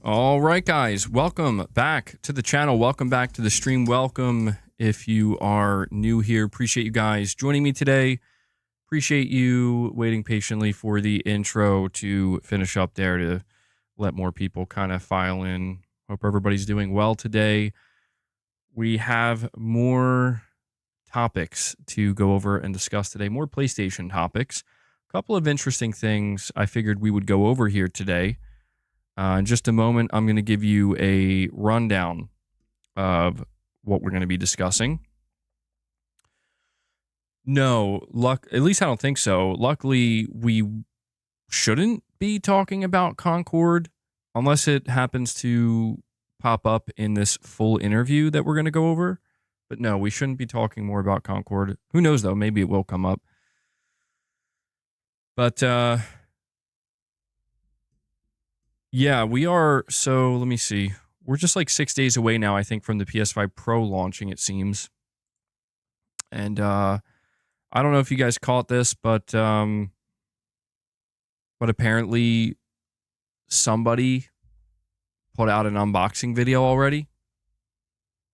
All right, guys, welcome back to the channel. Welcome back to the stream. Welcome if you are new here. Appreciate you guys joining me today. Appreciate you waiting patiently for the intro to finish up there to let more people kind of file in. Hope everybody's doing well today. We have more topics to go over and discuss today, more PlayStation topics. A couple of interesting things I figured we would go over here today. In just a moment, I'm going to give you a rundown of what we're going to be discussing. No, at least I don't think so. Luckily, we shouldn't be talking about Concord unless it happens to pop up in this full interview that we're going to go over. But no, we shouldn't be talking more about Concord. Who knows, though? Maybe it will come up. But, yeah, we are. So let me see. We're just like 6 days away now, I think, from the PS5 Pro launching, it seems. And I don't know if you guys caught this, but apparently somebody put out an unboxing video already.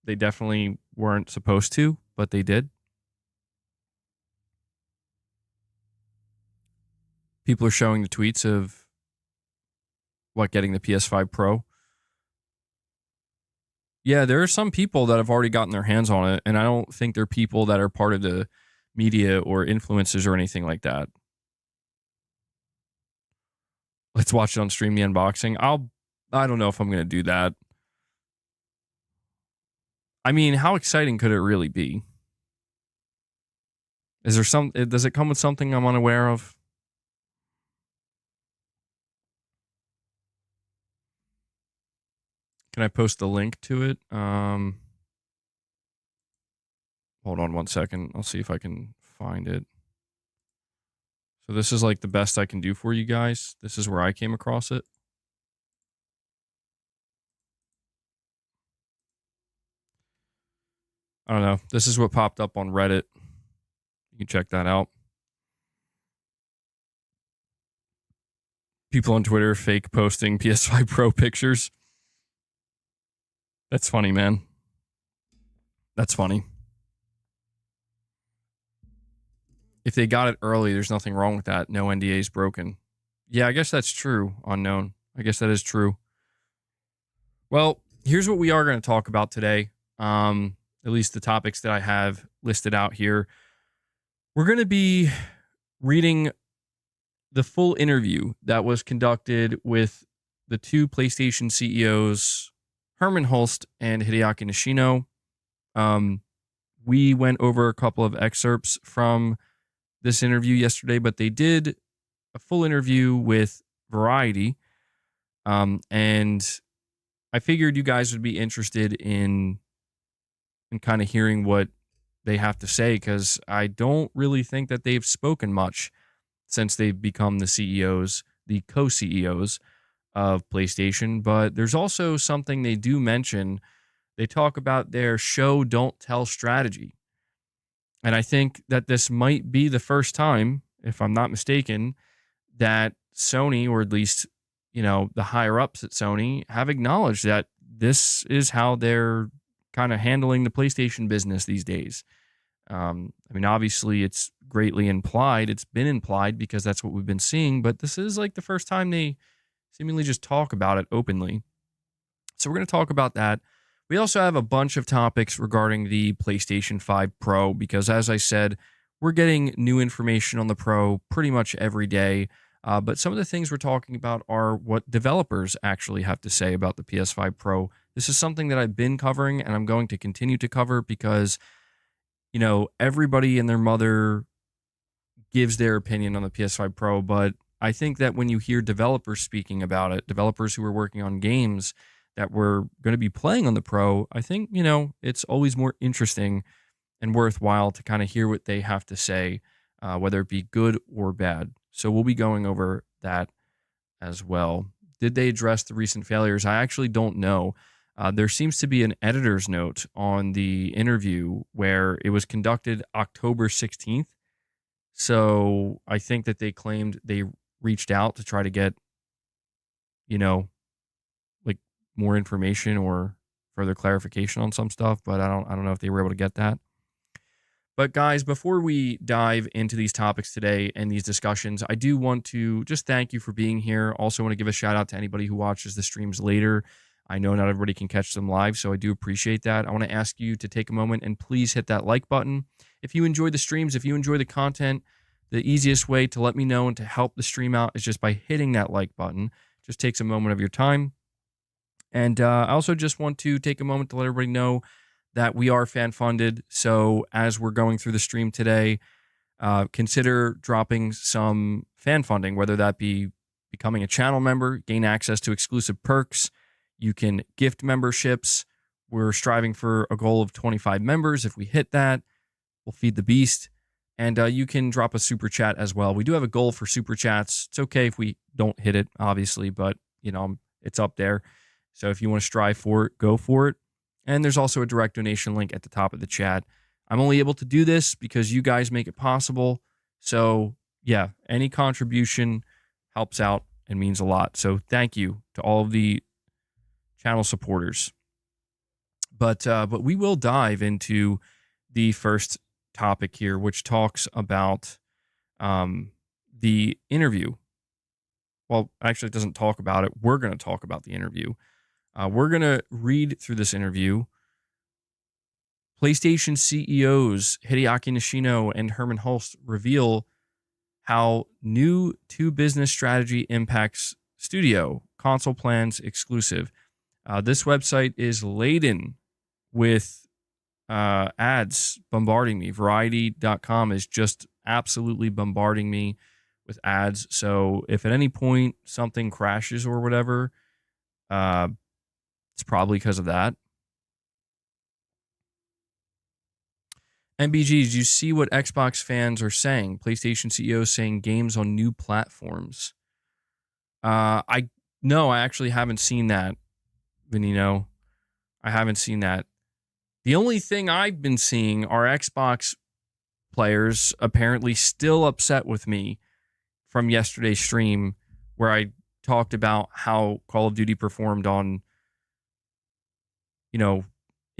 They definitely weren't supposed to, but they did. People are showing the tweets of getting the PS5 Pro. Yeah, there are some people that have already gotten their hands on it, and I don't think they're people that are part of the media or influencers or anything like that. Let's watch it on stream, the unboxing. I don't know if I'm going to do that. I mean, how exciting could it really be? Does it come with something I'm unaware of? Can I post the link to it? Hold on 1 second. I'll see if I can find it. So this is like the best I can do for you guys. This is where I came across it. I don't know. This is what popped up on Reddit. You can check that out. People on Twitter fake posting PS5 Pro pictures. That's funny, man. That's funny. If they got it early, there's nothing wrong with that. No NDA is broken. Yeah, I guess that's true. Unknown. I guess that is true. Well, here's what we are going to talk about today. At least the topics that I have listed out here. We're going to be reading the full interview that was conducted with the two PlayStation CEOs, Herman Hulst and Hideaki Nishino. We went over a couple of excerpts from this interview yesterday, but they did a full interview with Variety. And I figured you guys would be interested in kind of hearing what they have to say, because I don't really think that they've spoken much since they've become the CEOs, the co-CEOs of PlayStation. But there's also something they do mention. They talk about their show don't tell strategy. And I think that this might be the first time, if I'm not mistaken, that Sony, or at least, the higher ups at Sony, have acknowledged that this is how they're kind of handling the PlayStation business these days. I mean, obviously it's greatly implied. It's been implied because that's what we've been seeing, but this is like the first time they seemingly just talk about it openly. So we're going to talk about that. We also have a bunch of topics regarding the PlayStation 5 Pro, because as I said, we're getting new information on the Pro pretty much every day. But some of the things we're talking about are what developers actually have to say about the PS5 Pro. This is something that I've been covering and I'm going to continue to cover because, everybody and their mother gives their opinion on the PS5 Pro. But I think that when you hear developers speaking about it, developers who are working on games that we're going to be playing on the Pro, I think, it's always more interesting and worthwhile to kind of hear what they have to say, whether it be good or bad. So we'll be going over that as well. Did they address the recent failures? I actually don't know. There seems to be an editor's note on the interview where it was conducted October 16th. So I think that they claimed they reached out to try to get, more information or further clarification on some stuff, but I don't know if they were able to get that. But guys, before we dive into these topics today and these discussions, I do want to just thank you for being here. Also want to give a shout out to anybody who watches the streams later. I know not everybody can catch them live, so I do appreciate that. I want to ask you to take a moment and please hit that like button. If you enjoy the streams, if you enjoy the content, the easiest way to let me know and to help the stream out is just by hitting that like button. It just takes a moment of your time. And I also just want to take a moment to let everybody know that we are fan funded. So as we're going through the stream today, consider dropping some fan funding, whether that be becoming a channel member, gain access to exclusive perks. You can gift memberships. We're striving for a goal of 25 members. If we hit that, we'll feed the beast. And you can drop a super chat as well. We do have a goal for super chats. It's okay if we don't hit it, obviously, but it's up there. So if you want to strive for it, go for it. And there's also a direct donation link at the top of the chat. I'm only able to do this because you guys make it possible. So yeah, any contribution helps out and means a lot. So thank you to all of the channel supporters. But we will dive into the first topic here, which talks about the interview. Well, actually, it doesn't talk about it. We're going to talk about the interview. We're going to read through this interview. PlayStation CEOs Hideaki Nishino and Herman Hulst reveal how new two-business strategy impacts studio, console plans exclusive. This website is laden with ads bombarding me. Variety.com is just absolutely bombarding me with ads. So if at any point something crashes or whatever, it's probably because of that. MBG, did you see what Xbox fans are saying? PlayStation CEOs saying games on new platforms. I actually haven't seen that, Vinino. I haven't seen that. The only thing I've been seeing are Xbox players apparently still upset with me from yesterday's stream where I talked about how Call of Duty performed on,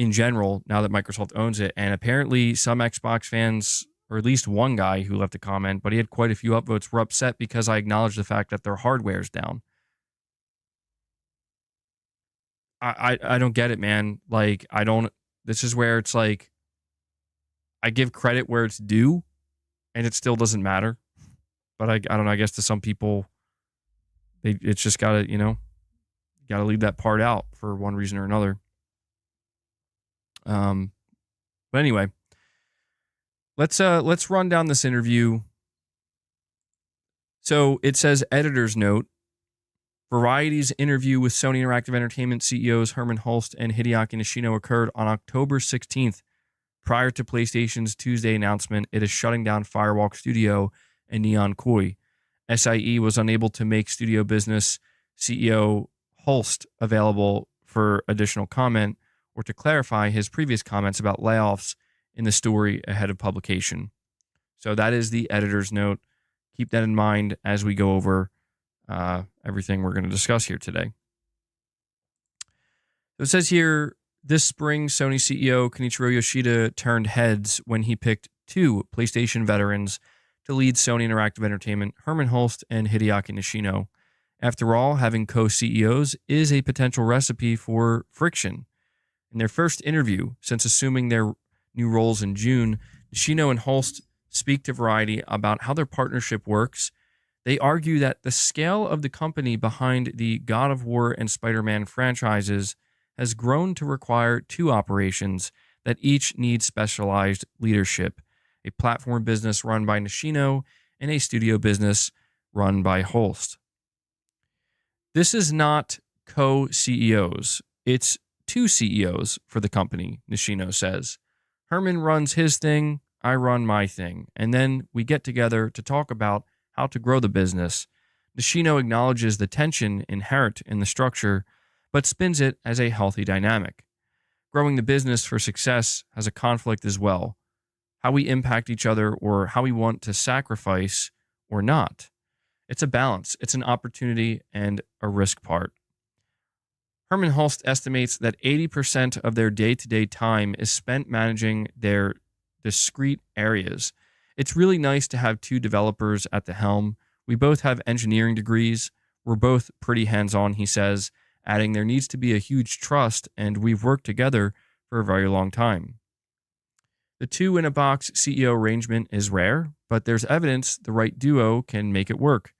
in general, now that Microsoft owns it. And apparently some Xbox fans, or at least one guy who left a comment, but he had quite a few upvotes, were upset because I acknowledged the fact that their hardware is down. I don't get it, man. This is where it's like, I give credit where it's due, and it still doesn't matter. But I don't know, I guess to some people, it's just gotta, gotta leave that part out for one reason or another. But anyway, let's run down this interview. So it says, editor's note, Variety's interview with Sony Interactive Entertainment CEOs Herman Hulst and Hideaki Nishino occurred on October 16th, prior to PlayStation's Tuesday announcement it is shutting down Firewalk Studio and Neon Koi. SIE was unable to make studio business CEO Hulst available for additional comment or to clarify his previous comments about layoffs in the story ahead of publication. So that is the editor's note. Keep that in mind as we go over everything we're going to discuss here today. So it says here, this spring, Sony CEO Kenichiro Yoshida turned heads when he picked two PlayStation veterans to lead Sony Interactive Entertainment, Herman Hulst and Hideaki Nishino. After all, having co-CEOs is a potential recipe for friction. In their first interview since assuming their new roles in June, Nishino and Hulst speak to Variety about how their partnership works. They argue that the scale of the company behind the God of War and Spider-Man franchises has grown to require two operations that each need specialized leadership, a platform business run by Nishino and a studio business run by Hulst. This is not co-CEOs. It's two CEOs for the company, Nishino says. Herman runs his thing, I run my thing, and then we get together to talk about how to grow the business. Nishino acknowledges the tension inherent in the structure, but spins it as a healthy dynamic. Growing the business for success has a conflict as well. How we impact each other or how we want to sacrifice or not. It's a balance. It's an opportunity and a risk part. Herman Hulst estimates that 80% of their day-to-day time is spent managing their discrete areas. It's really nice to have two developers at the helm. We both have engineering degrees. We're both pretty hands-on, he says, adding there needs to be a huge trust, and we've worked together for a very long time. The two-in-a-box CEO arrangement is rare, but there's evidence the right duo can make it work.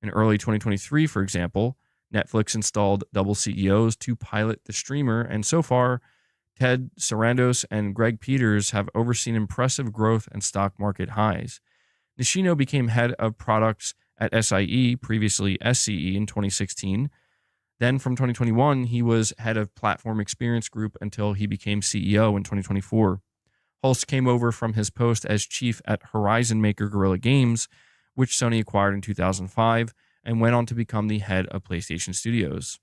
In early 2023, for example, Netflix installed double CEOs to pilot the streamer, and so far, Ted Sarandos and Greg Peters have overseen impressive growth and stock market highs. Nishino became head of products at SIE, previously SCE, in 2016. Then from 2021, he was head of Platform Experience Group until he became CEO in 2024. Hulst came over from his post as chief at Horizon maker Guerrilla Games, which Sony acquired in 2005, and went on to become the head of PlayStation Studios.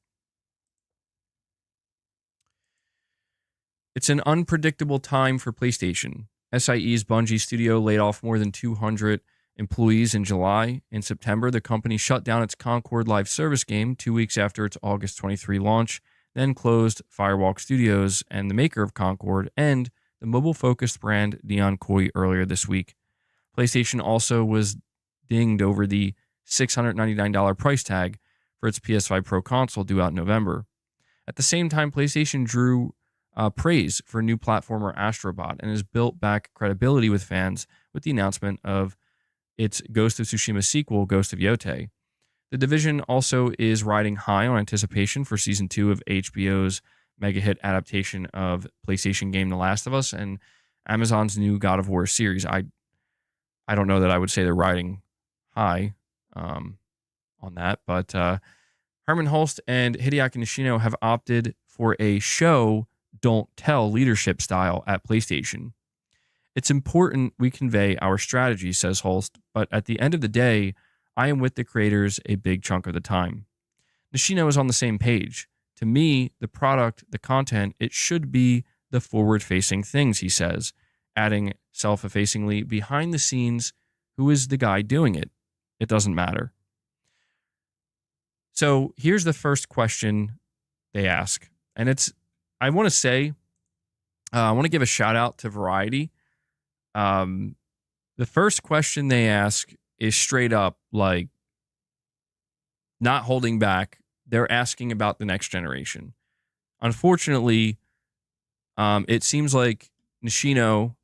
It's an unpredictable time for PlayStation. SIE's Bungie studio laid off more than 200 employees in July. In September, the company shut down its Concord live service game 2 weeks after its August 23 launch, then closed Firewalk Studios and the maker of Concord and the mobile-focused brand Neon Koi earlier this week. PlayStation also was dinged over the $699 price tag for its PS5 Pro console due out in November. At the same time, PlayStation drew praise for new platformer Astrobot and has built back credibility with fans with the announcement of its Ghost of Tsushima sequel, Ghost of Yotei. The division also is riding high on anticipation for Season 2 of HBO's mega-hit adaptation of PlayStation game The Last of Us and Amazon's new God of War series. I don't know that I would say they're riding high on that, but Herman Hulst and Hideaki Nishino have opted for a show, don't tell leadership style at PlayStation. It's important we convey our strategy, says Hulst, but at the end of the day, I am with the creators a big chunk of the time. Nishino is on the same page. To me, the product, the content, it should be the forward-facing things, he says, adding self-effacingly, behind the scenes, who is the guy doing it? It doesn't matter. So here's the first question they ask. And I want to say, I want to give a shout out to Variety. The first question they ask is straight up, like, not holding back. They're asking about the next generation. Unfortunately, it seems like Nishino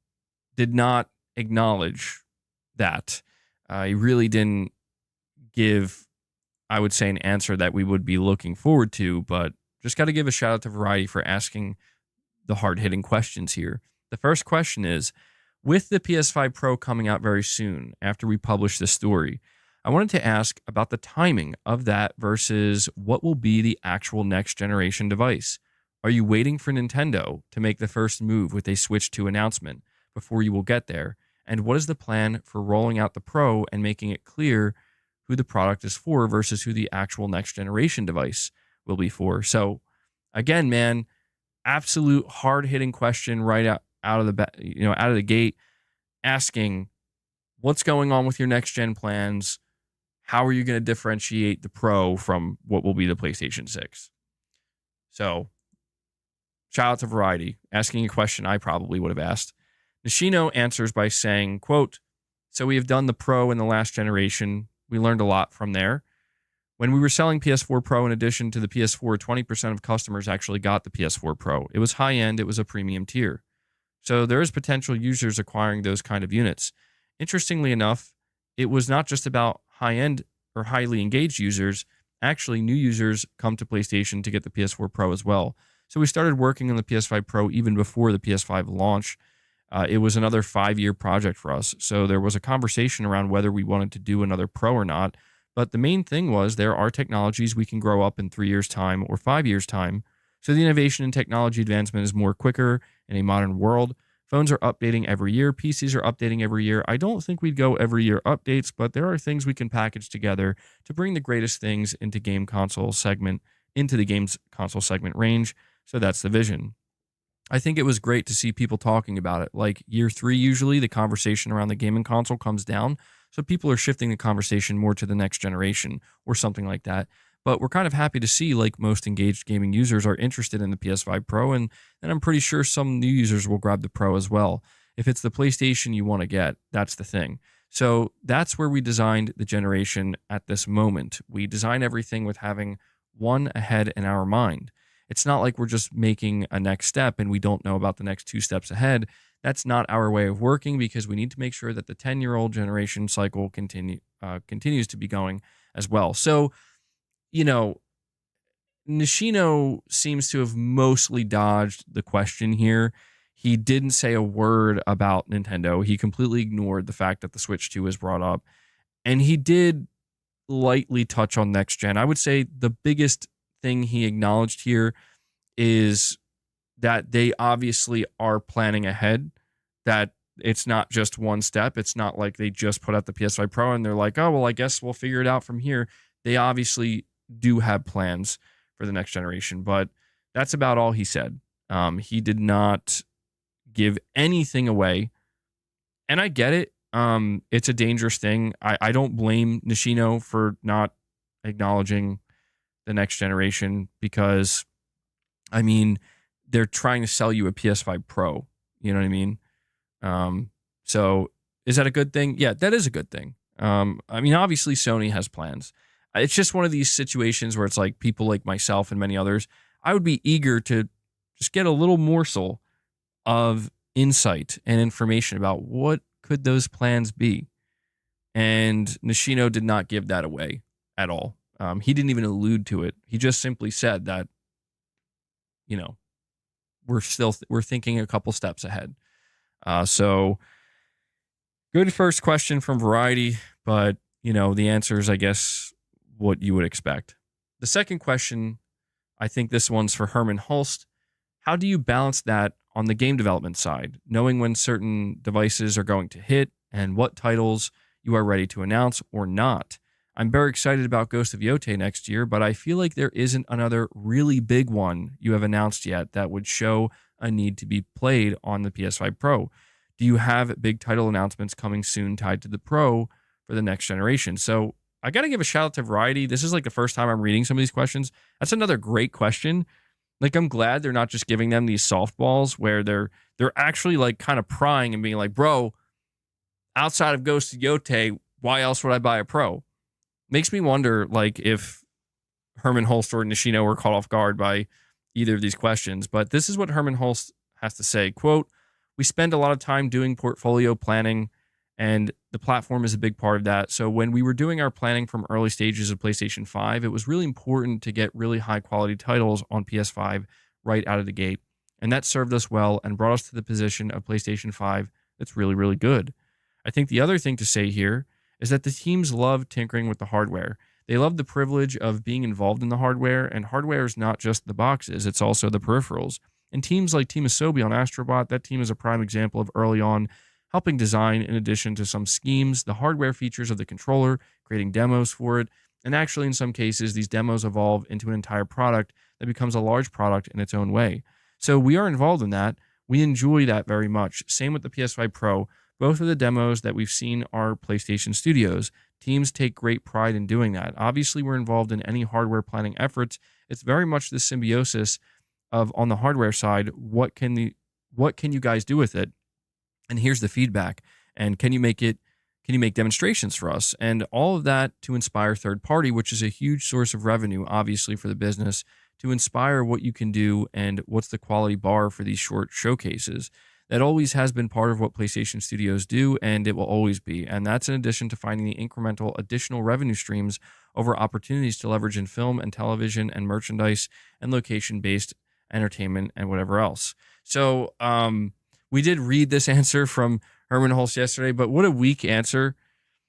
did not acknowledge that. He really didn't give, I would say, an answer that we would be looking forward to, but just got to give a shout out to Variety for asking the hard-hitting questions here. The first question is, with the PS5 Pro coming out very soon after we publish this story, I wanted to ask about the timing of that versus what will be the actual next generation device. Are you waiting for Nintendo to make the first move with a Switch 2 announcement before you will get there? And what is the plan for rolling out the Pro and making it clear who the product is for versus who the actual next generation device will be for? So again, man, absolute hard-hitting question right out of the gate, asking what's going on with your next gen plans. How are you going to differentiate the Pro from what will be the PlayStation 6? So, shout out to Variety, asking a question I probably would have asked. Nishino answers by saying, quote, "So we have done the Pro in the last generation. We learned a lot from there. When we were selling PS4 Pro in addition to the PS4, 20% of customers actually got the PS4 Pro. It was high-end. It was a premium tier. So there is potential users acquiring those kind of units. Interestingly enough, it was not just about high-end or highly engaged users. Actually, new users come to PlayStation to get the PS4 Pro as well. So we started working on the PS5 Pro even before the PS5 launch. It was another 5-year project for us. So there was a conversation around whether we wanted to do another Pro or not. But the main thing was there are technologies we can grow up in 3 years' time or 5 years' time. So the innovation and technology advancement is more quicker in a modern world. Phones are updating every year. PCs are updating every year. I don't think we'd go every year updates, but there are things we can package together to bring the greatest things into the games console segment range. So that's the vision. I think it was great to see people talking about it. Like year 3, usually the conversation around the gaming console comes down. So people are shifting the conversation more to the next generation or something like that. but we're kind of happy to see like most engaged gaming users are interested in the PS5 Pro, and I'm pretty sure some new users will grab the Pro as well. If it's the PlayStation you want to get, that's the thing. So that's where we designed the generation at this moment. We design everything with having one ahead in our mind. It's not like we're just making a next step and we don't know about the next 2 steps ahead. That's not our way of working, because we need to make sure that the 10-year-old generation cycle continues to be going as well. So, Nishino seems to have mostly dodged the question here. He didn't say a word about Nintendo. He completely ignored the fact that the Switch 2 was brought up. And he did lightly touch on next gen. I would say the biggest thing he acknowledged here is that they obviously are planning ahead, that it's not just one step. It's not like they just put out the PS5 Pro and they're like, oh, well, I guess we'll figure it out from here. They obviously do have plans for the next generation, but that's about all he said. He did not give anything away, and I get it. It's a dangerous thing. I don't blame Nishino for not acknowledging the next generation, because, I mean, they're trying to sell you a PS5 Pro. You know what I mean? So is that a good thing? Yeah, that is a good thing. I mean, obviously Sony has plans. It's just one of these situations where it's like people like myself and many others, I would be eager to just get a little morsel of insight and information about what could those plans be. And Nishino did not give that away at all. He didn't even allude to it. He just simply said that, we're thinking a couple steps ahead. So good first question from Variety, but the answer is, I guess, what you would expect. The second question, I think this one's for Herman Hulst. How do you balance that on the game development side, knowing when certain devices are going to hit and what titles you are ready to announce or not? I'm very excited about Ghost of Yotei next year, but I feel like there isn't another really big one you have announced yet that would show a need to be played on the PS5 Pro. Do you have big title announcements coming soon tied to the Pro for the next generation? So I got to give a shout out to Variety. This is like the first time I'm reading some of these questions. That's another great question. Like, I'm glad they're not just giving them these softballs where they're actually like kind of prying and being like, bro, outside of Ghost of Yotei, why else would I buy a Pro? Makes me wonder, like, if Herman Hulst or Nishino were caught off guard by either of these questions. But this is what Herman Hulst has to say. Quote, we spend a lot of time doing portfolio planning, and the platform is a big part of that. So when we were doing our planning from early stages of PlayStation 5, it was really important to get really high quality titles on PS5 right out of the gate. And that served us well and brought us to the position of PlayStation 5 that's really, really good. I think the other thing to say here is that the teams love tinkering with the hardware. They love the privilege of being involved in the hardware, and hardware is not just the boxes, it's also the peripherals. And teams like Team Asobi on Astrobot, that team is a prime example of early on helping design, in addition to some schemes, the hardware features of the controller, creating demos for it, and actually in some cases, these demos evolve into an entire product that becomes a large product in its own way. So we are involved in that. We enjoy that very much. Same with the PS5 Pro. Both of the demos that we've seen are PlayStation Studios. Teams take great pride in doing that. Obviously, we're involved in any hardware planning efforts. It's very much the symbiosis of, on the hardware side, what can you guys do with it? And here's the feedback. And can you make demonstrations for us? And all of that to inspire third party, which is a huge source of revenue, obviously, for the business, to inspire what you can do and what's the quality bar for these short showcases. That always has been part of what PlayStation Studios do, and it will always be. And that's in addition to finding the incremental additional revenue streams over opportunities to leverage in film and television and merchandise and location-based entertainment and whatever else. So we did read this answer from Herman Hulst yesterday, but what a weak answer.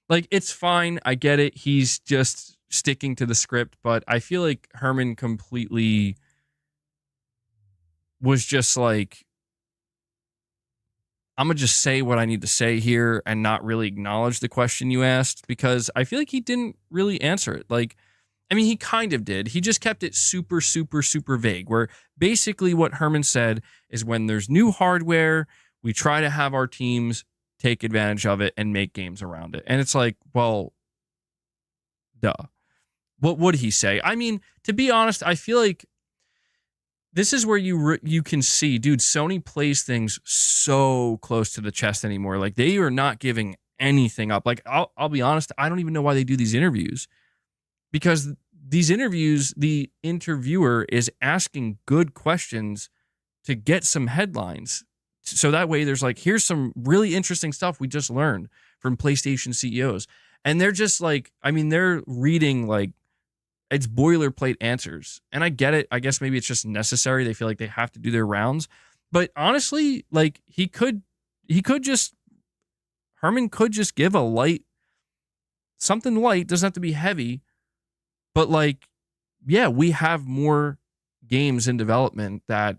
Like, it's fine. I get it. He's just sticking to the script, but I feel like Herman completely was just like, I'm going to just say what I need to say here and not really acknowledge the question you asked, because I feel like he didn't really answer it. Like, I mean, he kind of did. He just kept it super, super, super vague, where basically what Herman said is when there's new hardware, we try to have our teams take advantage of it and make games around it. And it's like, well, duh. What would he say? I mean, to be honest, I feel like this is where you can see, dude, Sony plays things so close to the chest anymore. Like, they are not giving anything up. Like, I'll be honest, I don't even know why they do these interviews, because these interviews, the interviewer is asking good questions to get some headlines. So that way there's like, here's some really interesting stuff we just learned from PlayStation CEOs. And they're just like, I mean, they're reading like, it's boilerplate answers. And I get it. I guess maybe it's just necessary. They feel like they have to do their rounds. But honestly, like, Herman could just give a light, something light, doesn't have to be heavy. But like, yeah, we have more games in development that,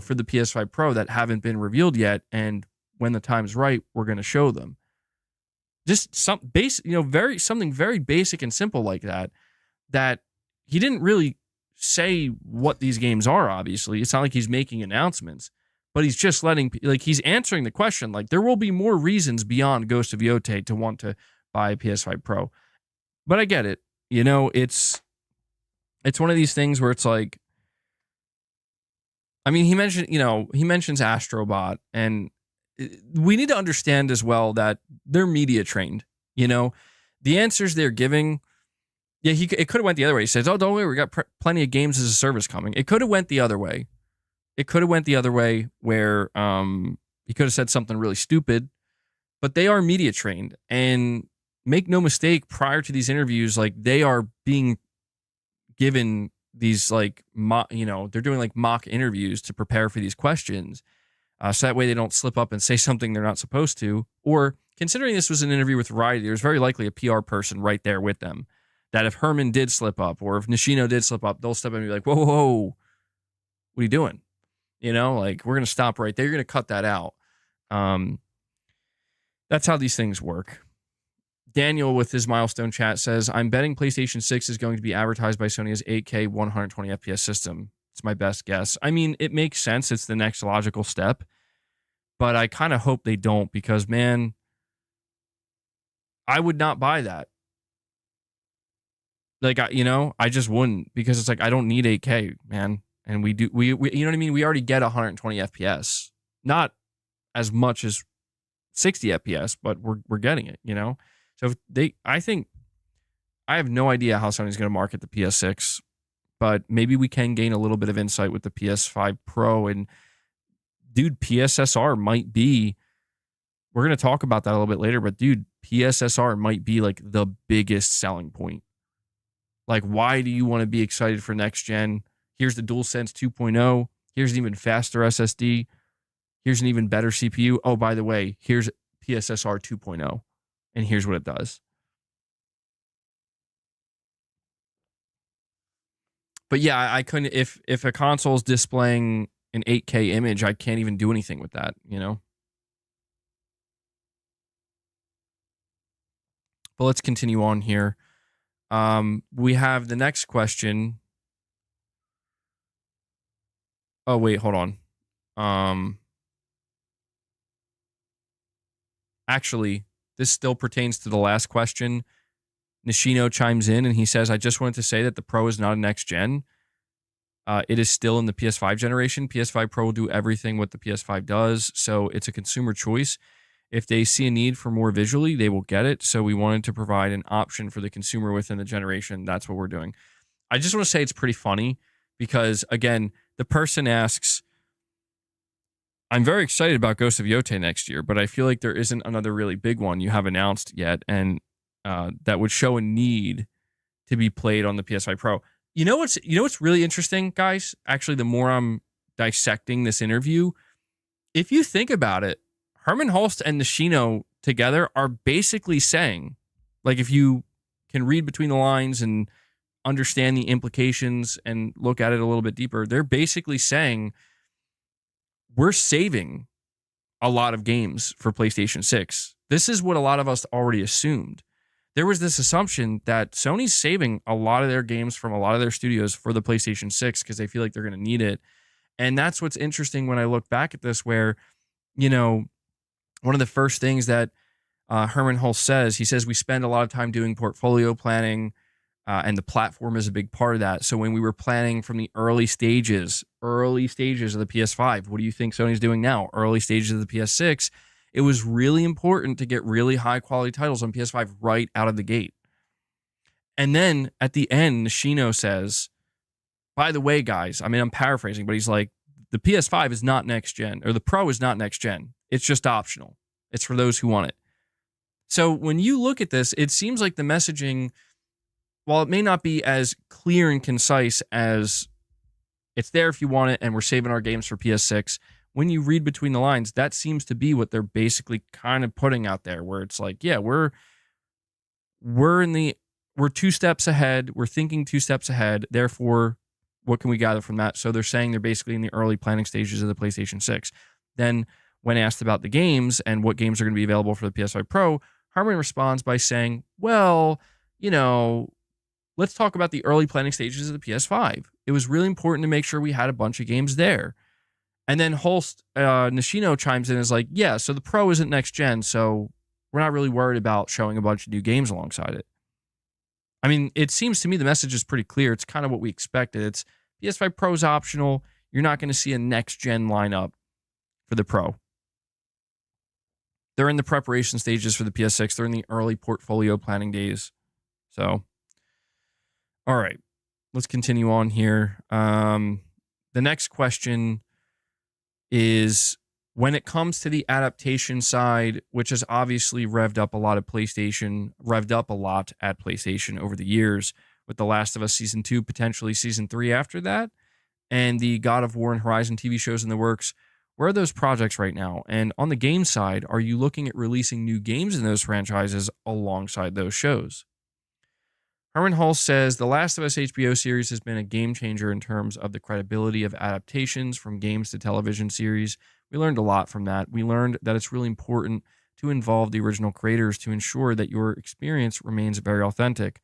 for the PS5 Pro that haven't been revealed yet. And when the time's right, we're going to show them. Just some basic, something very basic and simple like that he didn't really say what these games are, obviously. It's not like he's making announcements, but he's just he's answering the question. Like, there will be more reasons beyond Ghost of Yotei to want to buy a PS5 Pro. But I get it. It's one of these things where it's like, I mean, he mentions Astrobot, and we need to understand as well that they're media trained. The answers they're giving, yeah, it could have went the other way. He says, "Oh, don't worry, we got plenty of games as a service coming." It could have went the other way. It could have went the other way where he could have said something really stupid. But they are media trained, and make no mistake, prior to these interviews, like, they are being given these like they're doing like mock interviews to prepare for these questions, so that way they don't slip up and say something they're not supposed to. Or, considering this was an interview with Variety, there's very likely a PR person right there with them, that if Herman did slip up, or if Nishino did slip up, they'll step in and be like, whoa, what are you doing? Like, we're going to stop right there. You're going to cut that out. That's how these things work. Daniel, with his milestone chat, says, I'm betting PlayStation 6 is going to be advertised by Sony as 8K 120 FPS system. It's my best guess. I mean, it makes sense. It's the next logical step. But I kind of hope they don't, because, man, I would not buy that. Like, I just wouldn't, because it's like, I don't need 8K, man. And we you know what I mean? We already get 120 FPS. Not as much as 60 FPS, but we're getting it, So I have no idea how Sony's going to market the PS6, but maybe we can gain a little bit of insight with the PS5 Pro. And dude, PSSR might be, we're going to talk about that a little bit later, but dude, PSSR might be like the biggest selling point. Like, why do you want to be excited for next gen? Here's the DualSense 2.0. Here's an even faster SSD. Here's an even better CPU. Oh, by the way, here's PSSR 2.0. And here's what it does. But yeah, I couldn't, if a console's displaying an 8K image, I can't even do anything with that, But let's continue on here. We have the next question. Oh, wait, hold on. Actually, this still pertains to the last question. Nishino chimes in and he says, I just wanted to say that the Pro is not a next gen. It is still in the PS5 generation. PS5 Pro will do everything what the PS5 does, so it's a consumer choice. If they see a need for more visually, they will get it. So we wanted to provide an option for the consumer within the generation. That's what we're doing. I just want to say it's pretty funny because, again, the person asks, I'm very excited about Ghost of Yotei next year, but I feel like there isn't another really big one you have announced yet, and that would show a need to be played on the PS5 Pro. You know what's really interesting, guys? Actually, the more I'm dissecting this interview, if you think about it, Herman Hulst and Nishino together are basically saying, like, if you can read between the lines and understand the implications and look at it a little bit deeper, they're basically saying we're saving a lot of games for PlayStation 6. This is what a lot of us already assumed. There was this assumption that Sony's saving a lot of their games from a lot of their studios for the PlayStation 6 because they feel like they're going to need it. And that's what's interesting when I look back at this, where, one of the first things that Herman Hulst says, he says, we spend a lot of time doing portfolio planning. and the platform is a big part of that. So when we were planning from the early stages of the PS5, what do you think Sony's doing now? Early stages of the PS6. It was really important to get really high quality titles on PS5 right out of the gate. And then at the end, Nishino says, by the way, guys, I mean, I'm paraphrasing, but he's like, the PS5 is not next gen, or the Pro is not next gen. It's just optional. It's for those who want it. So when you look at this, it seems like the messaging, while it may not be as clear and concise as it's there if you want it and we're saving our games for PS6, when you read between the lines, that seems to be what they're basically kind of putting out there, where it's like, yeah, we're 2 steps ahead. We're thinking 2 steps ahead. Therefore, what can we gather from that? So they're saying they're basically in the early planning stages of the PlayStation 6. Then when asked about the games and what games are going to be available for the PS5 Pro, Harmon responds by saying, well, let's talk about the early planning stages of the PS5. It was really important to make sure we had a bunch of games there. And then Nishino chimes in and is like, yeah, so the Pro isn't next gen, so we're not really worried about showing a bunch of new games alongside it. I mean, it seems to me the message is pretty clear. It's kind of what we expected. It's PS5 Pro is optional. You're not going to see a next-gen lineup for the Pro. They're in the preparation stages for the PS6. They're in the early portfolio planning days. So, all right. Let's continue on here. The next question is, when it comes to the adaptation side, which has obviously revved up a lot at PlayStation over the years, with The Last of Us Season 2, potentially Season 3 after that, and the God of War and Horizon TV shows in the works, where are those projects right now? And on the game side, are you looking at releasing new games in those franchises alongside those shows? Herman Hulse says, The Last of Us HBO series has been a game changer in terms of the credibility of adaptations from games to television series. We learned a lot from that. We learned that it's really important to involve the original creators to ensure that your experience remains very authentic.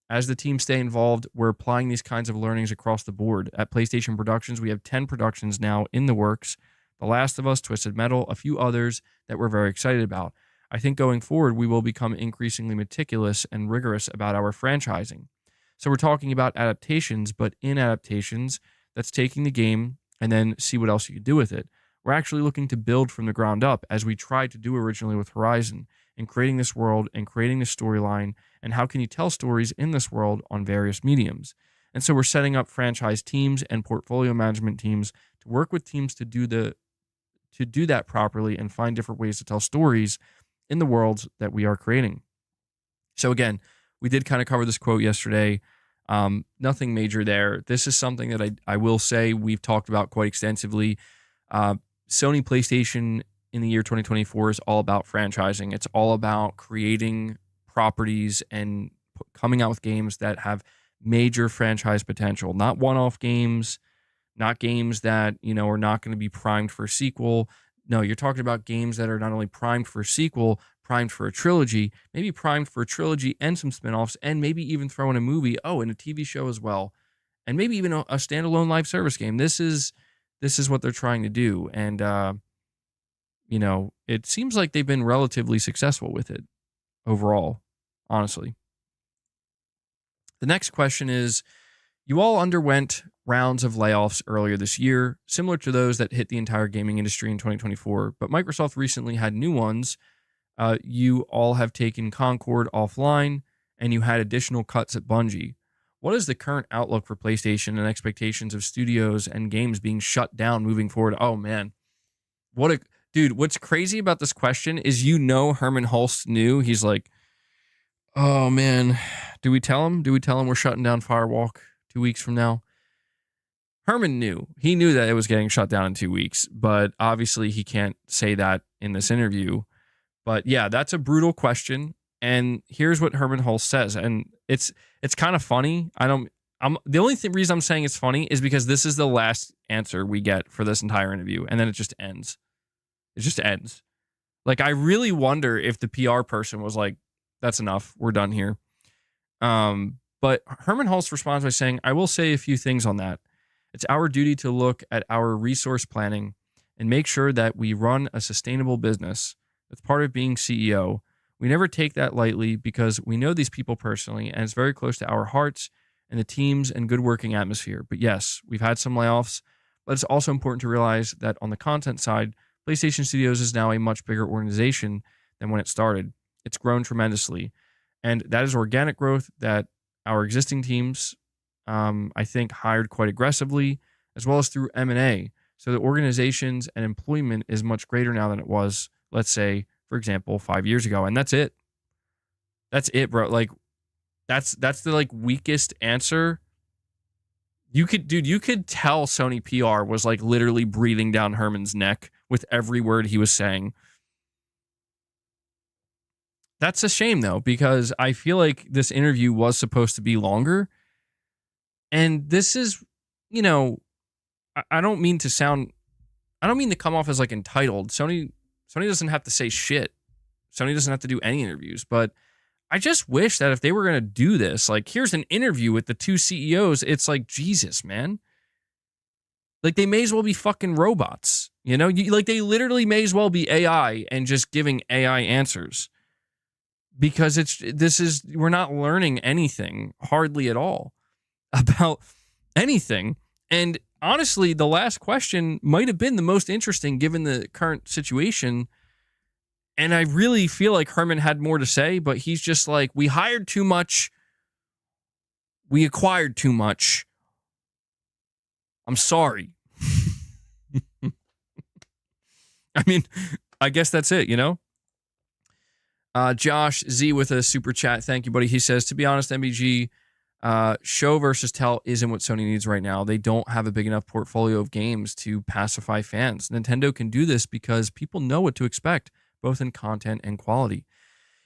As the team stay involved, we're applying these kinds of learnings across the board. At PlayStation Productions, we have 10 productions now in the works. The Last of Us, Twisted Metal, a few others that we're very excited about. I think going forward, we will become increasingly meticulous and rigorous about our franchising. So we're talking about adaptations, but in adaptations, that's taking the game and then see what else you can do with it. We're actually looking to build from the ground up, as we tried to do originally with Horizon, and creating this world and creating this storyline, and how can you tell stories in this world on various mediums. And so we're setting up franchise teams and portfolio management teams to work with teams to do that properly and find different ways to tell stories in the worlds that we are creating. So again, we did kind of cover this quote yesterday. Nothing major there. This is something that I will say we've talked about quite extensively. Sony PlayStation in the year 2024 is all about franchising. It's all about creating properties and coming out with games that have major franchise potential, not one-off games, not games that, are not going to be primed for a sequel. No, you're talking about games that are not only primed for a sequel, primed for a trilogy, maybe primed for a trilogy and some spinoffs, and maybe even throw in a movie, and a TV show as well, and maybe even a standalone live service game. This is what they're trying to do. And, it seems like they've been relatively successful with it overall, honestly. The next question is, you all underwent rounds of layoffs earlier this year, similar to those that hit the entire gaming industry in 2024, but Microsoft recently had new ones. You all have taken Concord offline, and you had additional cuts at Bungie. What is the current outlook for PlayStation and expectations of studios and games being shut down moving forward? Oh, man. Dude, what's crazy about this question is, Herman Hulse knew. He's like, oh, man, do we tell him? We're shutting down Firewalk 2 weeks from now? Herman knew. He knew that it was getting shut down in 2 weeks, but obviously he can't say that in this interview. But yeah, that's a brutal question. And here's what Herman Hulse says. And it's kind of funny. The only reason I'm saying it's funny is because this is the last answer we get for this entire interview. And then it just ends. It just ends. Like, I really wonder if the PR person was like, that's enough. We're done here. But Herman Hulse responds by saying, I will say a few things on that. It's our duty to look at our resource planning and make sure that we run a sustainable business. That's part of being CEO. We never take that lightly because we know these people personally, and it's very close to our hearts and the teams and good working atmosphere. But yes, we've had some layoffs, but it's also important to realize that on the content side, PlayStation Studios is now a much bigger organization than when it started. It's grown tremendously, and that is organic growth that our existing teams, I think, hired quite aggressively, as well as through M&A. So the organizations and employment is much greater now than it was, let's say, for example, 5 years ago. And that's it. That's it, bro. Like, that's the like weakest answer. You could tell Sony PR was like literally breathing down Herman's neck with every word he was saying. That's a shame though, because I feel like this interview was supposed to be longer. And this is, you know, I don't mean to come off as like entitled. Sony doesn't have to say shit. Sony doesn't have to do any interviews, but I just wish that if they were going to do this, like, here's an interview with the two CEOs, it's like, Jesus, man. Like, they may as well be fucking robots, you know? Like, they literally may as well be AI and just giving AI answers. Because we're not learning anything, hardly at all, about anything. And honestly, the last question might have been the most interesting given the current situation. And I really feel like Herman had more to say, but he's just like, we hired too much. We acquired too much. I'm sorry. I mean, I guess that's it, you know? Josh Z with a super chat. Thank you, buddy. He says, to be honest, MBG, show versus tell isn't what Sony needs right now. They don't have a big enough portfolio of games to pacify fans. Nintendo can do this because people know what to expect, both in content and quality.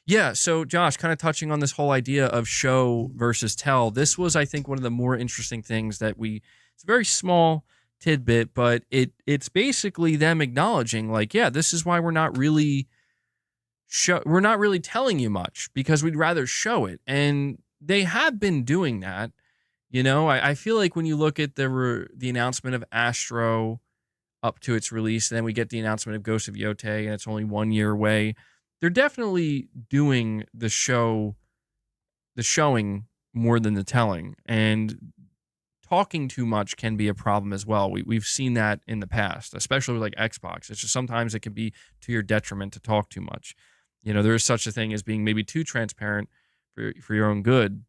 Yeah, so Josh, kind of touching on this whole idea of show versus tell, this was, I think, one of the more interesting things that it's a very small tidbit, but it's basically them acknowledging, like, yeah, this is why we're not really telling you much, because we'd rather show it. And they have been doing that. You know, I feel like when you look at the announcement of Astro up to its release, and then we get the announcement of Ghost of Yotei, and it's only 1 year away. They're definitely doing the showing more than the telling, and talking too much can be a problem as well. We've seen that in the past, especially with like Xbox. It's just sometimes it can be to your detriment to talk too much. You know, there is such a thing as being maybe too transparent for your own good.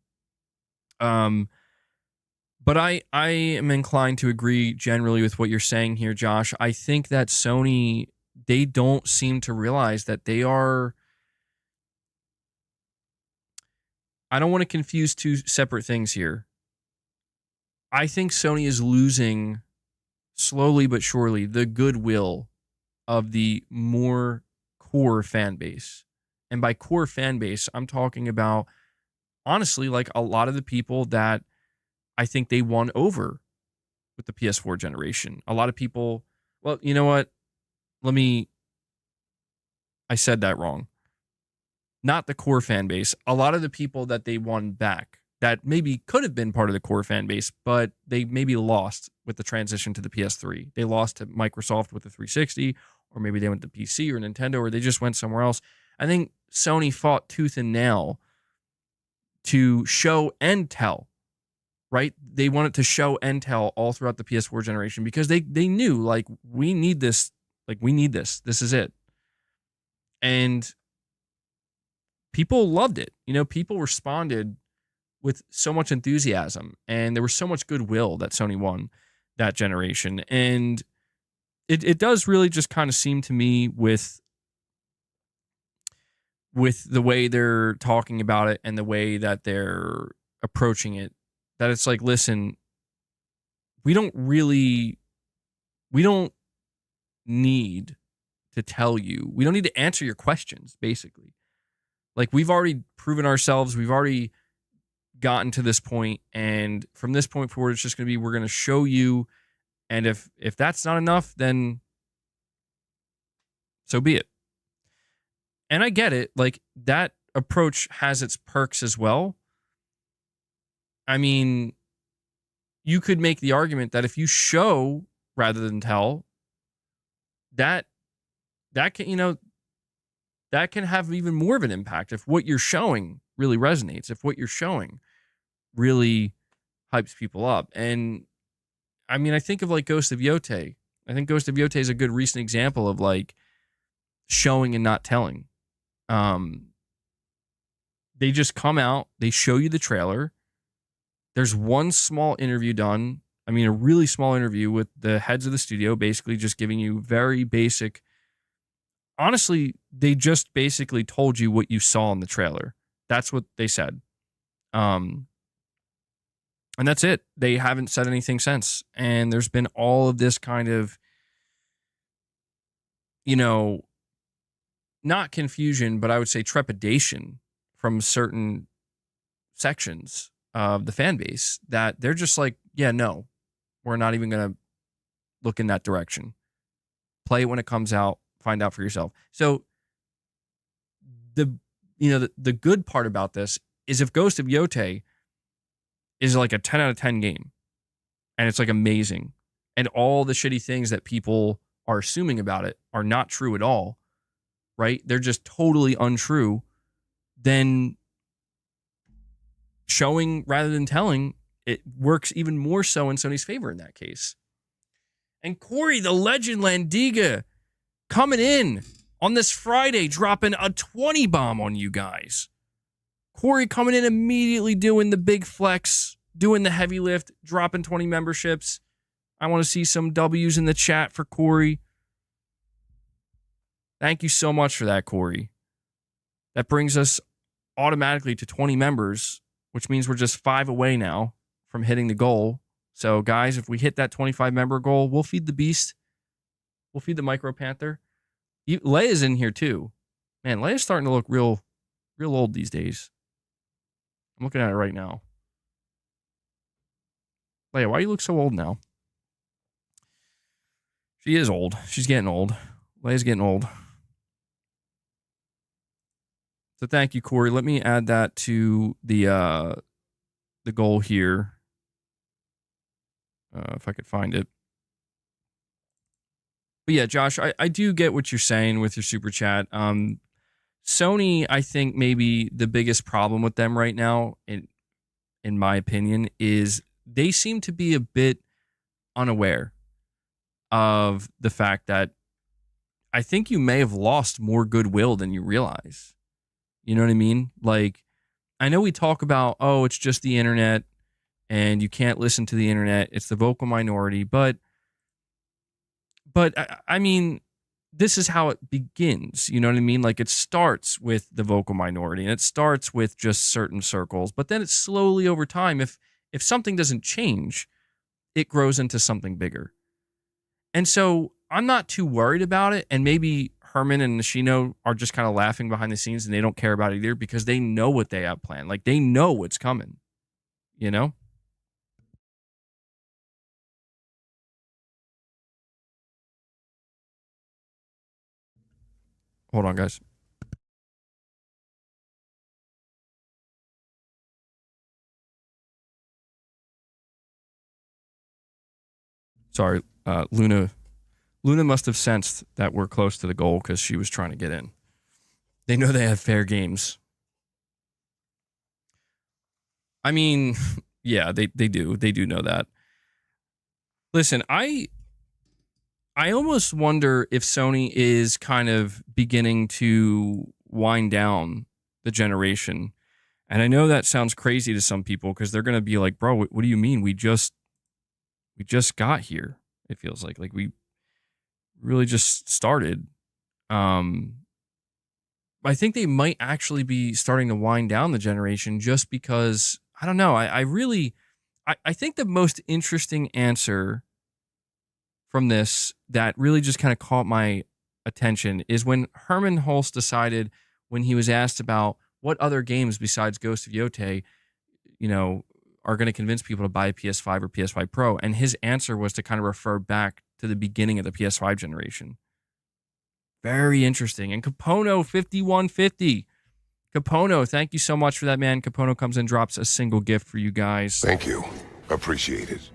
But I am inclined to agree generally with what you're saying here, Josh. I think that Sony, they don't seem to realize that they are... I don't want to confuse two separate things here. I think Sony is losing, slowly but surely, the goodwill of the more core fan base. And by core fan base, I'm talking about, honestly, like a lot of the people that I think they won over with the PS4 generation. A lot of people, well, you know what? I said that wrong. Not the core fan base. A lot of the people that they won back that maybe could have been part of the core fan base, but they maybe lost with the transition to the PS3. They lost to Microsoft with the 360, or maybe they went to PC or Nintendo, or they just went somewhere else. I think Sony fought tooth and nail to show and tell. Right? They wanted to show and tell all throughout the PS4 generation because they knew, like, we need this. Like, we need this. This is it. And people loved it. You know, people responded with so much enthusiasm, and there was so much goodwill that Sony won that generation. And it does really just kind of seem to me with the way they're talking about it and the way that they're approaching it, that it's like, listen, we don't need to tell you. We don't need to answer your questions, basically. Like, we've already proven ourselves. We've already gotten to this point, and from this point forward, it's just going to be, we're going to show you, and if that's not enough, then so be it. And I get it. Like, that approach has its perks as well. I mean, you could make the argument that if you show rather than tell, that can, you know, that can have even more of an impact if what you're showing really resonates, if what you're showing really hypes people up. And I mean, I think of like Ghost of Yotei. I think Ghost of Yotei is a good recent example of like showing and not telling. They just come out, they show you the trailer. There's one small interview done. I mean, a really small interview with the heads of the studio, basically just giving you very basic. Honestly, they just basically told you what you saw in the trailer. That's what they said. And that's it. They haven't said anything since. And there's been all of this kind of, you know, not confusion, but I would say trepidation from certain sections of the fan base that they're just like, yeah, no, we're not even going to look in that direction. Play it when it comes out, find out for yourself. So the good part about this is if Ghost of Yotei is like a 10 out of 10 game and it's like amazing and all the shitty things that people are assuming about it are not true at all, right? They're just totally untrue. Then showing rather than telling, it works even more so in Sony's favor in that case. And Corey, the legend Landiga, coming in on this Friday, dropping a 20 bomb on you guys. Corey coming in immediately doing the big flex, doing the heavy lift, dropping 20 memberships. I want to see some W's in the chat for Corey. Thank you so much for that, Corey. That brings us automatically to 20 members, which means we're just 5 away now from hitting the goal. So, guys, if we hit that 25 member goal, we'll feed the beast. We'll feed the Micro Panther. Leia's in here, too. Man, Leia's starting to look real old these days. I'm looking at it right now. Leia, why do you look so old now? She is old. She's getting old. Leia's getting old. So thank you, Corey. Let me add that to the goal here. If I could find it. But yeah, Josh, I do get what you're saying with your super chat. Sony, I think maybe the biggest problem with them right now, in my opinion, is they seem to be a bit unaware of the fact that I think you may have lost more goodwill than you realize. You know what I mean? Like, I know we talk about, oh, it's just the internet and you can't listen to the internet. It's the vocal minority. But I mean, this is how it begins. You know what I mean? Like, it starts with the vocal minority and it starts with just certain circles. But then it's slowly over time. If something doesn't change, it grows into something bigger. And so I'm not too worried about it. And maybe Herman and Nishino are just kind of laughing behind the scenes and they don't care about it either because they know what they have planned. Like, they know what's coming, you know? Hold on, guys. Sorry, Luna must have sensed that we're close to the goal because she was trying to get in. They know they have fair games. I mean, yeah, they do. They do know that. Listen, I almost wonder if Sony is kind of beginning to wind down the generation. And I know that sounds crazy to some people because they're going to be like, bro, what do you mean? We just got here. It feels like we really just started. I think they might actually be starting to wind down the generation just because, I don't know. I think the most interesting answer from this that really just kind of caught my attention is when Herman Hulst decided, when he was asked about what other games besides Ghost of Yotei, you know, are going to convince people to buy a PS5 or PS5 Pro. And his answer was to kind of refer back to the beginning of the PS5 generation. Very interesting. And Capono 5150. Capono, thank you so much for that, man. Capono comes and drops a single gift for you guys. Thank you. Appreciate it.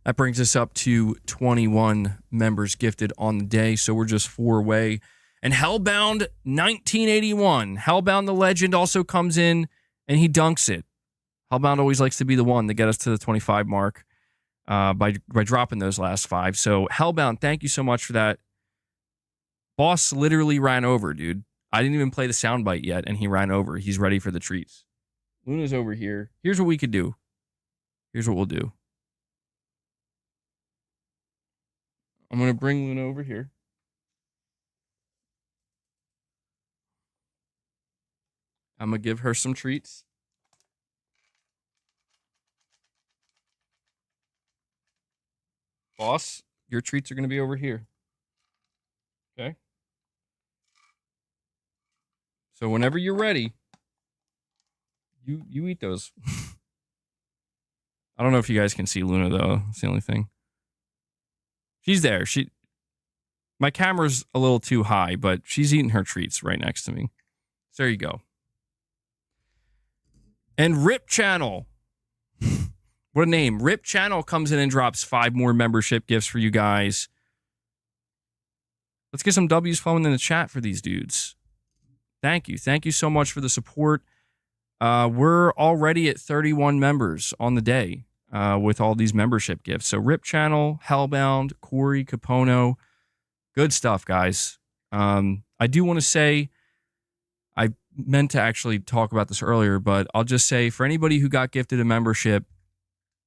That brings us up to 21 members gifted on the day. So we're just 4 away. And Hellbound 1981. Hellbound the Legend also comes in and he dunks it. Hellbound always likes to be the one to get us to the 25 mark by dropping those last 5. So Hellbound, thank you so much for that. Boss literally ran over, dude. I didn't even play the soundbite yet, and he ran over. He's ready for the treats. Luna's over here. Here's what we could do. Here's what we'll do. I'm going to bring Luna over here. I'm going to give her some treats. Boss, your treats are going to be over here. Okay? So whenever you're ready, you eat those. I don't know if you guys can see Luna, though. That's the only thing. She's there. My camera's a little too high, but she's eating her treats right next to me. So there you go. And Rip Channel. What a name. Rip Channel comes in and drops 5 more membership gifts for you guys. Let's get some W's flowing in the chat for these dudes. Thank you. Thank you so much for the support. We're already at 31 members on the day with all these membership gifts. So Rip Channel, Hellbound, Corey, Capono. Good stuff, guys. I do want to say, I meant to actually talk about this earlier, but I'll just say for anybody who got gifted a membership,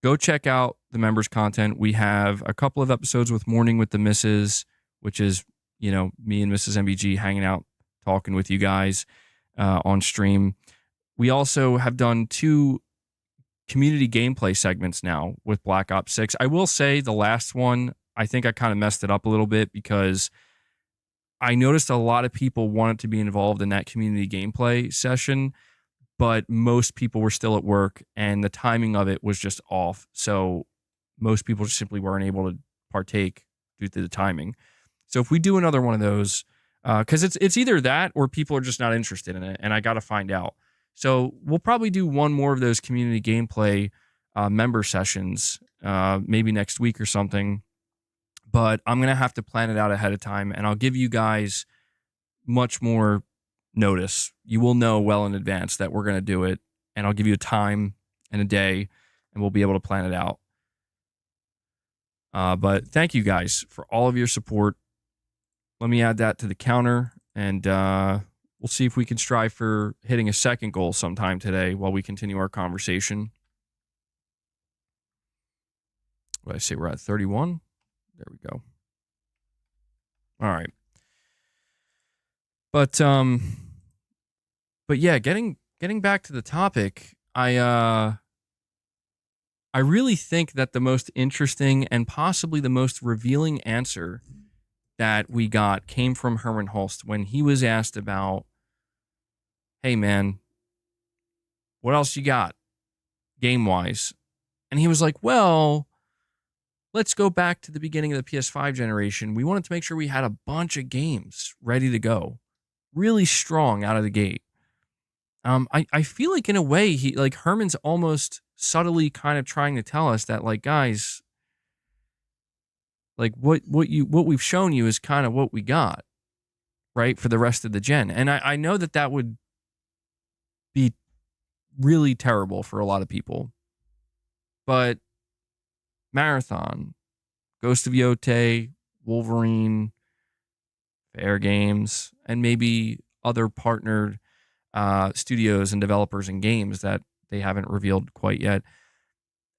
go check out the members content. We have a couple of episodes with Morning with the Misses, which is, you know, me and Mrs. MBG hanging out, talking with you guys on stream. We also have done 2 community gameplay segments now with Black Ops 6. I will say the last one, I think I kind of messed it up a little bit because I noticed a lot of people wanted to be involved in that community gameplay session, but most people were still at work and the timing of it was just off. So most people just simply weren't able to partake due to the timing. So if we do another one of those, because it's either that or people are just not interested in it, and I got to find out. So we'll probably do one more of those community gameplay member sessions, maybe next week or something. But I'm going to have to plan it out ahead of time, and I'll give you guys much more notice. You will know well in advance that we're going to do it, and I'll give you a time and a day, and we'll be able to plan it out. But thank you guys for all of your support. Let me add that to the counter, and we'll see if we can strive for hitting a second goal sometime today while we continue our conversation. What did I say? We're at 31. There we go. All right. But yeah, getting back to the topic, I really think that the most interesting and possibly the most revealing answer that we got came from Herman Hulst when he was asked about, hey man, what else you got game-wise? And he was like, well, let's go back to the beginning of the PS5 generation. We wanted to make sure we had a bunch of games ready to go, really strong out of the gate. I feel like in a way, Herman's almost subtly kind of trying to tell us that, like, guys, like what we've shown you is kind of what we got, right, for the rest of the gen. And I know that would be really terrible for a lot of people, but Marathon, Ghost of Yotei, Wolverine, Fair Games, and maybe other partnered studios and developers and games that they haven't revealed quite yet.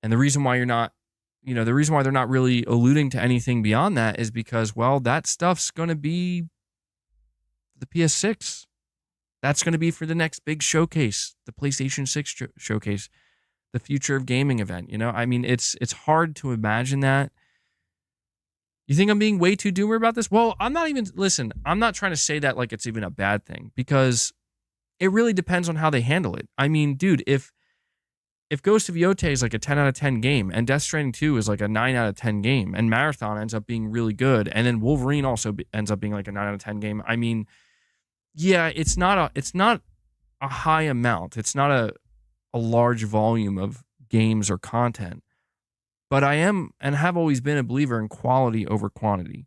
And the reason why the reason why they're not really alluding to anything beyond that is because, well, that stuff's going to be the PS6. That's going to be for the next big showcase, the PlayStation 6 showcase, the future of gaming event. You know, I mean, it's hard to imagine that. You think I'm being way too doomer about this? Well, I'm not trying to say that like it's even a bad thing, because it really depends on how they handle it. I mean, dude, if Ghost of Yotei is like a 10 out of 10 game, and Death Stranding 2 is like a 9 out of 10 game, and Marathon ends up being really good, and then Wolverine also ends up being like a 9 out of 10 game, I mean, yeah, it's not a high amount. It's not a large volume of games or content. But I am and have always been a believer in quality over quantity.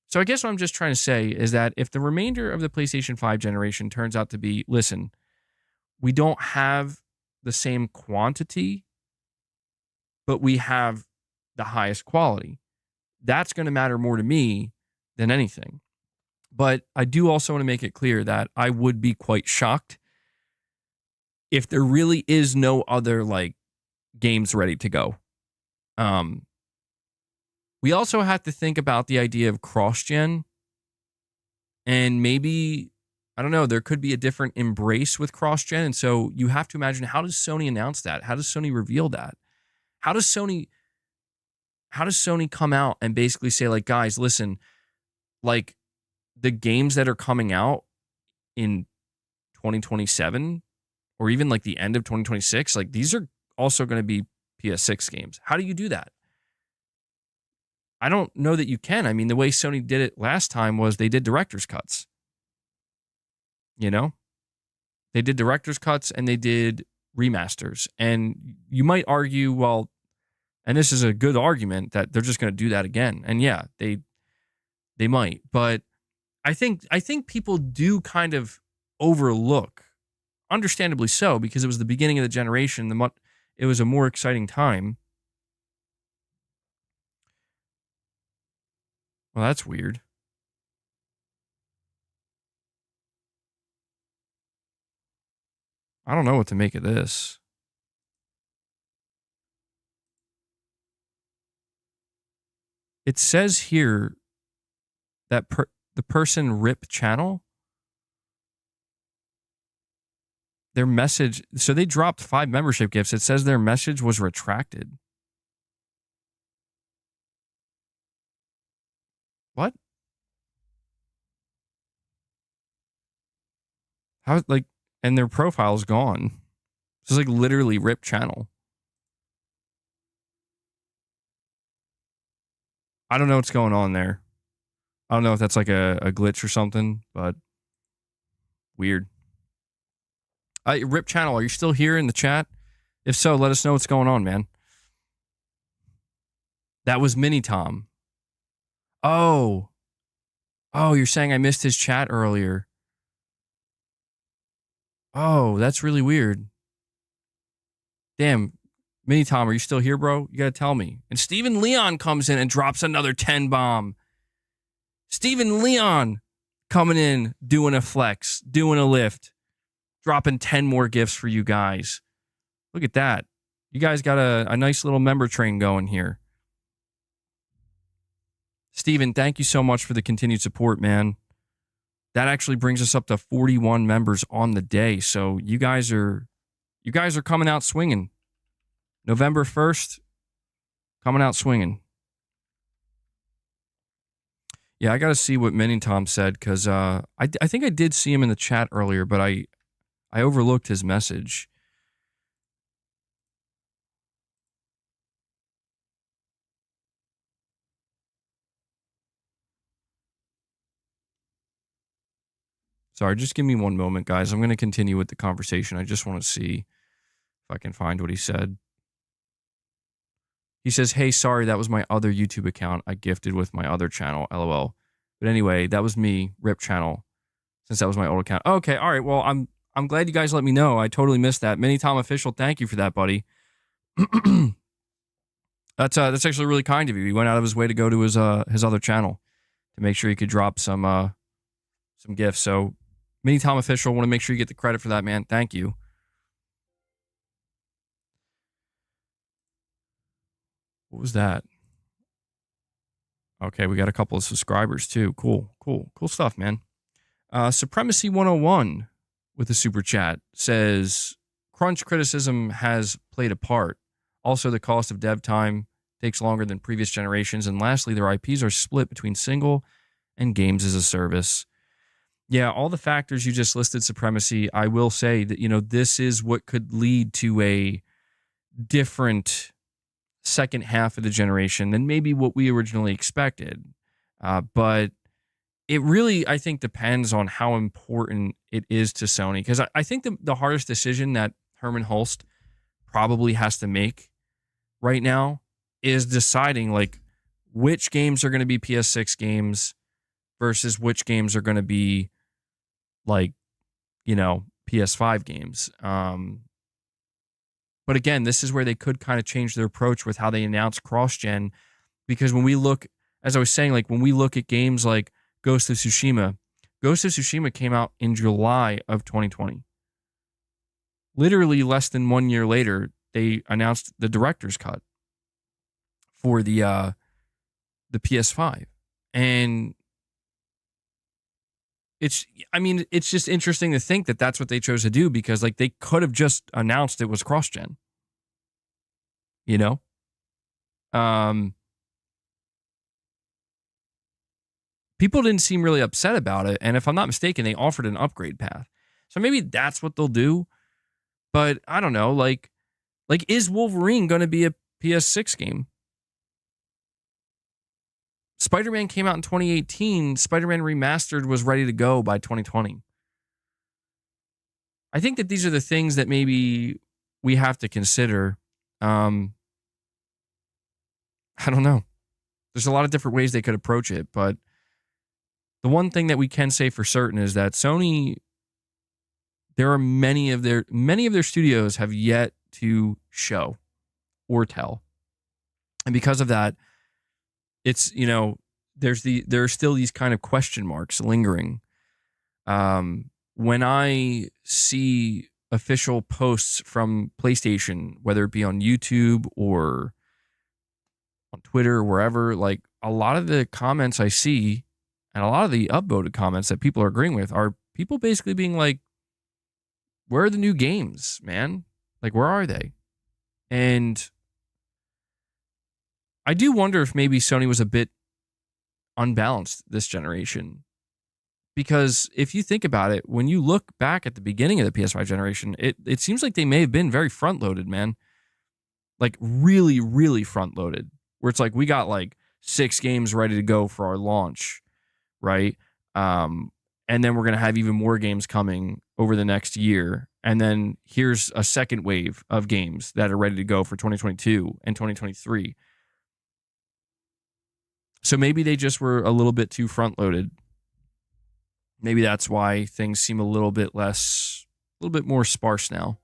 So I guess what I'm just trying to say is that if the remainder of the PlayStation 5 generation turns out to be, listen, we don't have the same quantity, but we have the highest quality. That's going to matter more to me than anything. But I do also want to make it clear that I would be quite shocked if there really is no other like games ready to go. We also have to think about the idea of cross-gen, and maybe, I don't know, there could be a different embrace with cross-gen. And so you have to imagine, how does Sony announce that? How does Sony reveal that? How does Sony come out and basically say, like, guys, listen, like the games that are coming out in 2027 or even like the end of 2026, like these are also going to be PS6 games. How do you do that? I don't know that you can. I mean, the way Sony did it last time was they did director's cuts. You know? They did director's cuts and they did remasters. And you might argue, well, and this is a good argument, that they're just going to do that again. And yeah, they might. But I think people do kind of overlook, understandably so, because it was the beginning of the generation. It was a more exciting time. Well, that's weird. I don't know what to make of this. It says here that the person rip channel, their message, so they dropped 5 membership gifts. It says their message was retracted. What? How, like, and their profile's gone. This is like literally rip channel. I don't know what's going on there. I don't know if that's like a glitch or something, but weird. Rip channel, are you still here in the chat? If so, let us know what's going on, man. That was Mini Tom. Oh, you're saying I missed his chat earlier. Oh, that's really weird. Damn. Mini Tom, are you still here, bro? You got to tell me. And Steven Leon comes in and drops another 10 bomb. Steven Leon coming in, doing a flex, doing a lift, dropping 10 more gifts for you guys. Look at that. You guys got a nice little member train going here. Steven, thank you so much for the continued support, man. That actually brings us up to 41 members on the day. So you guys are coming out swinging. November 1st, coming out swinging. Yeah, I got to see what Mini Tom said, because I think I did see him in the chat earlier, but I overlooked his message. Sorry, just give me one moment, guys. I'm going to continue with the conversation. I just want to see if I can find what he said. He says, hey, sorry, that was my other YouTube account I gifted with my other channel, LOL. But anyway, that was me, Rip Channel, since that was my old account. Okay, all right, well, I'm glad you guys let me know. I totally missed that. Mini Tom Official, thank you for that, buddy. That's actually really kind of you. He went out of his way to go to his other channel to make sure he could drop some gifts. So, Mini Tom Official, want to make sure you get the credit for that, man. Thank you. What was that? Okay, we got a couple of subscribers too. Cool stuff, man. Supremacy 101 with a super chat says, crunch criticism has played a part. Also, the cost of dev time takes longer than previous generations. And lastly, their IPs are split between single and games as a service. Yeah, all the factors you just listed, Supremacy, I will say that, this is what could lead to a different second half of the generation than maybe what we originally expected. But it really, I think, depends on how important it is to Sony. Because I think the hardest decision that Herman Hulst probably has to make right now is deciding, like, which games are going to be PS6 games versus which games are going to be like, PS5 games. But again, this is where they could kind of change their approach with how they announce cross-gen, because when we look, as I was saying, like when we look at games like Ghost of Tsushima came out in July of 2020. Literally less than 1 year later, they announced the director's cut for the PS5. And it's just interesting to think that that's what they chose to do, because like they could have just announced it was cross-gen. People didn't seem really upset about it, and if I'm not mistaken, they offered an upgrade path. So maybe that's what they'll do. But I don't know, like is Wolverine going to be a PS6 game? Spider-Man came out in 2018. Spider-Man Remastered was ready to go by 2020. I think that these are the things that maybe we have to consider. I don't know. There's a lot of different ways they could approach it, but the one thing that we can say for certain is that Sony, there are many of their studios have yet to show or tell. And because of that, it's, there are still these kind of question marks lingering. When I see official posts from PlayStation, whether it be on YouTube or on Twitter or wherever, like a lot of the comments I see and a lot of the upvoted comments that people are agreeing with are people basically being like, where are the new games, man? Like, where are they? And I do wonder if maybe Sony was a bit unbalanced this generation. Because if you think about it, when you look back at the beginning of the PS5 generation, it seems like they may have been very front-loaded, man. Like, really, really front-loaded. Where it's like, we got like 6 games ready to go for our launch, right? And then we're going to have even more games coming over the next year. And then here's a second wave of games that are ready to go for 2022 and 2023. So maybe they just were a little bit too front-loaded. Maybe that's why things seem a little bit more sparse now.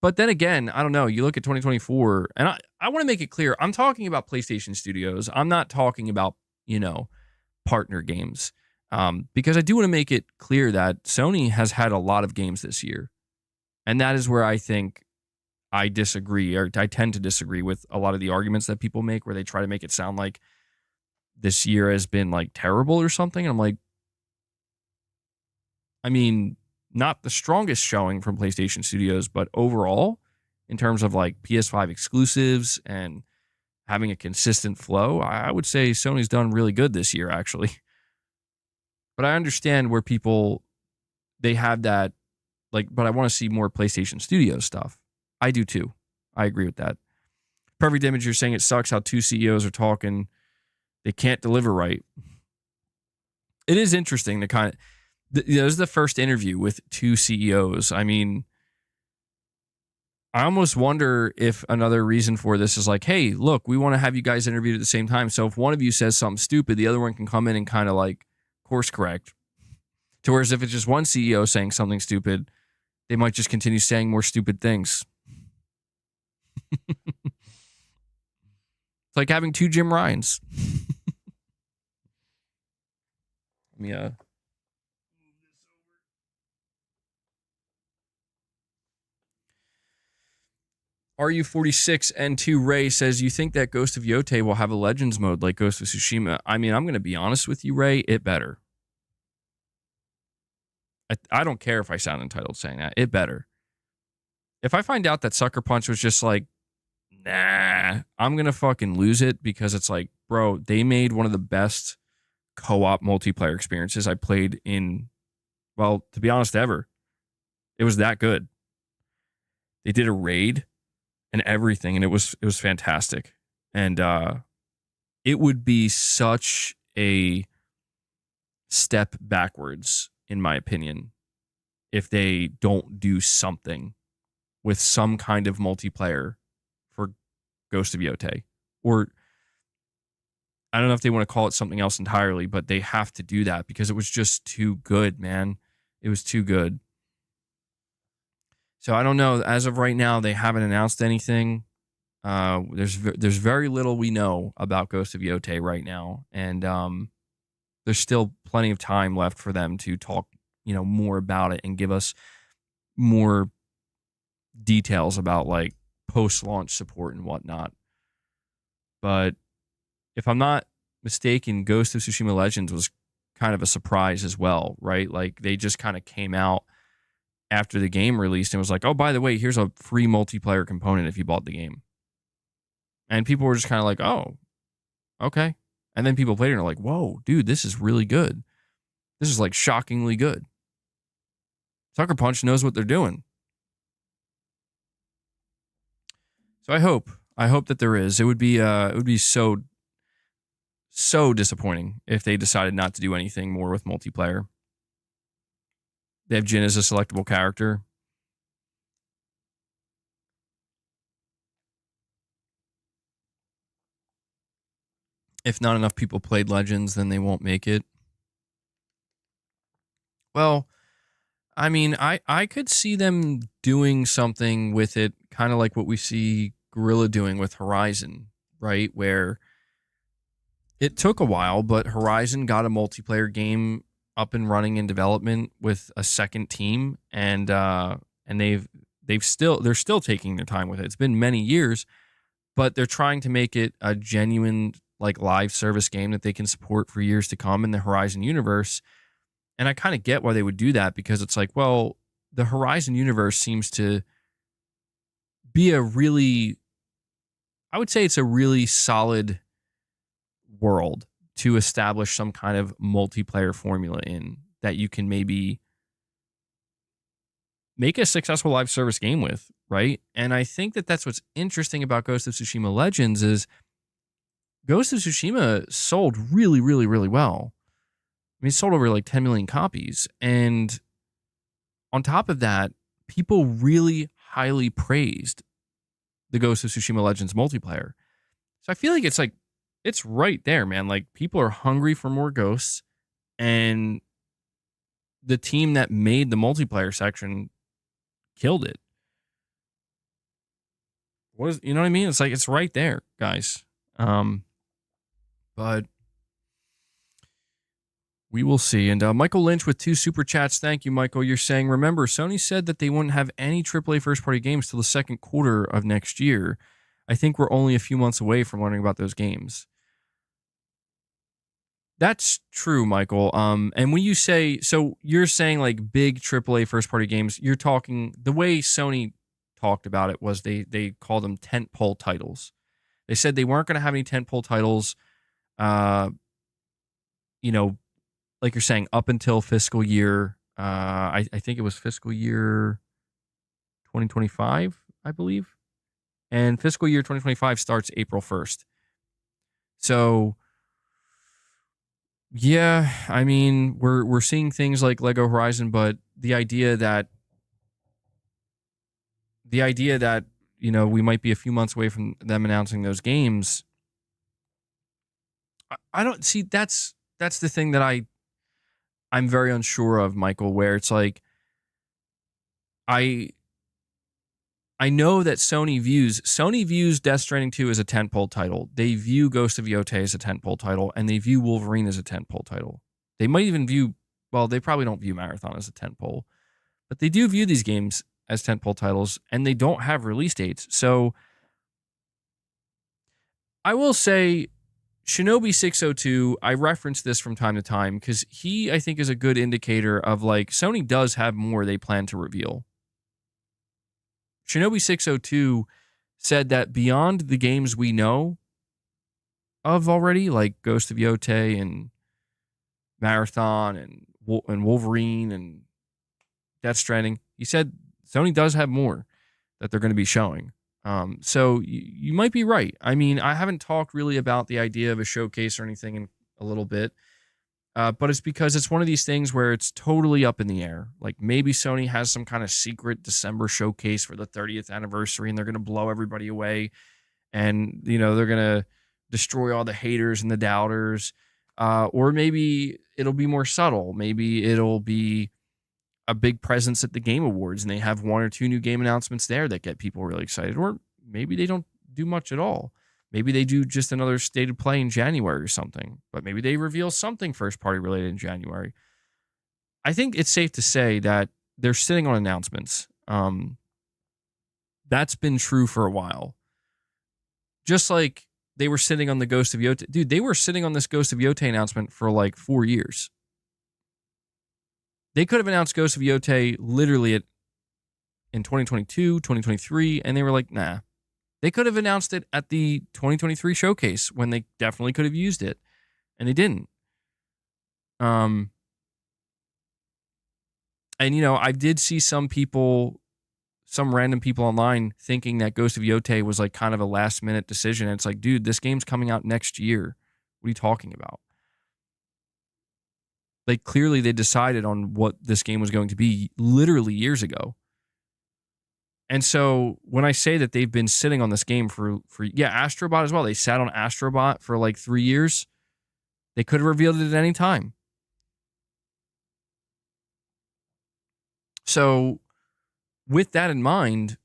But then again, I don't know. You look at 2024, and I want to make it clear, I'm talking about PlayStation Studios. I'm not talking about, partner games. Because I do want to make it clear that Sony has had a lot of games this year. And that is where I think I disagree, or I tend to disagree with a lot of the arguments that people make, where they try to make it sound like this year has been like terrible or something. And I'm like, not the strongest showing from PlayStation Studios, but overall, in terms of like PS5 exclusives and having a consistent flow, I would say Sony's done really good this year, actually. But I understand where people, they have that, like, but I want to see more PlayStation Studios stuff. I do too. I agree with that. Perfect Image, you're saying it sucks how 2 CEOs are talking. They can't deliver right. It is interesting to kind of, this is the first interview with 2 CEOs. I almost wonder if another reason for this is like, hey, look, we want to have you guys interviewed at the same time. So if one of you says something stupid, the other one can come in and kind of like course correct. To whereas if it's just one CEO saying something stupid, they might just continue saying more stupid things. It's like having 2 Jim Ryans. Let me RU46 N2 Ray says, you think that Ghost of Yotei will have a Legends mode like Ghost of Tsushima? I'm going to be honest with you, Ray. It better. I don't care if I sound entitled saying that. It better. If I find out that Sucker Punch was just like, nah, I'm going to fucking lose it, because it's like, bro, they made one of the best co-op multiplayer experiences I played in, well, to be honest, ever. It was that good. They did a raid and everything, and it was fantastic. And it would be such a step backwards, in my opinion, if they don't do something with some kind of multiplayer for Ghost of Yotei. Or I don't know if they want to call it something else entirely, but they have to do that because it was just too good, man. It was too good. So I don't know. As of right now, they haven't announced anything. There's very little we know about Ghost of Yotei right now, and there's still plenty of time left for them to talk, more about it and give us more details about like post-launch support and whatnot. But if I'm not mistaken, Ghost of Tsushima Legends was kind of a surprise as well, right? Like they just kind of came out after the game released and was like, oh, by the way, here's a free multiplayer component if you bought the game. And people were just kind of like, oh, okay. And then people played it and are like, whoa, dude, this is really good. This is like shockingly good. Sucker Punch knows what they're doing. So I hope that there is. It would be so disappointing if they decided not to do anything more with multiplayer. They have Jin as a selectable character. If not enough people played Legends, then they won't make it. Well, I mean, I could see them doing something with it, kind of like what we see Guerrilla doing with Horizon, right? Where it took a while, but Horizon got a multiplayer game up and running in development with a second team, and they're still taking their time with it. It's been many years, but they're trying to make it a genuine like live service game that they can support for years to come in the Horizon universe. And I kind of get why they would do that, because it's like, well, the Horizon universe seems to be I would say it's a really solid world to establish some kind of multiplayer formula in that you can maybe make a successful live service game with, right? And I think that that's what's interesting about Ghost of Tsushima Legends is Ghost of Tsushima sold really, really, really well. I mean, it sold over like 10 million copies. And on top of that, people really highly praised the Ghost of Tsushima Legends multiplayer. So I feel like it's right there, man. Like people are hungry for more Ghosts, and the team that made the multiplayer section killed it. You know what I mean? It's like, it's right there, guys. But we will see. And Michael Lynch with 2 super chats. Thank you, Michael. You're saying, remember, Sony said that they wouldn't have any AAA first-party games till the second quarter of next year. I think we're only a few months away from learning about those games. That's true, Michael. And when you say, so you're saying like big AAA first-party games, you're talking, the way Sony talked about it was they called them tentpole titles. They said they weren't going to have any tentpole titles, like you're saying, up until fiscal year, I think it was fiscal year 2025, I believe. And fiscal year 2025 starts April 1st. So, yeah, I mean, we're seeing things like Lego Horizon, but the idea that we might be a few months away from them announcing those games, I don't see. That's the thing that I'm very unsure of, Michael, where it's like I know that Sony views Death Stranding 2 as a tentpole title. They view Ghost of Yotei as a tentpole title, and they view Wolverine as a tentpole title. They might even they probably don't view Marathon as a tentpole, but they do view these games as tentpole titles, and they don't have release dates. So I will say Shinobi 602, I reference this from time to time because he, I think, is a good indicator of like Sony does have more they plan to reveal. Shinobi 602 said that beyond the games we know of already, like Ghost of Yotei and Marathon and Wolverine and Death Stranding, he said Sony does have more that they're going to be showing. So you might be right. I mean, I haven't talked really about the idea of a showcase or anything in a little bit, but it's because it's one of these things where it's totally up in the air. Like maybe Sony has some kind of secret December showcase for the 30th anniversary and they're going to blow everybody away. And, they're going to destroy all the haters and the doubters. Or maybe it'll be more subtle. Maybe it'll be a big presence at the Game Awards and they have 1 or 2 new game announcements there that get people really excited. Or maybe they don't do much at all. Maybe they do just another state of play in January or something. But maybe they reveal something first party related in January. I think it's safe to say that they're sitting on announcements. That's been true for a while. Just like they were sitting on the Ghost of Yotei. Dude, they were sitting on this Ghost of Yotei announcement for like 4 years. They could have announced Ghost of Yotei literally in 2022, 2023, and they were like, nah. They could have announced it at the 2023 showcase when they definitely could have used it, and they didn't. And, you know, I did see some random people online thinking that Ghost of Yotei was like kind of a last minute decision. And it's like, dude, this game's coming out next year. What are you talking about? Like, clearly they decided on what this game was going to be literally years ago. And so when I say that they've been sitting on this game for Astrobot as well. They sat on Astrobot for like 3 years. They could have revealed it at any time. So with that in mind,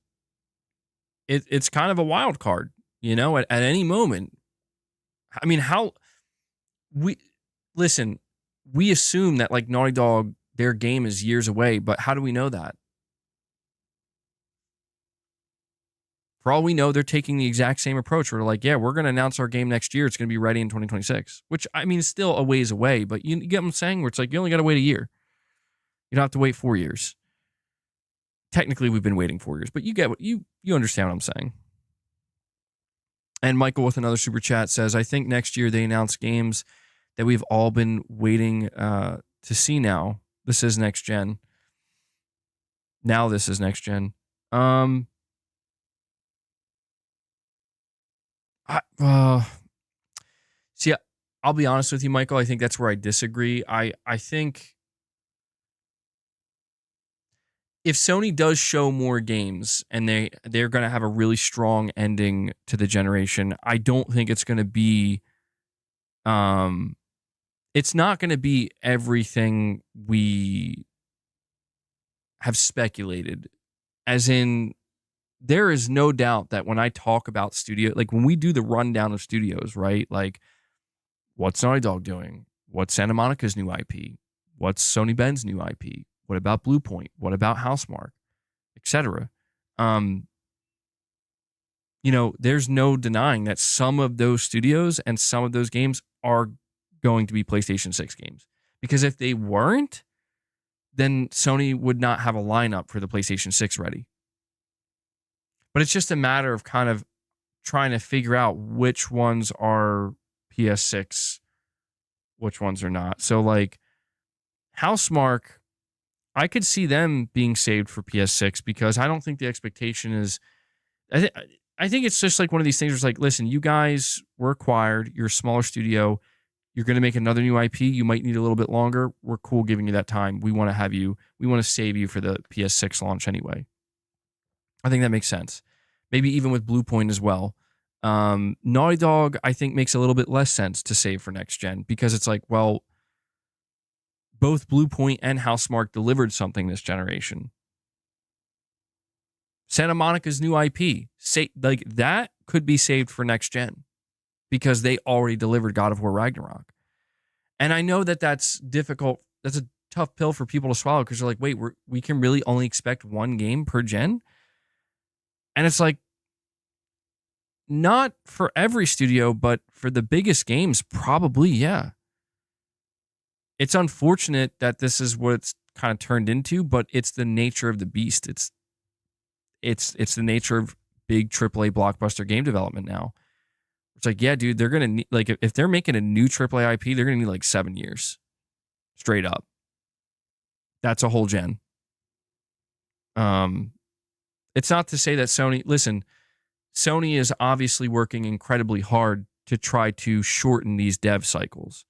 it's kind of a wild card, you know, at any moment. I mean, we assume that like Naughty Dog, their game is years away, but how do we know that? For all we know, they're taking the exact same approach. We're like, yeah, we're going to announce our game next year. It's going to be ready in 2026, which I mean is still a ways away, but you get what I'm saying? Where it's like, you only got to wait a year. You don't have to wait 4 years. Technically, we've been waiting 4 years, but you get what you understand what I'm saying. And Michael with another super chat says, I think next year they announce games that we've all been waiting to see now. This is next gen. Now this is next gen. See, I'll be honest with you, Michael. I think that's where I disagree. I think if Sony does show more games and they're going to have a really strong ending to the generation, I don't think it's going to be it's not going to be everything we have speculated. As in, there is no doubt that when I talk about studio, like when we do the rundown of studios, right? Like, what's Naughty Dog doing? What's Santa Monica's new IP? What's Sony Ben's new IP? What about Bluepoint? What about Housemarque? Etc. You know, there's no denying that some of those studios and some of those games are going to be PlayStation 6 games. Because if they weren't, then Sony would not have a lineup for the PlayStation 6 ready. But it's just a matter of kind of trying to figure out which ones are PS6, which ones are not. So like Housemarque, I could see them being saved for PS6 because I don't think the expectation is. I think it's just like one of these things where it's like, listen, you guys were acquired. You're a smaller studio. You're going to make another new IP. You might need a little bit longer. We're cool giving you that time. We want to have you. We want to save you for the PS6 launch anyway. I think that makes sense. Maybe even with Bluepoint as well. Naughty Dog, I think, makes a little bit less sense to save for next gen because it's like, well, both Bluepoint and Housemarque delivered something this generation. Santa Monica's new IP, like that could be saved for next gen because they already delivered God of War Ragnarok. And I know that that's difficult. That's a tough pill for people to swallow because they're like, wait, we can really only expect one game per gen? And it's like, not for every studio, but for the biggest games, probably, yeah. It's unfortunate that this is what it's kind of turned into, but it's the nature of the beast. It's the nature of big AAA blockbuster game development now. It's like, yeah, dude, they're going to need, like, if they're making a new AAA IP, they're going to need like 7 years. Straight up. That's a whole gen. It's not to say that Sony is obviously working incredibly hard to try to shorten these dev cycles,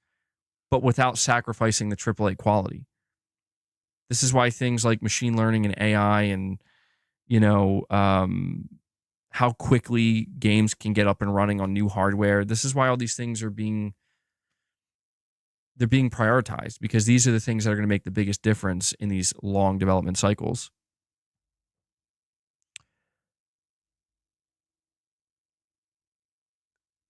but without sacrificing the AAA quality. This is why things like machine learning and AI and, you know, how quickly games can get up and running on new hardware. This is why all these things are being prioritized, because these are the things that are going to make the biggest difference in these long development cycles.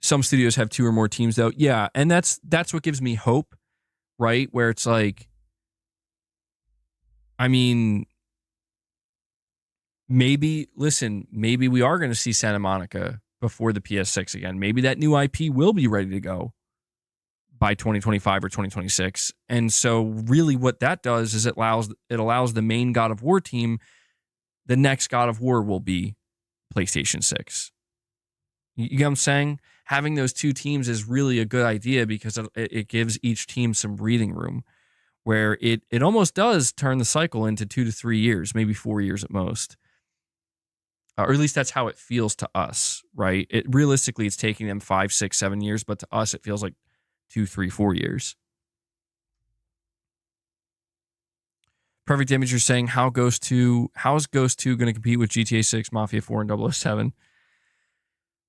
Some studios have 2 or more teams though. Yeah, and that's what gives me hope, right? Where it's like, I mean, maybe we are going to see Santa Monica before the PS6 again. Maybe that new IP will be ready to go by 2025 or 2026. And so really what that does is it allows the main God of War team, the next God of War will be PlayStation 6. You get what I'm saying? Having those 2 teams is really a good idea because it gives each team some breathing room, where it almost does turn the cycle into 2 to 3 years, maybe 4 years at most. Or at least that's how it feels to us, right? Realistically, it's taking them 5, 6, 7 years, but to us, it feels like 2, 3, 4 years. Perfect Image, you're saying how is Ghost 2 going to compete with GTA 6, Mafia 4, and 007?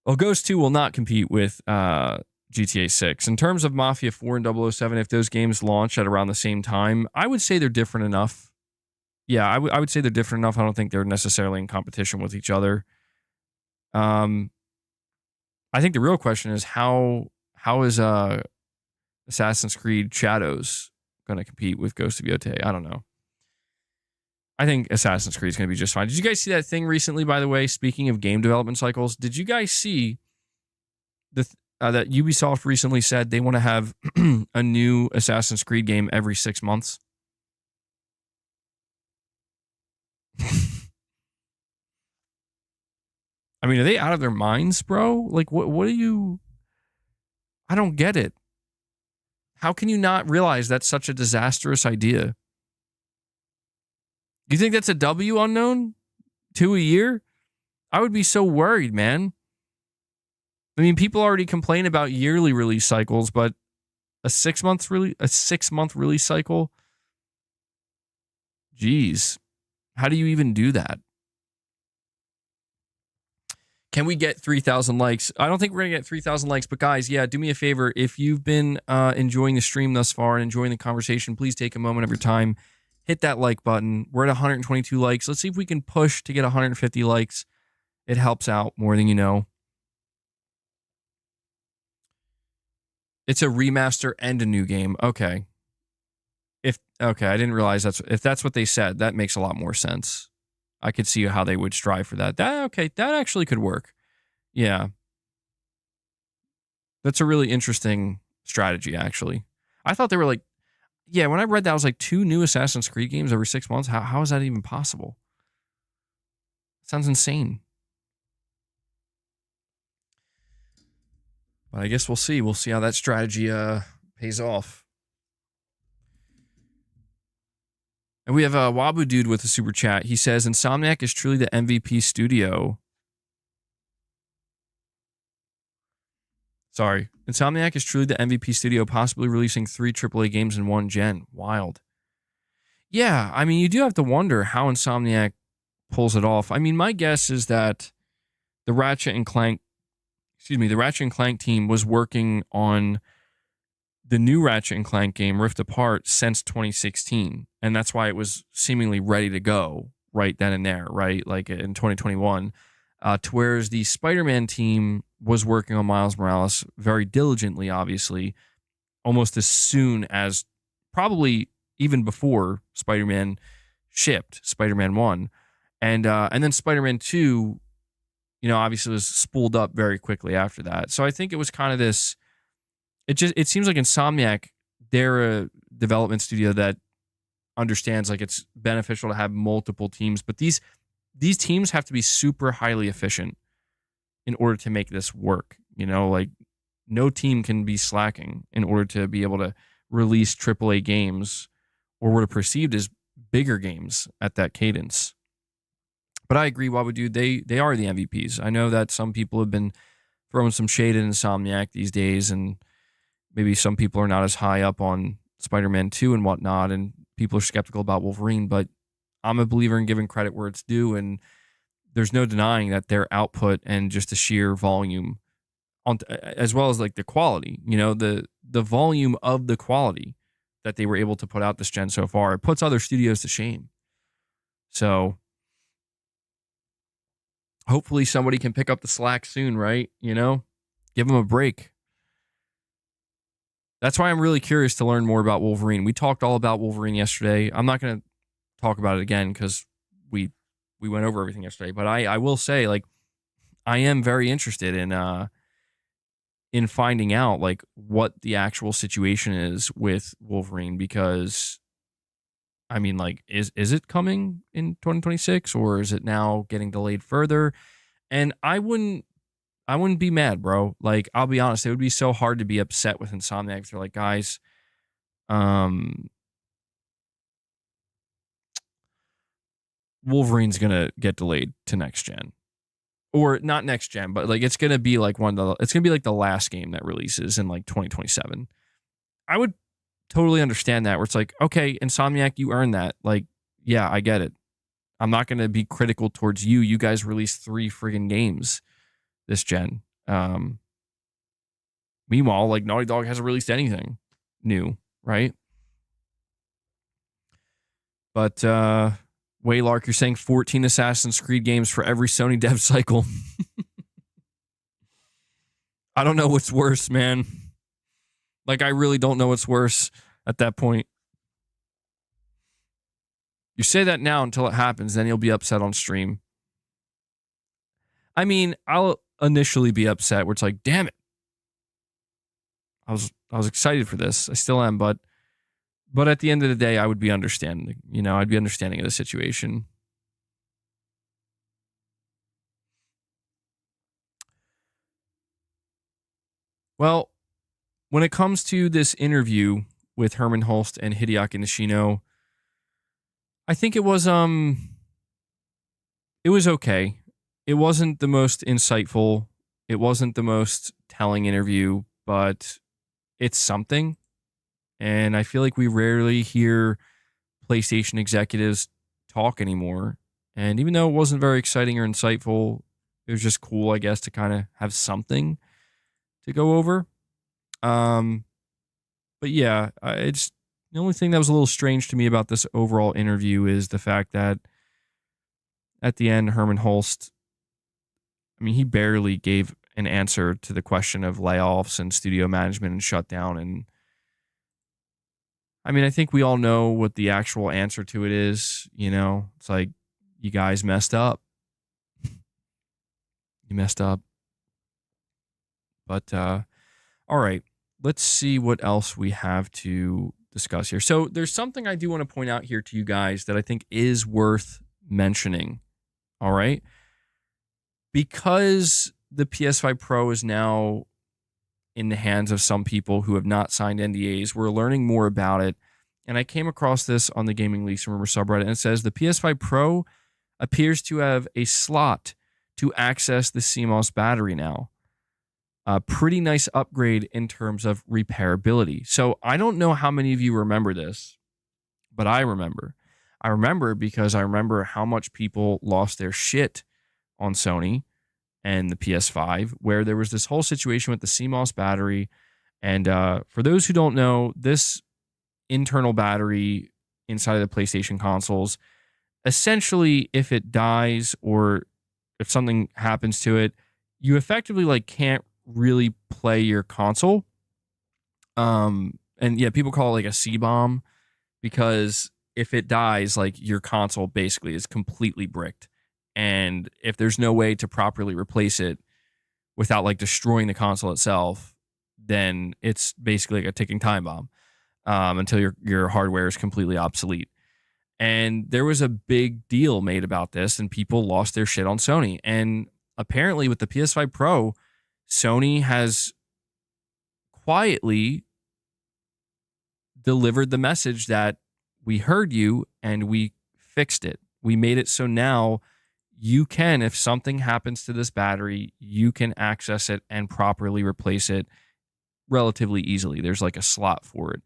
Well, Ghost 2 will not compete with GTA 6. In terms of Mafia 4 and 007, if those games launch at around the same time, I would say they're different enough. Yeah, I would say they're different enough. I don't think they're necessarily in competition with each other. I think the real question is how is Assassin's Creed Shadows going to compete with Ghost of Yotei? I don't know. I think Assassin's Creed is going to be just fine. Did you guys see that thing recently, by the way? Speaking of game development cycles, did you guys see that Ubisoft recently said they want to have a new Assassin's Creed game every 6 months? I mean, are they out of their minds, bro? Like, what are you... I don't get it. How can you not realize that's such a disastrous idea? Do you think that's a W, Unknown? 2 a year? I would be so worried, man. I mean, people already complain about yearly release cycles, but a 6-month release cycle? Jeez. How do you even do that? Can we get 3,000 likes? I don't think we're going to get 3,000 likes, but guys, yeah, do me a favor. If you've been enjoying the stream thus far and enjoying the conversation, please take a moment of your time. Hit that like button. We're at 122 likes. Let's see if we can push to get 150 likes. It helps out more than you know. It's a remaster and a new game. Okay. I didn't realize if that's what they said. That makes a lot more sense. I could see how they would strive for that. That actually could work. Yeah. That's a really interesting strategy, actually. I thought they were like, yeah, when I read that, I was like, 2 new Assassin's Creed games every 6 months? How is that even possible? Sounds insane. But I guess we'll see. We'll see how that strategy pays off. And we have a Wabu Dude with a super chat. He says, Insomniac is truly the MVP studio. Sorry. Insomniac is truly the MVP studio, possibly releasing 3 AAA games in 1 gen. Wild. Yeah, I mean, you do have to wonder how Insomniac pulls it off. I mean, my guess is that the Ratchet and Clank team was working on the new Ratchet and Clank game, Rift Apart, since 2016. And that's why it was seemingly ready to go right then and there, right? Like in 2021. To whereas the Spider-Man team was working on Miles Morales very diligently, obviously, almost as soon as, probably even before Spider-Man shipped, Spider-Man 1. And then Spider-Man 2, obviously was spooled up very quickly after that. So I think it was kind of this... It seems like Insomniac, they're a development studio that understands like it's beneficial to have multiple teams, but these teams have to be super highly efficient in order to make this work. Like no team can be slacking in order to be able to release AAA games or what are perceived as bigger games at that cadence. But I agree, Wabu Dude, they are the MVPs. I know that some people have been throwing some shade at Insomniac these days, and maybe some people are not as high up on Spider-Man 2 and whatnot, and people are skeptical about Wolverine, but I'm a believer in giving credit where it's due, and there's no denying that their output and just the sheer volume, as well as like the quality, the volume of the quality that they were able to put out this gen so far, it puts other studios to shame. So hopefully somebody can pick up the slack soon, right? Give them a break. That's why I'm really curious to learn more about Wolverine. We talked all about Wolverine yesterday. I'm not going to talk about it again because we went over everything yesterday. But I will say, like, I am very interested in finding out like what the actual situation is with Wolverine, because I mean, like, is it coming in 2026 or is it now getting delayed further? And I wouldn't be mad, bro. Like, I'll be honest, it would be so hard to be upset with Insomniac if they're like, guys, Wolverine's gonna get delayed to next gen. Or not next gen, but like it's gonna be like it's gonna be like the last game that releases in like 2027. I would totally understand that, where it's like, okay, Insomniac, you earned that. Like, yeah, I get it. I'm not gonna be critical towards you. You guys released 3 friggin' games this gen. Meanwhile, like Naughty Dog hasn't released anything new, right? But Waylark, you're saying 14 Assassin's Creed games for every Sony dev cycle. I don't know what's worse, man. Like, I really don't know what's worse at that point. You say that now until it happens, then you'll be upset on stream. I mean, I'll initially be upset where it's like, damn it. I was excited for this. I still am, but at the end of the day, I would be understanding. I'd be understanding of the situation. Well, when it comes to this interview with Herman Hulst and Hideaki Nishino, I think it was okay. It wasn't the most insightful. It wasn't the most telling interview, but it's something. And I feel like we rarely hear PlayStation executives talk anymore. And even though it wasn't very exciting or insightful, it was just cool, I guess, to kind of have something to go over. But yeah, it's the only thing that was a little strange to me about this overall interview is the fact that at the end, Herman Hulst, I mean, he barely gave an answer to the question of layoffs and studio management and shutdown. And I mean, I think we all know what the actual answer to it is. It's like, you guys messed up. You messed up. But, all right, let's see what else we have to discuss here. So there's something I do want to point out here to you guys that I think is worth mentioning. All right. Because the PS5 Pro is now in the hands of some people who have not signed NDAs, we're learning more about it. And I came across this on the Gaming Leaks and Rumor subreddit, and it says the PS5 Pro appears to have a slot to access the CMOS battery now. A pretty nice upgrade in terms of repairability. So I don't know how many of you remember this, but I remember. I remember because I remember how much people lost their shit on Sony and the PS5, where there was this whole situation with the CMOS battery. And for those who don't know, this internal battery inside of the PlayStation consoles, essentially, if it dies or if something happens to it, you effectively like can't really play your console. And yeah, people call it like a C-bomb, because if it dies, like your console basically is completely bricked. And if there's no way to properly replace it without like destroying the console itself, then it's basically like a ticking time bomb until your hardware is completely obsolete. And there was a big deal made about this, and people lost their shit on Sony. And apparently with the PS5 Pro, Sony has quietly delivered the message that we heard you and we fixed it. We made it so now you can, if something happens to this battery, you can access it and properly replace it relatively easily. There's like a slot for it.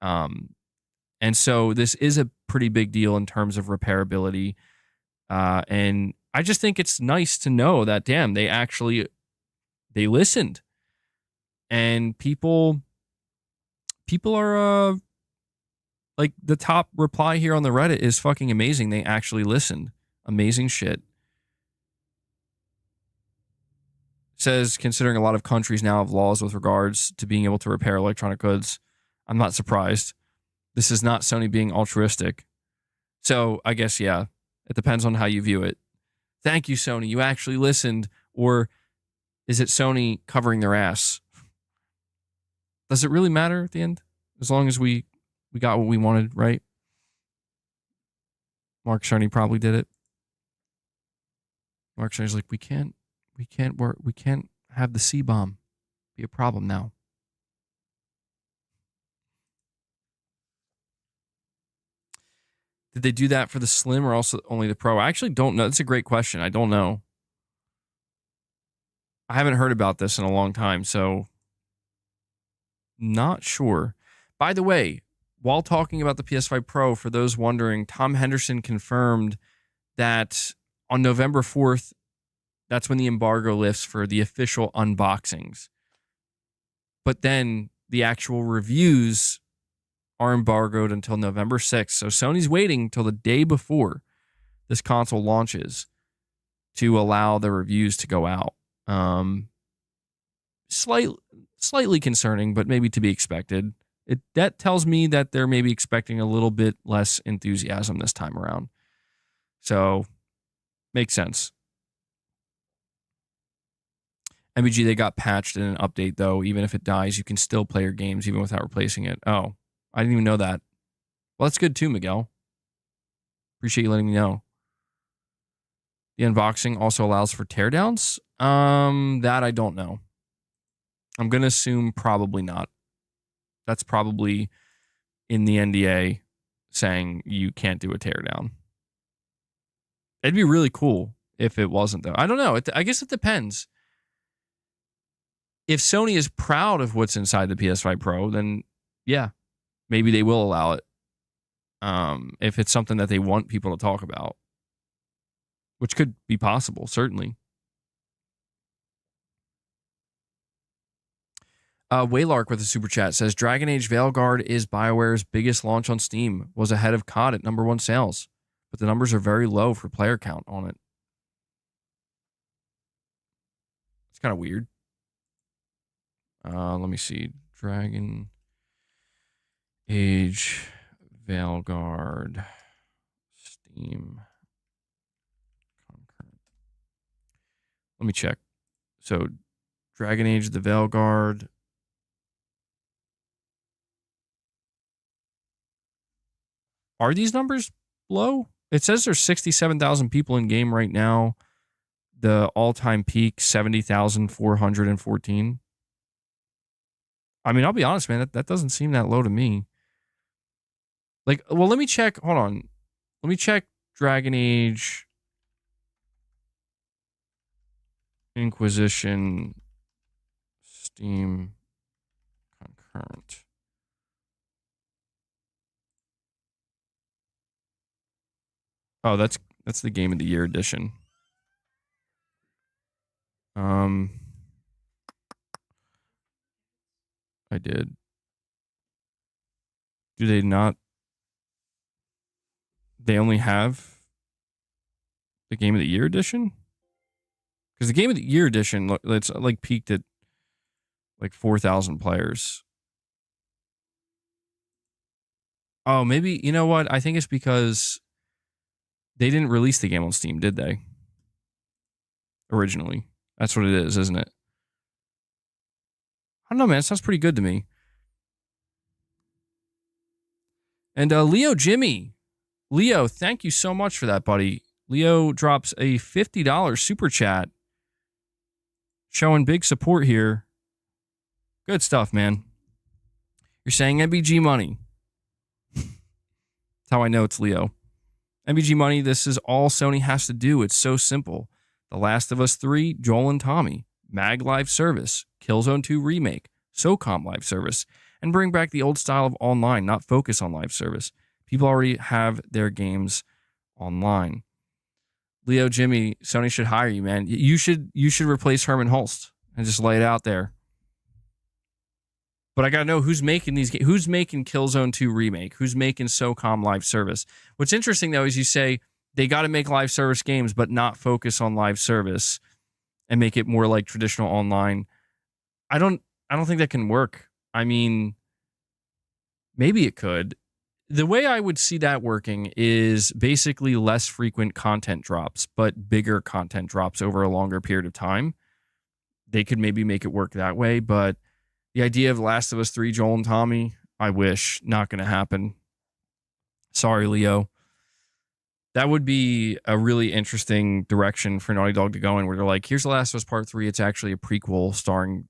And so this is a pretty big deal in terms of repairability. And I just think it's nice to know that, damn, they listened. And people are like, the top reply here on the Reddit is fucking amazing. They actually listened. Amazing shit. Says, considering a lot of countries now have laws with regards to being able to repair electronic goods, I'm not surprised. This is not Sony being altruistic. So I guess, yeah, it depends on how you view it. Thank you, Sony. You actually listened. Or is it Sony covering their ass? Does it really matter at the end? As long as we got what we wanted, right? Mark Cerny probably did it. Mark Cerny's like, we can't have the C-bomb be a problem now. Did they do that for the Slim or also only the Pro? I actually don't know. That's a great question. I don't know. I haven't heard about this in a long time, so not sure. By the way, while talking about the PS5 Pro, for those wondering, Tom Henderson confirmed that on November 4th, that's when the embargo lifts for the official unboxings. But then the actual reviews are embargoed until November 6th. So Sony's waiting till the day before this console launches to allow the reviews to go out. Slightly concerning, but maybe to be expected. That tells me that they're maybe expecting a little bit less enthusiasm this time around. So, makes sense. MBG, they got patched in an update, though. Even if it dies, you can still play your games even without replacing it. Oh, I didn't even know that. Well, that's good too, Miguel. Appreciate you letting me know. The unboxing also allows for teardowns? That I don't know. I'm going to assume probably not. That's probably in the NDA saying you can't do a teardown. It'd be really cool if it wasn't, though. I don't know. I guess it depends. If Sony is proud of what's inside the PS5 Pro, then yeah, maybe they will allow it. If it's something that they want people to talk about, which could be possible, certainly. Waylark with a super chat says, Dragon Age Veilguard is BioWare's biggest launch on Steam, was ahead of COD at number 1 sales, but the numbers are very low for player count on it. It's kind of weird. Let me see. Dragon Age Veilguard Steam concurrent. Let me check. So Dragon Age the Veilguard. Are these numbers low? It says there's 67,000 people in game right now. The all-time peak, 70,414. I mean, I'll be honest, man, that doesn't seem that low to me. Like, well, let me check. Hold on. Let me check Dragon Age Inquisition Steam concurrent. Oh, that's the Game of the Year edition. I did. Do they not? They only have the Game of the Year edition? Because the Game of the Year edition, it's like peaked at like 4,000 players. Oh, maybe, you know what? I think it's because they didn't release the game on Steam, did they? Originally. That's what it is, isn't it? I don't know, man. It sounds pretty good to me. And Leo Jimmy. Leo, thank you so much for that, buddy. Leo drops a $50 super chat. Showing big support here. Good stuff, man. You're saying MBG money. That's how I know it's Leo. MBG money, this is all Sony has to do. It's so simple. The Last of Us 3, Joel and Tommy, Mag Live Service, Killzone 2 Remake, SOCOM Live Service, and bring back the old style of online, not focus on live service. People already have their games online. Leo Jimmy, Sony should hire you, man. You should replace Herman Hulst and just lay it out there. But I gotta know who's making these games. Who's making Killzone 2 Remake? Who's making SOCOM Live Service? What's interesting though is you say they got to make live service games, but not focus on live service and make it more like traditional online. I don't think that can work. I mean, maybe it could. The way I would see that working is basically less frequent content drops, but bigger content drops over a longer period of time. They could maybe make it work that way, but the idea of Last of Us 3, Joel and Tommy, I wish. Not going to happen. Sorry, Leo. That would be a really interesting direction for Naughty Dog to go in, where they're like, here's The Last of Us Part 3. It's actually a prequel starring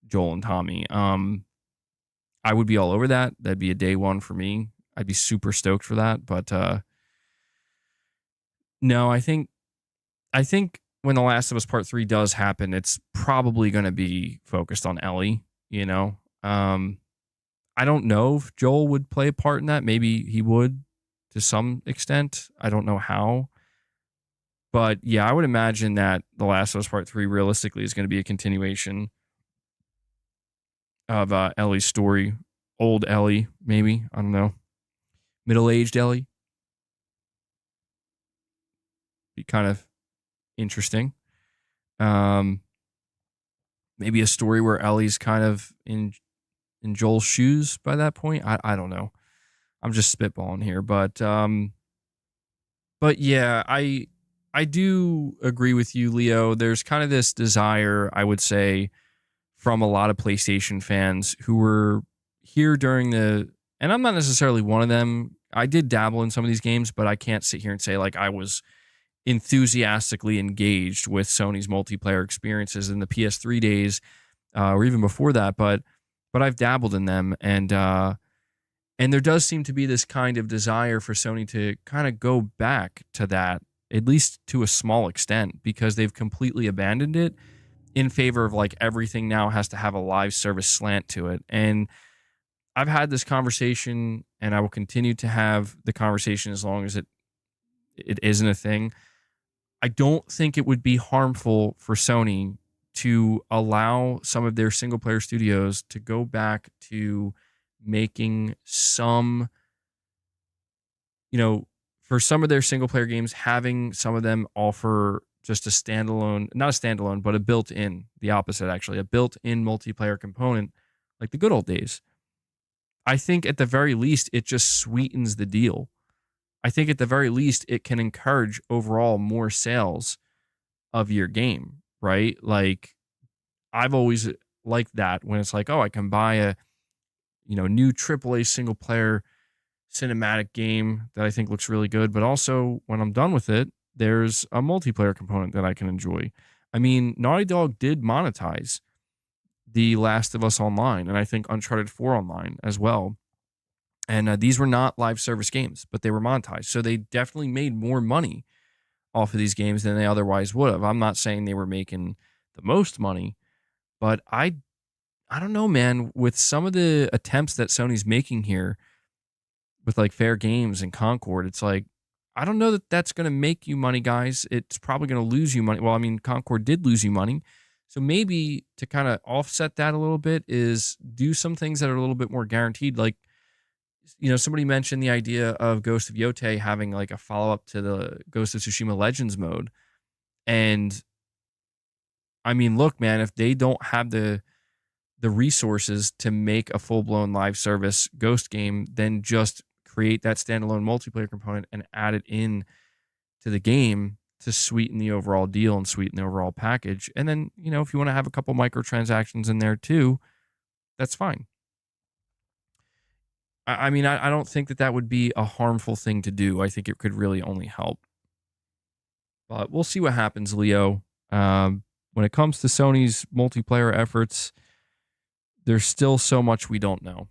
Joel and Tommy. I would be all over that. That'd be a day one for me. I'd be super stoked for that. But no, I think when The Last of Us Part 3 does happen, it's probably going to be focused on Ellie, you know? I don't know if Joel would play a part in that. Maybe he would to some extent. I don't know how. But yeah, I would imagine that The Last of Us Part 3 realistically is going to be a continuation of Ellie's story. Old Ellie, maybe. I don't know. Middle-aged Ellie. Be kind of interesting. Maybe a story where Ellie's kind of in Joel's shoes by that point. I don't know. I'm just spitballing here, but yeah, I do agree with you, Leo. There's kind of this desire, I would say, from a lot of PlayStation fans who were here during and I'm not necessarily one of them. I did dabble in some of these games, but I can't sit here and say like I was enthusiastically engaged with Sony's multiplayer experiences in the PS3 days, or even before that. But I've dabbled in them, and there does seem to be this kind of desire for Sony to kind of go back to that, at least to a small extent, because they've completely abandoned it in favor of like everything now has to have a live service slant to it. And I've had this conversation, and I will continue to have the conversation as long as it isn't a thing. I don't think it would be harmful for Sony to allow some of their single player studios to go back to making some, for some of their single player games, having some of them offer just a standalone, not a standalone, but a built-in, the opposite actually, a built-in multiplayer component like the good old days. I think at the very least, it just sweetens the deal. I think at the very least, it can encourage overall more sales of your game, right? Like, I've always liked that when it's like, oh, I can buy a, new AAA single player cinematic game that I think looks really good. But also when I'm done with it, there's a multiplayer component that I can enjoy. I mean, Naughty Dog did monetize The Last of Us Online, and I think Uncharted 4 Online as well. And these were not live service games, but they were monetized. So they definitely made more money off of these games than they otherwise would have. I'm not saying they were making the most money, but I don't know, man. With some of the attempts that Sony's making here with like Fair Games and Concord, it's like, I don't know that that's going to make you money, guys. It's probably going to lose you money. Well, I mean, Concord did lose you money. So maybe to kind of offset that a little bit is do some things that are a little bit more guaranteed. Like, somebody mentioned the idea of Ghost of Yotei having like a follow-up to the Ghost of Tsushima Legends mode. And I mean, look, man, if they don't have the resources to make a full-blown live service Ghost game, then just create that standalone multiplayer component and add it in to the game to sweeten the overall deal and sweeten the overall package. And then, if you want to have a couple microtransactions in there too, that's fine. I mean, I don't think that would be a harmful thing to do. I think it could really only help. But we'll see what happens, Leo. When it comes to Sony's multiplayer efforts, there's still so much we don't know.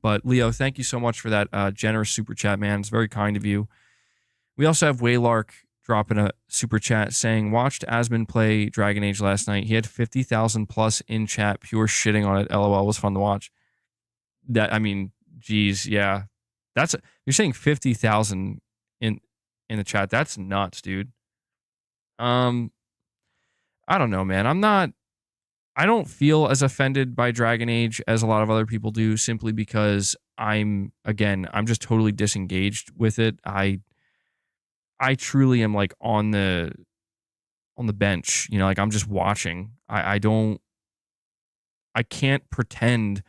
But Leo, thank you so much for that generous super chat, man. It's very kind of you. We also have Waylark dropping a super chat saying, watched Asmund play Dragon Age last night. He had 50,000 plus in chat, pure shitting on it. LOL, it was fun to watch. Geez, yeah. You're saying 50,000 in the chat. That's nuts, dude. Um, I don't know, man. I don't feel as offended by Dragon Age as a lot of other people do, simply because I'm just totally disengaged with it. I truly am like on the bench, like I'm just watching. I can't pretend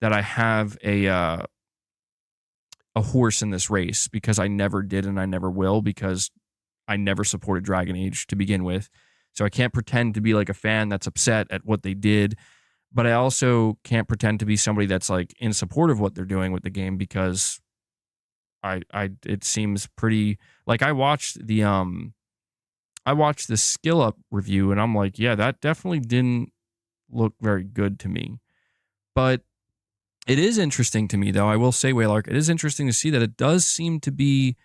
that I have a horse in this race, because I never did and I never will, because I never supported Dragon Age to begin with. So I can't pretend to be like a fan that's upset at what they did, but I also can't pretend to be somebody that's like in support of what they're doing with the game, because I it seems pretty like I watched the skill up review and I'm like, yeah, that definitely didn't look very good to me. But it is interesting to me, though. I will say, Waylark, it is interesting to see that it does seem to be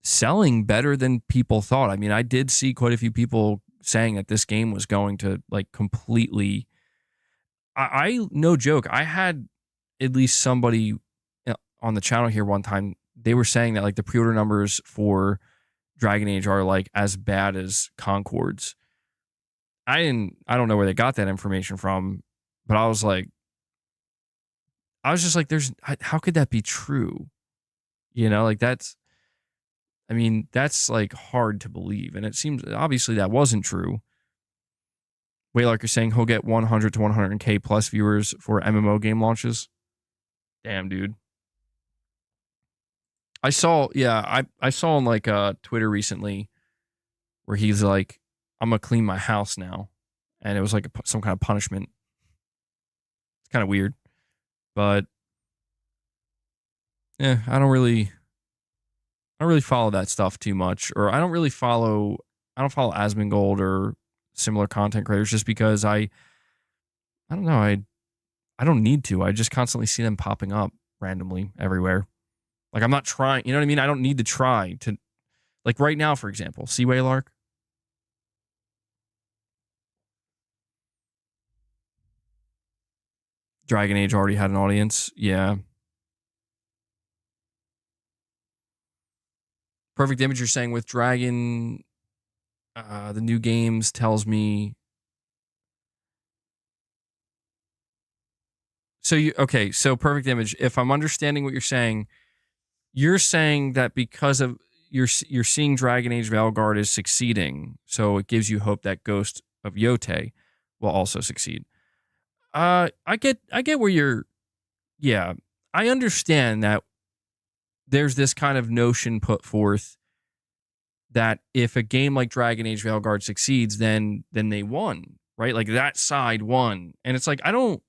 selling better than people thought. I mean, I did see quite a few people saying that this game was going to like completely. I no joke. I had at least somebody on the channel here one time. They were saying that like the pre-order numbers for Dragon Age are like as bad as Concord's. I don't know where they got that information from, but I was just like, how could that be true? Like that's like hard to believe. And it seems obviously that wasn't true. Waylark is saying he'll get 100 to 100K plus viewers for MMO game launches. Damn, dude. I saw on like Twitter recently where he's like, I'm gonna clean my house now. And it was like some kind of punishment. It's kind of weird. But yeah, I don't really follow that stuff too much, or I don't follow Asmongold or similar content creators, just because I don't know, I don't need to. I just constantly see them popping up randomly everywhere. Like I'm not trying, you know what I mean? I don't need to try to, like right now, for example, see Waylark. Dragon Age already had an audience. Yeah. Perfect Image, you're saying with Dragon, the new games tells me. So Perfect Image, if I'm understanding what you're saying that because of you're seeing Dragon Age Veilguard is succeeding, so it gives you hope that Ghost of Yote will also succeed. I get where you're. Yeah, I understand that there's this kind of notion put forth that if a game like Dragon Age Veilguard succeeds, then they won, right? Like that side won, and it's like I don't.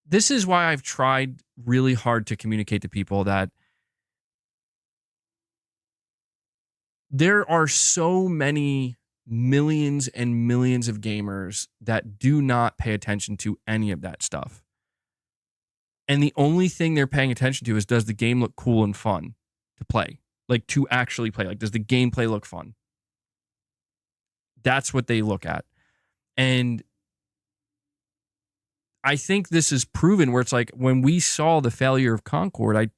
This is why I've tried really hard to communicate to people that there are so many millions and millions of gamers that do not pay attention to any of that stuff. And the only thing they're paying attention to is, does the game look cool and fun to play? Like to actually play. Like, does the gameplay look fun? That's what they look at. And I think this is proven where it's like when we saw the failure of Concord,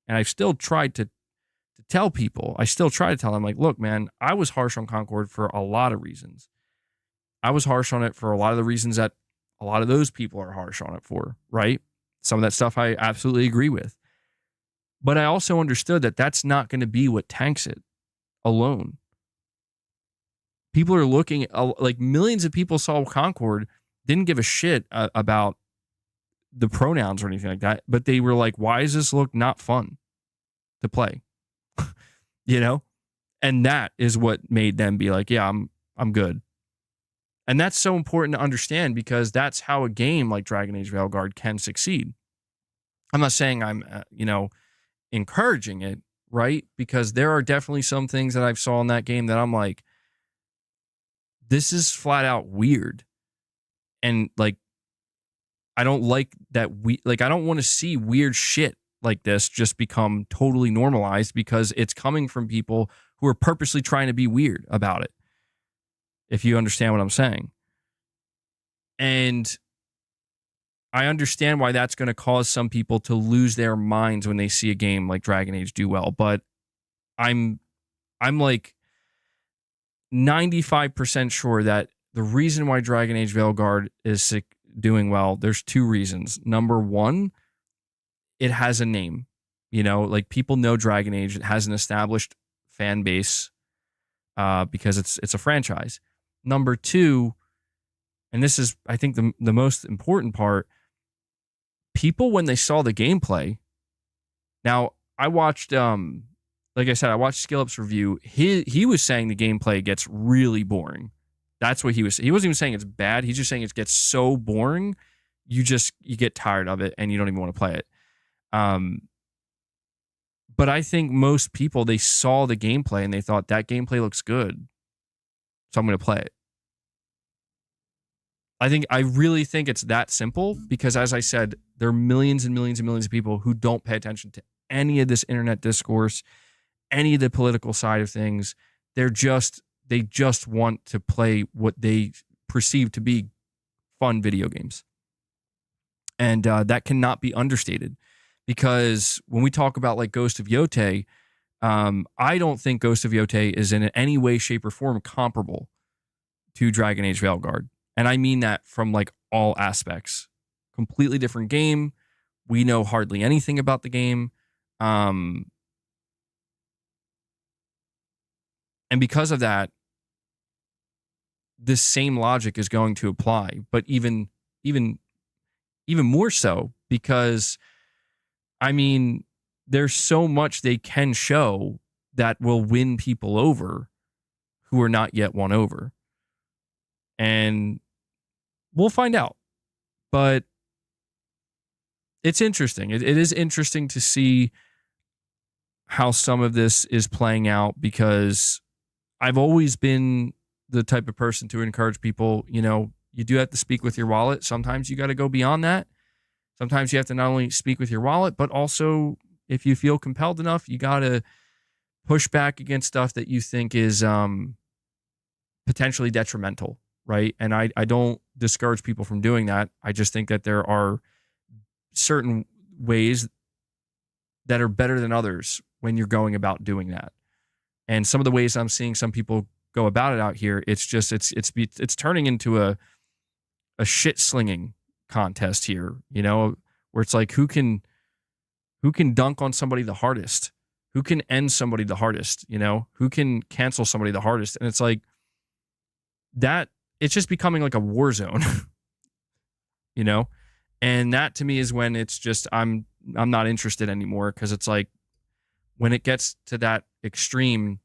I've still tried to tell people, I still try to tell them, like, look, man, I was harsh on Concord for a lot of reasons. I was harsh on it for a lot of the reasons that a lot of those people are harsh on it for, right? Some of that stuff I absolutely agree with. But I also understood that that's not going to be what tanks it alone. People are looking, like millions of people saw Concord, didn't give a shit about the pronouns or anything like that, but they were like, why does this look not fun to play? And that is what made them be like, yeah, I'm good. And that's so important to understand, because that's how a game like Dragon Age Veilguard can succeed. I'm not saying I'm, encouraging it, right? Because there are definitely some things that I've saw in that game that I'm like, this is flat out weird. And like, I don't like that. I don't want to see weird shit like this just become totally normalized, because it's coming from people who are purposely trying to be weird about it. If you understand what I'm saying. And I understand why that's going to cause some people to lose their minds when they see a game like Dragon Age do well. But I'm like 95% sure that the reason why Dragon Age Veilguard is doing well, there's two reasons. Number one, it has a name. You know, like people know Dragon Age. It has an established fan base because it's a franchise. Number two, and this is, I think, the most important part, people, when they saw the gameplay, now I watched, like I said, I watched Skillup's review. He was saying the gameplay gets really boring. That's what he was saying. He wasn't even saying it's bad. He's just saying it gets so boring, you get tired of it and you don't even want to play it. But I think most people, they saw the gameplay and they thought that gameplay looks good, so I'm going to play it. I really think it's that simple because, as I said, there are millions and millions and millions of people who don't pay attention to any of this internet discourse, any of the political side of things. They just want to play what they perceive to be fun video games. And that cannot be understated because when we talk about like Ghost of Yotei, I don't think Ghost of Yotei is in any way, shape, or form comparable to Dragon Age Veilguard. And I mean that from like all aspects. Completely different game. We know hardly anything about the game. And because of that, this same logic is going to apply, but even more so because, I mean, there's so much they can show that will win people over who are not yet won over. And we'll find out. But it's interesting. It is interesting to see how some of this is playing out because I've always been the type of person to encourage people, you know, you do have to speak with your wallet. Sometimes you got to go beyond that. Sometimes you have to not only speak with your wallet, but also if you feel compelled enough, you got to push back against stuff that you think is potentially detrimental, right? And I don't discourage people from doing that. I just think that there are certain ways that are better than others when you're going about doing that. And some of the ways I'm seeing some people go about it out here, it's just it's turning into a shit slinging contest here, you know, where it's like who can dunk on somebody the hardest, who can end somebody the hardest, you know, who can cancel somebody the hardest. And it's like that, it's just becoming like a war zone, you know? And that to me is when it's just, I'm not interested anymore. Cause it's like when it gets to that extreme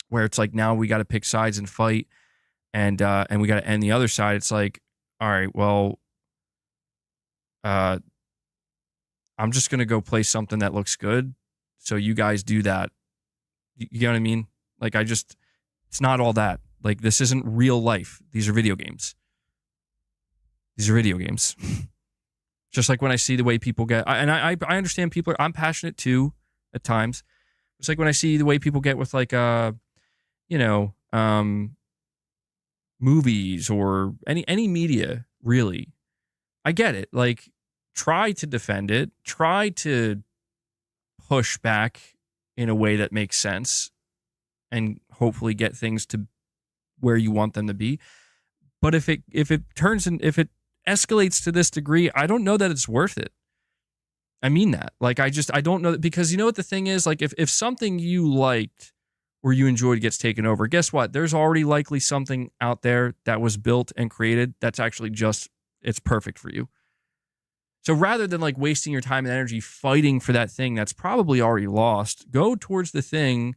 where it's like, now we got to pick sides and fight and we got to end the other side. It's like, all right, well, I'm just going to go play something that looks good. So you guys do that. You know what I mean? Like, it's not all that. Like, this isn't real life. These are video games. These are video games. Just like when I see the way people get, and I understand people I'm passionate too at times. It's like when I see the way people get with like, movies or any media, really. I get it. Like, try to defend it. Try to push back in a way that makes sense and hopefully get things to where you want them to be. But if it escalates to this degree, I don't know that it's worth it. I mean that. Like, I don't know, because you know what the thing is? Like, if something you liked or you enjoyed gets taken over, guess what? There's already likely something out there that was built and created that's actually it's perfect for you. So rather than like wasting your time and energy fighting for that thing that's probably already lost, go towards the thing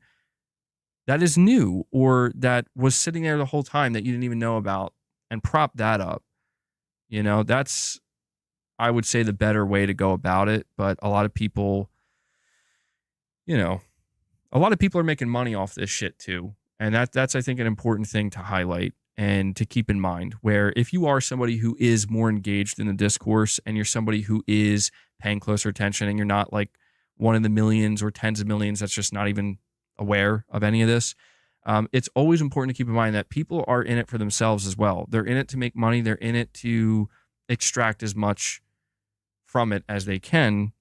that is new or that was sitting there the whole time that you didn't even know about and prop that up. You know, that's, I would say, the better way to go about it. But a lot of people, are making money off this shit too. And that's, I think, an important thing to highlight and to keep in mind, where if you are somebody who is more engaged in the discourse and you're somebody who is paying closer attention and you're not like one in the millions or tens of millions that's just not even aware of any of this, it's always important to keep in mind that people are in it for themselves as well. They're in it to make money. They're in it to extract as much from it as they can.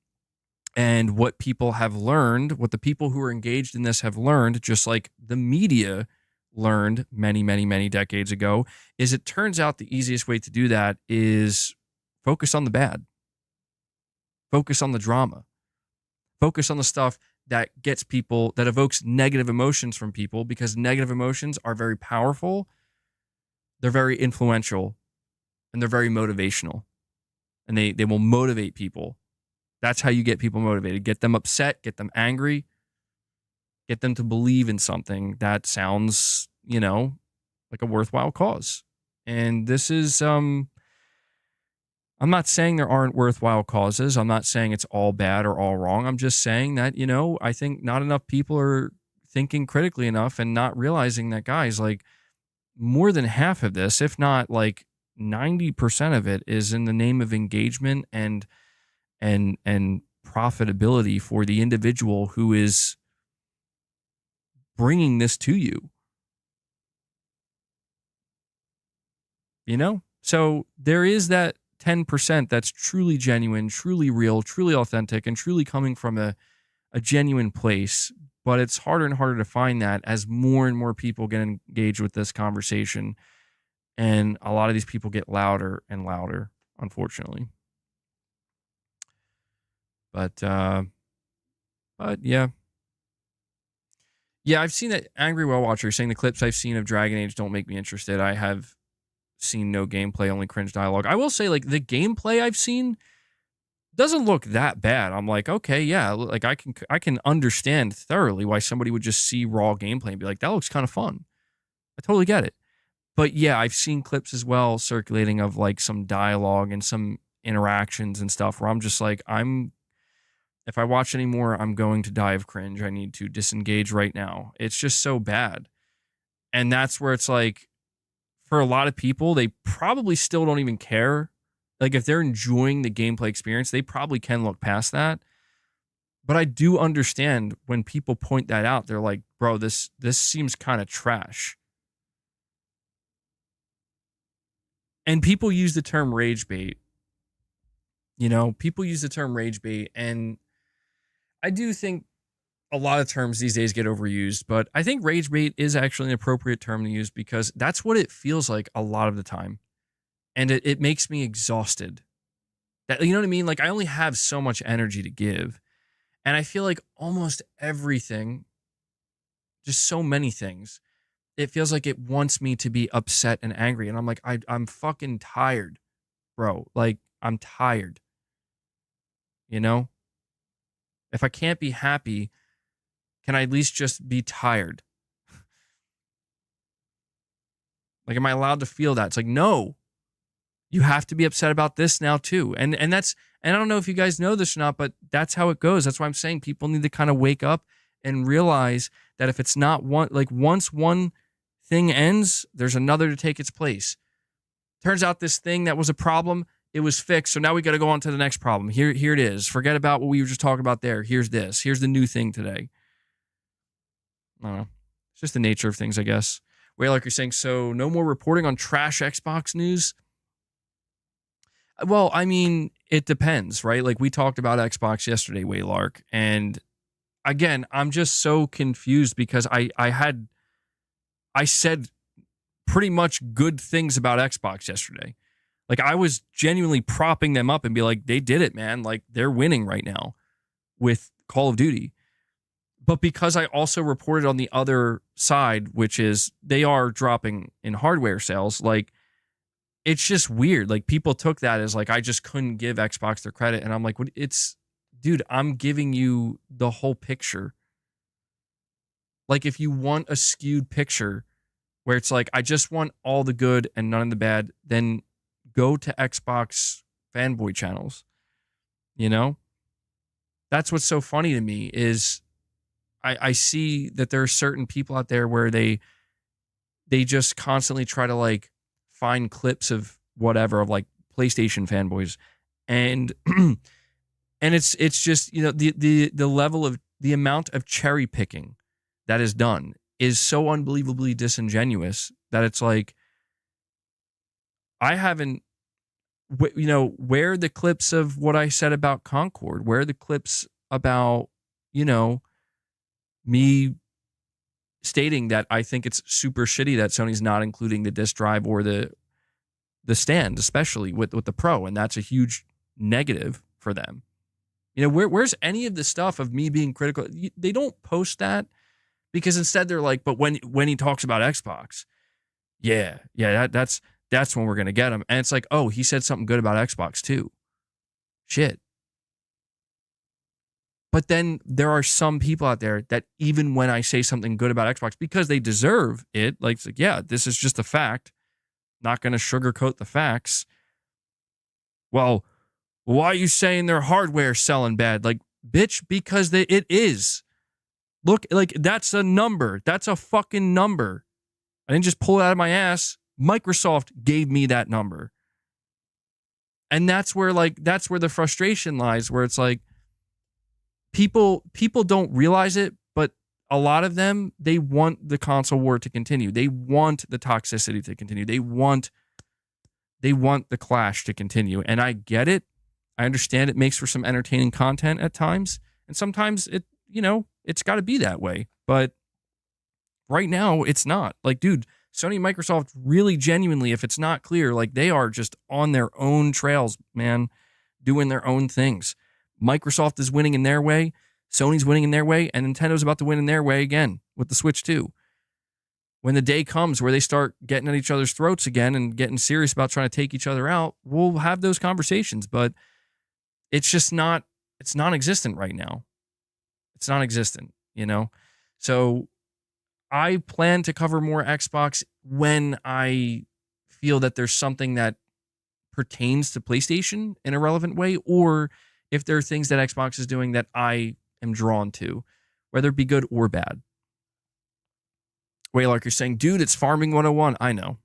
And what people have learned, what the people who are engaged in this have learned, just like the media learned many, many, many decades ago is it turns out the easiest way to do that is focus on the bad, focus on the drama, focus on the stuff that gets people, that evokes negative emotions from people, because negative emotions are very powerful, they're very influential, and they're very motivational. And they will motivate people. That's how you get people motivated. Get them upset, get them angry, get them to believe in something that sounds, like a worthwhile cause. And this is I'm not saying there aren't worthwhile causes. I'm not saying it's all bad or all wrong. I'm just saying that, I think not enough people are thinking critically enough and not realizing that, guys, like, more than half of this, if not like 90% of it, is in the name of engagement and profitability for the individual who is bringing this to you. So there is that 10% that's truly genuine, truly real, truly authentic, and truly coming from a genuine place. But it's harder and harder to find that as more and more people get engaged with this conversation. And a lot of these people get louder and louder, unfortunately. But yeah. Yeah, I've seen that Angry Well Watcher saying the clips I've seen of Dragon Age don't make me interested. I have seen no gameplay, only cringe dialogue. I will say, like, the gameplay I've seen doesn't look that bad. I'm like, okay, yeah, like I can understand thoroughly why somebody would just see raw gameplay and be like, that looks kind of fun. I totally get it. But yeah, I've seen clips as well circulating of like some dialogue and some interactions and stuff where I'm just like, if I watch any more, I'm going to die of cringe. I need to disengage right now. It's just so bad. And that's where it's like, for a lot of people, they probably still don't even care. Like, if they're enjoying the gameplay experience, they probably can look past that. But I do understand when people point that out. They're like, bro, this seems kind of trash. And people use the term rage bait. People use the term rage bait. And I do think a lot of terms these days get overused, but I think rage bait is actually an appropriate term to use because that's what it feels like a lot of the time. And it makes me exhausted. That, you know what I mean? Like, I only have so much energy to give. And I feel like almost everything, just so many things, it feels like it wants me to be upset and angry. And I'm like, I'm fucking tired, bro. Like, I'm tired. If I can't be happy, can I at least just be tired? Like, am I allowed to feel that? It's like, no, you have to be upset about this now too. And I don't know if you guys know this or not, but that's how it goes. That's why I'm saying people need to kind of wake up and realize that if it's not one, like, once one thing ends, there's another to take its place. Turns out this thing that was a problem, it was fixed. So now we got to go on to the next problem. Here it is. Forget about what we were just talking about there. Here's this. Here's the new thing today. I don't know. It's just the nature of things, I guess. Waylark, you're saying, so no more reporting on trash Xbox news? Well, I mean, it depends, right? Like, we talked about Xbox yesterday, Waylark. And again, I'm just so confused because I said pretty much good things about Xbox yesterday. Like, I was genuinely propping them up and be like, they did it, man. Like, they're winning right now with Call of Duty. But because I also reported on the other side, which is they are dropping in hardware sales, like, it's just weird. Like, people took that as like, I just couldn't give Xbox their credit. And I'm like, dude, I'm giving you the whole picture. Like, if you want a skewed picture where it's like, I just want all the good and none of the bad, then go to Xbox fanboy channels. That's what's so funny to me is I see that there are certain people out there where they just constantly try to like find clips of whatever, of like PlayStation fanboys, and and it's just the level of the amount of cherry picking that is done is so unbelievably disingenuous that it's like, I haven't, where are the clips of what I said about Concord? Where are the clips about, me stating that I think it's super shitty that Sony's not including the disc drive or the stand, especially with the Pro, and that's a huge negative for them. You know, where's any of the stuff of me being critical? They don't post that because instead they're like, but when he talks about Xbox, that's when we're gonna get him. And it's like, oh, he said something good about Xbox too. Shit. But then there are some people out there that even when I say something good about Xbox, because they deserve it, like, it's like, yeah, this is just a fact. Not going to sugarcoat the facts. Well, why are you saying their hardware selling bad? Like, bitch, because it is. Look, like, that's a number. That's a fucking number. I didn't just pull it out of my ass. Microsoft gave me that number. And that's where the frustration lies, where it's like, people don't realize it, but a lot of them, they want the console war to continue. They want the toxicity to continue. They want the clash to continue. And I get it. I understand it makes for some entertaining content at times. And sometimes it's got to be that way. But right now, it's not. Like, dude, Sony and Microsoft really genuinely, if it's not clear, like, they are just on their own trails, man, doing their own things. Microsoft is winning in their way, Sony's winning in their way, and Nintendo's about to win in their way again with the Switch 2. When the day comes where they start getting at each other's throats again and getting serious about trying to take each other out, we'll have those conversations, but it's just not, it's non-existent right now. It's non-existent, you know? So I plan to cover more Xbox when I feel that there's something that pertains to PlayStation in a relevant way, or if there are things that Xbox is doing that I am drawn to, whether it be good or bad. Waylark, you're saying, dude, it's Farming 101. I know.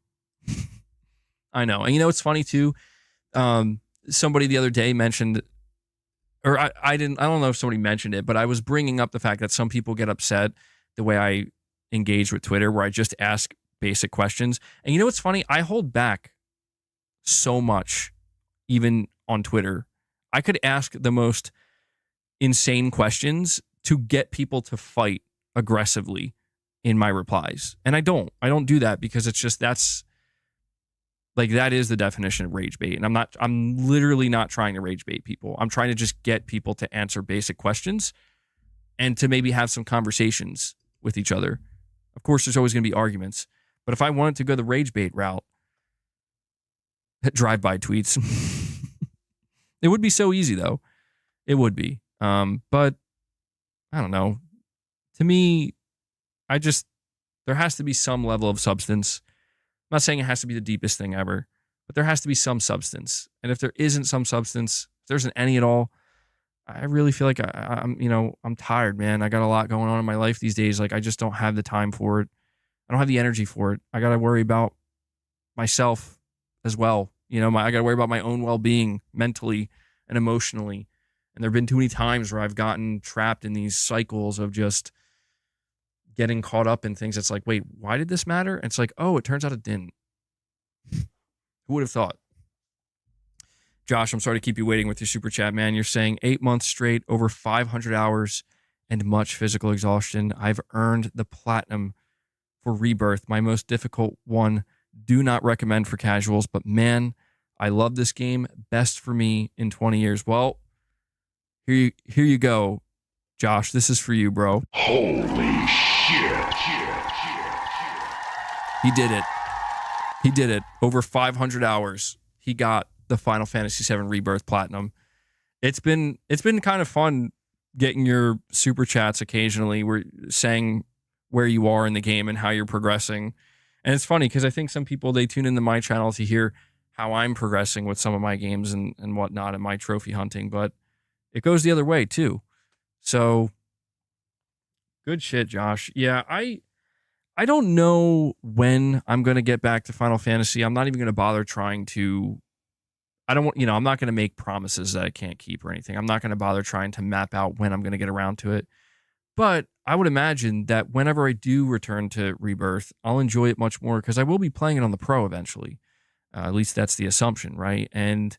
I know. And you know, it's funny too. Somebody the other day mentioned, or I don't know if somebody mentioned it, but I was bringing up the fact that some people get upset the way I engage with Twitter, where I just ask basic questions. And you know what's funny? I hold back so much, even on Twitter. I could ask the most insane questions to get people to fight aggressively in my replies. And I don't do that because it's just, that's like, that is the definition of rage bait. And I'm literally not trying to rage bait people. I'm trying to just get people to answer basic questions and to maybe have some conversations with each other. Of course, there's always going to be arguments, but if I wanted to go the rage bait route, drive-by tweets, it would be so easy though. It would be. But I don't know. To me, there has to be some level of substance. I'm not saying it has to be the deepest thing ever, but there has to be some substance. And if there isn't some substance, if there isn't any at all, I really feel like I'm tired, man. I got a lot going on in my life these days. Like, I just don't have the time for it. I don't have the energy for it. I got to worry about myself as well. You know, I got to worry about my own well-being mentally and emotionally. And there have been too many times where I've gotten trapped in these cycles of just getting caught up in things. It's like, wait, why did this matter? And it's like, oh, it turns out it didn't. Who would have thought? Josh, I'm sorry to keep you waiting with your super chat, man. You're saying 8 months straight, over 500 hours, and much physical exhaustion. I've earned the platinum for Rebirth, my most difficult one. Do not recommend for casuals, but man, I love this game. Best for me in 20 years. Well, here you go, Josh. This is for you, bro. Holy shit. He did it. He did it. Over 500 hours. He got the Final Fantasy VII Rebirth Platinum. It's been kind of fun getting your super chats occasionally. We're saying where you are in the game and how you're progressing. And it's funny because I think some people, they tune into my channel to hear how I'm progressing with some of my games and whatnot and my trophy hunting, but it goes the other way too. So good shit, Josh. Yeah, I don't know when I'm going to get back to Final Fantasy. I'm not even going to bother trying to, I'm not going to make promises that I can't keep or anything. I'm not going to bother trying to map out when I'm going to get around to it. But I would imagine that whenever I do return to Rebirth, I'll enjoy it much more because I will be playing it on the Pro eventually. At least that's the assumption, right? And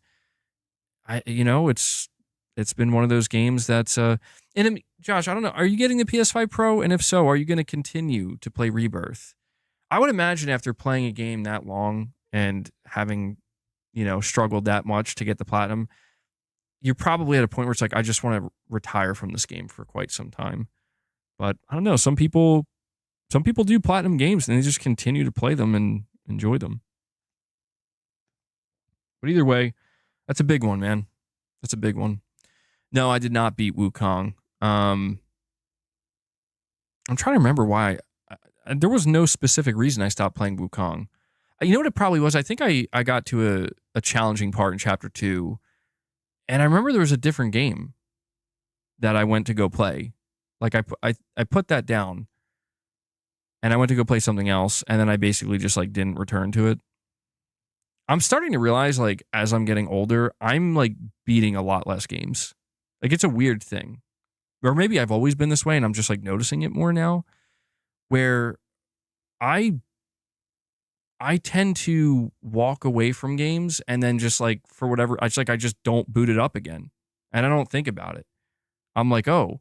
it's it's been one of those games that's Josh, I don't know, are you getting the PS5 Pro? And if so, are you going to continue to play Rebirth? I would imagine after playing a game that long and having, struggled that much to get the platinum, you're probably at a point where it's like, I just want to retire from this game for quite some time. But I don't know, some people do platinum games and they just continue to play them and enjoy them. But either way, that's a big one, man. That's a big one. No, I did not beat Wukong. I'm trying to remember why. There was no specific reason I stopped playing Wukong. You know what it probably was? I think I got to a challenging part in chapter 2, and I remember there was a different game that I went to go play. Like I put that down, and I went to go play something else, and then I basically just like didn't return to it. I'm starting to realize, like, as I'm getting older, I'm like beating a lot less games. Like, it's a weird thing. Or maybe I've always been this way and I'm just like noticing it more now, where I tend to walk away from games and then just like, for whatever, I just don't boot it up again. And I don't think about it. I'm like, oh,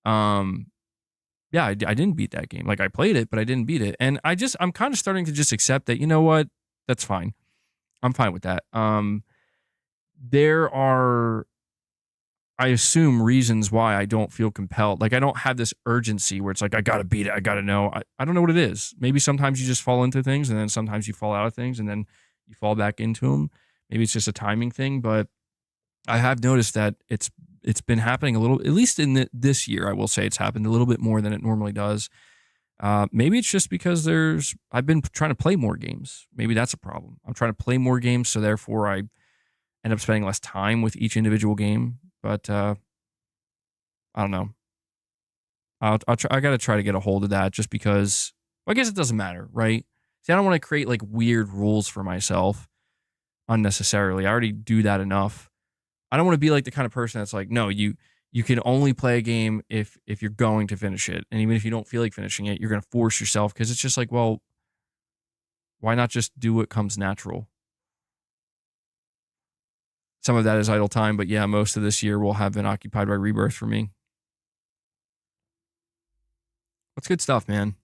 yeah, I didn't beat that game. Like, I played it, but I didn't beat it. And I'm kind of starting to just accept that, you know what? That's fine. I'm fine with that. There are, I assume, reasons why I don't feel compelled. Like, I don't have this urgency where it's like, I got to beat it. I got to know. I don't know what it is. Maybe sometimes you just fall into things and then sometimes you fall out of things and then you fall back into them. Maybe it's just a timing thing, but I have noticed that it's been happening a little, at least in this year, I will say it's happened a little bit more than it normally does. Maybe it's just because I've been trying to play more games. Maybe that's a problem. I'm trying to play more games, so therefore I end up spending less time with each individual game. But I don't know. I got to try to get a hold of that just because, well, I guess it doesn't matter, right? See, I don't want to create like weird rules for myself unnecessarily. I already do that enough. I don't want to be like the kind of person that's like, no, you can only play a game if you're going to finish it. And even if you don't feel like finishing it, you're going to force yourself, because it's just like, well, why not just do what comes natural? Some of that is idle time, but yeah, most of this year will have been occupied by Rebirth for me. That's good stuff, man.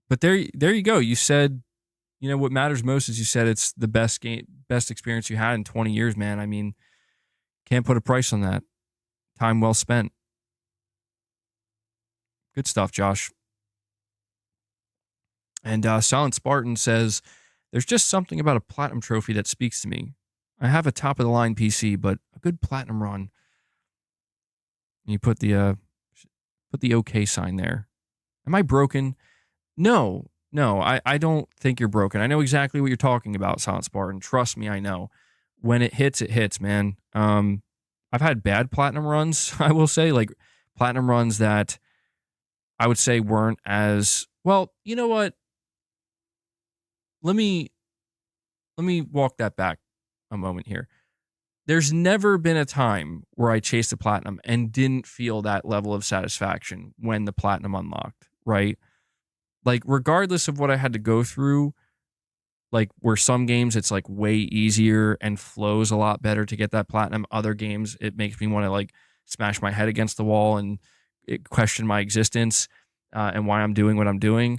But there you go. You said, what matters most is you said it's the best experience you had in 20 years, man. I mean, can't put a price on that. Time well spent. Good stuff, Josh. And Silent Spartan says, there's just something about a platinum trophy that speaks to me. I have a top-of-the-line PC, but a good platinum run. And you put the OK sign there. Am I broken? No, I don't think you're broken. I know exactly what you're talking about, Silent Spartan. Trust me, I know. When it hits, man. I've had bad platinum runs, I will say, like platinum runs that I would say weren't as well. You know what? Let me walk that back a moment here. There's never been a time where I chased a platinum and didn't feel that level of satisfaction when the platinum unlocked, right? Like, regardless of what I had to go through, like where some games it's like way easier and flows a lot better to get that platinum. Other games, it makes me want to like smash my head against the wall and question my existence and why I'm doing what I'm doing.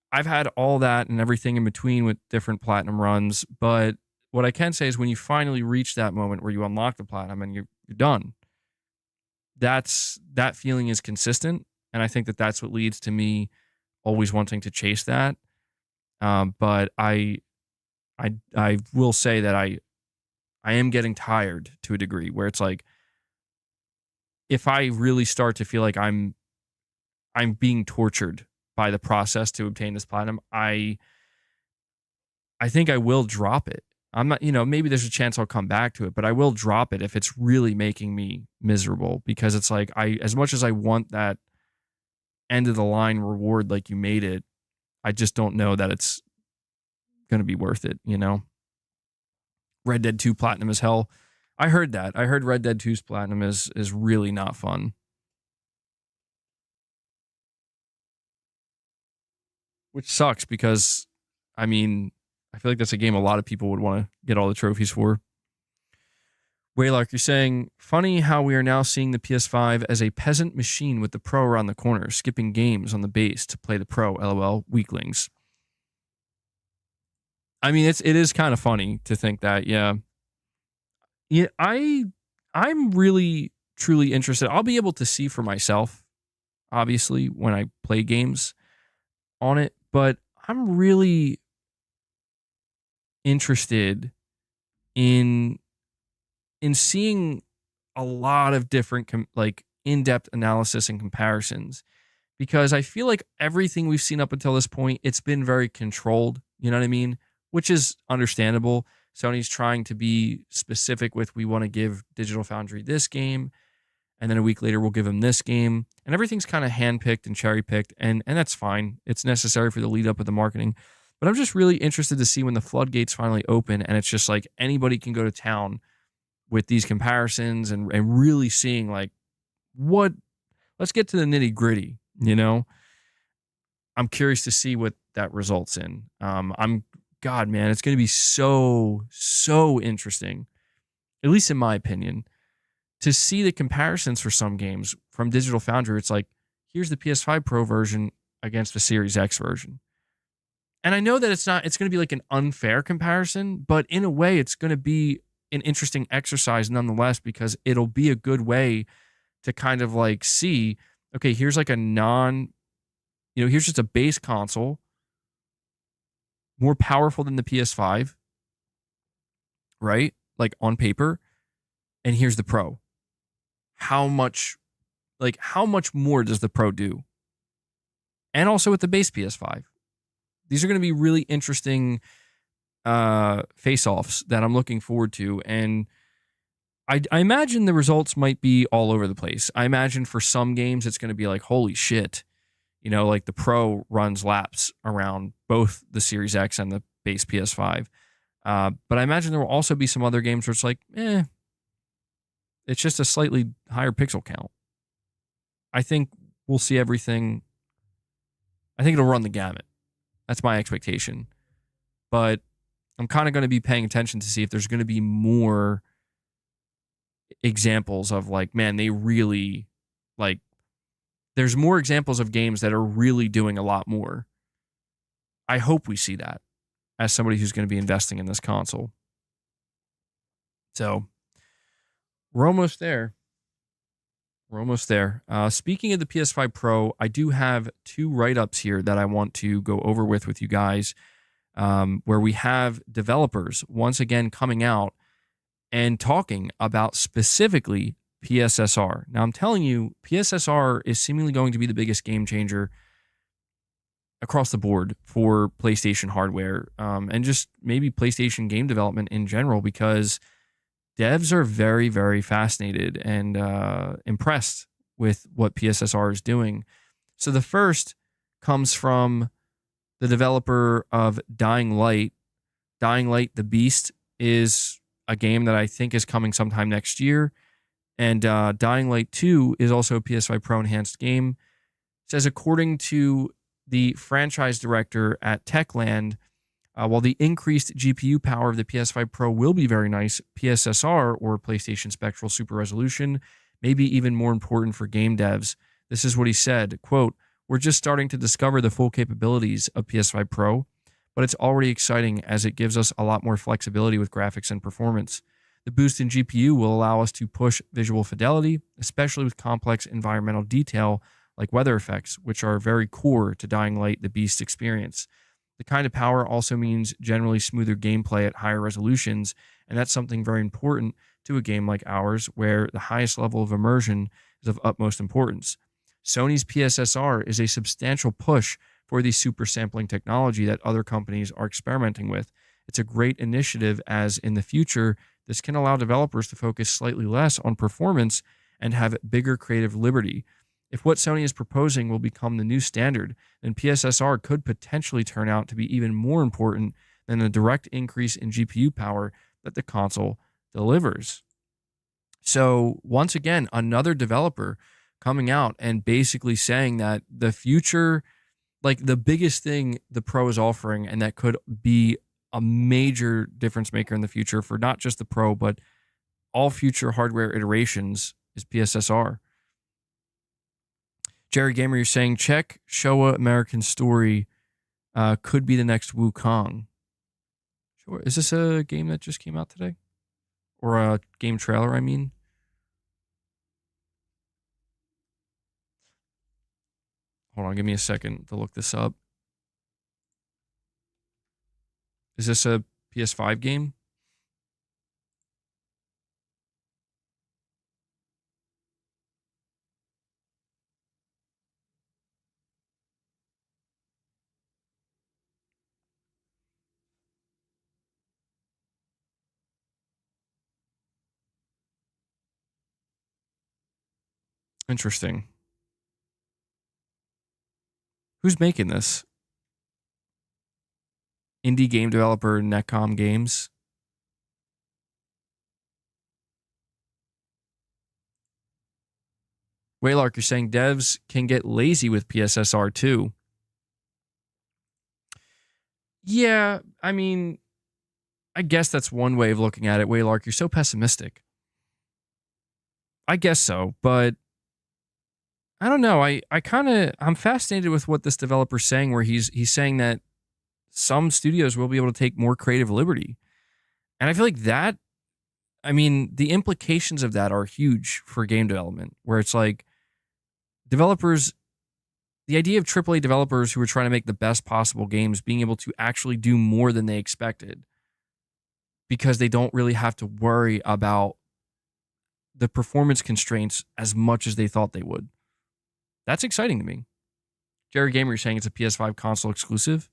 I've had all that and everything in between with different platinum runs, but what I can say is when you finally reach that moment where you unlock the platinum and you're done, that feeling is consistent, and I think that that's what leads to me always wanting to chase that. But I will say that I am getting tired to a degree where it's like, if I really start to feel like I'm being tortured by the process to obtain this platinum, I think I will drop it. I'm not, maybe there's a chance I'll come back to it, but I will drop it if it's really making me miserable, because it's like, as much as I want that end of the line reward, like you made it, I just don't know that it's going to be worth it, Red Dead 2 Platinum is hell. I heard that. I heard Red Dead 2's Platinum is really not fun. Which sucks because, I mean, I feel like that's a game a lot of people would want to get all the trophies for. Waylark, you're saying, funny how we are now seeing the PS5 as a peasant machine with the Pro around the corner, skipping games on the base to play the Pro. LOL, weaklings. I mean, it is kind of funny to think that, yeah. Yeah, I'm really truly interested. I'll be able to see for myself, obviously, when I play games on it, but I'm really interested in seeing a lot of different like in-depth analysis and comparisons, because I feel like everything we've seen up until this point, it's been very controlled, you know what I mean? Which is understandable. Sony's trying to be specific with, we want to give Digital Foundry this game, and then a week later we'll give them this game, and everything's kind of handpicked and cherry-picked, and that's fine. It's necessary for the lead up of the marketing. But I'm just really interested to see when the floodgates finally open and it's just like anybody can go to town with these comparisons and really seeing like what, let's get to the nitty gritty, you know? I'm curious to see what that results in. God, man, it's going to be so interesting, at least in my opinion, to see the comparisons for some games from Digital Foundry. It's like, here's the PS5 Pro version against the Series X version. And I know that it's going to be like an unfair comparison, but in a way, it's going to be an interesting exercise nonetheless, because it'll be a good way to kind of like see, okay, here's like here's just a base console, more powerful than the PS5, right? Like on paper. And here's the Pro. How much more does the Pro do? And also with the base PS5. These are going to be really interesting face-offs that I'm looking forward to. And I imagine the results might be all over the place. I imagine for some games, it's going to be like, holy shit. You know, like the Pro runs laps around both the Series X and the base PS5. But I imagine there will also be some other games where it's like, it's just a slightly higher pixel count. I think we'll see everything. I think it'll run the gamut. That's my expectation. But I'm kind of going to be paying attention to see if there's going to be more examples of like, man, they really like, there's more examples of games that are really doing a lot more. I hope we see that as somebody who's going to be investing in this console. So we're almost there. We're almost there. Speaking of the PS5 Pro, I do have 2 write-ups here that I want to go over with you guys, where we have developers once again coming out and talking about specifically PSSR. Now, I'm telling you, PSSR is seemingly going to be the biggest game changer across the board for PlayStation hardware, and just maybe PlayStation game development in general, because devs are very, very fascinated and impressed with what PSSR is doing. So the first comes from the developer of Dying Light. Dying Light, The Beast, is a game that I think is coming sometime next year. And Dying Light 2 is also a PS5 Pro enhanced game. It says, according to the franchise director at Techland, while the increased GPU power of the PS5 Pro will be very nice, PSSR, or PlayStation Spectral Super Resolution, may be even more important for game devs. This is what he said, quote, "We're just starting to discover the full capabilities of PS5 Pro, but it's already exciting as it gives us a lot more flexibility with graphics and performance. The boost in GPU will allow us to push visual fidelity, especially with complex environmental detail like weather effects, which are very core to Dying Light: The Beast experience. The kind of power also means generally smoother gameplay at higher resolutions, and that's something very important to a game like ours, where the highest level of immersion is of utmost importance. Sony's PSSR is a substantial push for the super sampling technology that other companies are experimenting with. It's a great initiative, as in the future, this can allow developers to focus slightly less on performance and have bigger creative liberty. If what Sony is proposing will become the new standard, then PSSR could potentially turn out to be even more important than the direct increase in GPU power that the console delivers." So once again, another developer coming out and basically saying that the future, like the biggest thing the Pro is offering, and that could be a major difference maker in the future for not just the Pro, but all future hardware iterations is PSSR. Jerry Gamer, you're saying check Showa American Story could be the next Wukong. Sure. Is this a game that just came out today? Or a game trailer, I mean? Hold on, give me a second to look this up. Is this a PS5 game? Interesting. Who's making this? Indie game developer Netcom Games. Waylark, you're saying devs can get lazy with PSSR too. Yeah, I mean, I guess that's one way of looking at it. Waylark, you're so pessimistic. I guess so, but I don't know. I'm fascinated with what this developer's saying, where he's saying that some studios will be able to take more creative liberty. And I feel like that, I mean, the implications of that are huge for game development, where it's like developers, the idea of AAA developers who are trying to make the best possible games being able to actually do more than they expected because they don't really have to worry about the performance constraints as much as they thought they would. That's exciting to me. Jerry Gamer, you're saying it's a PS5 console exclusive?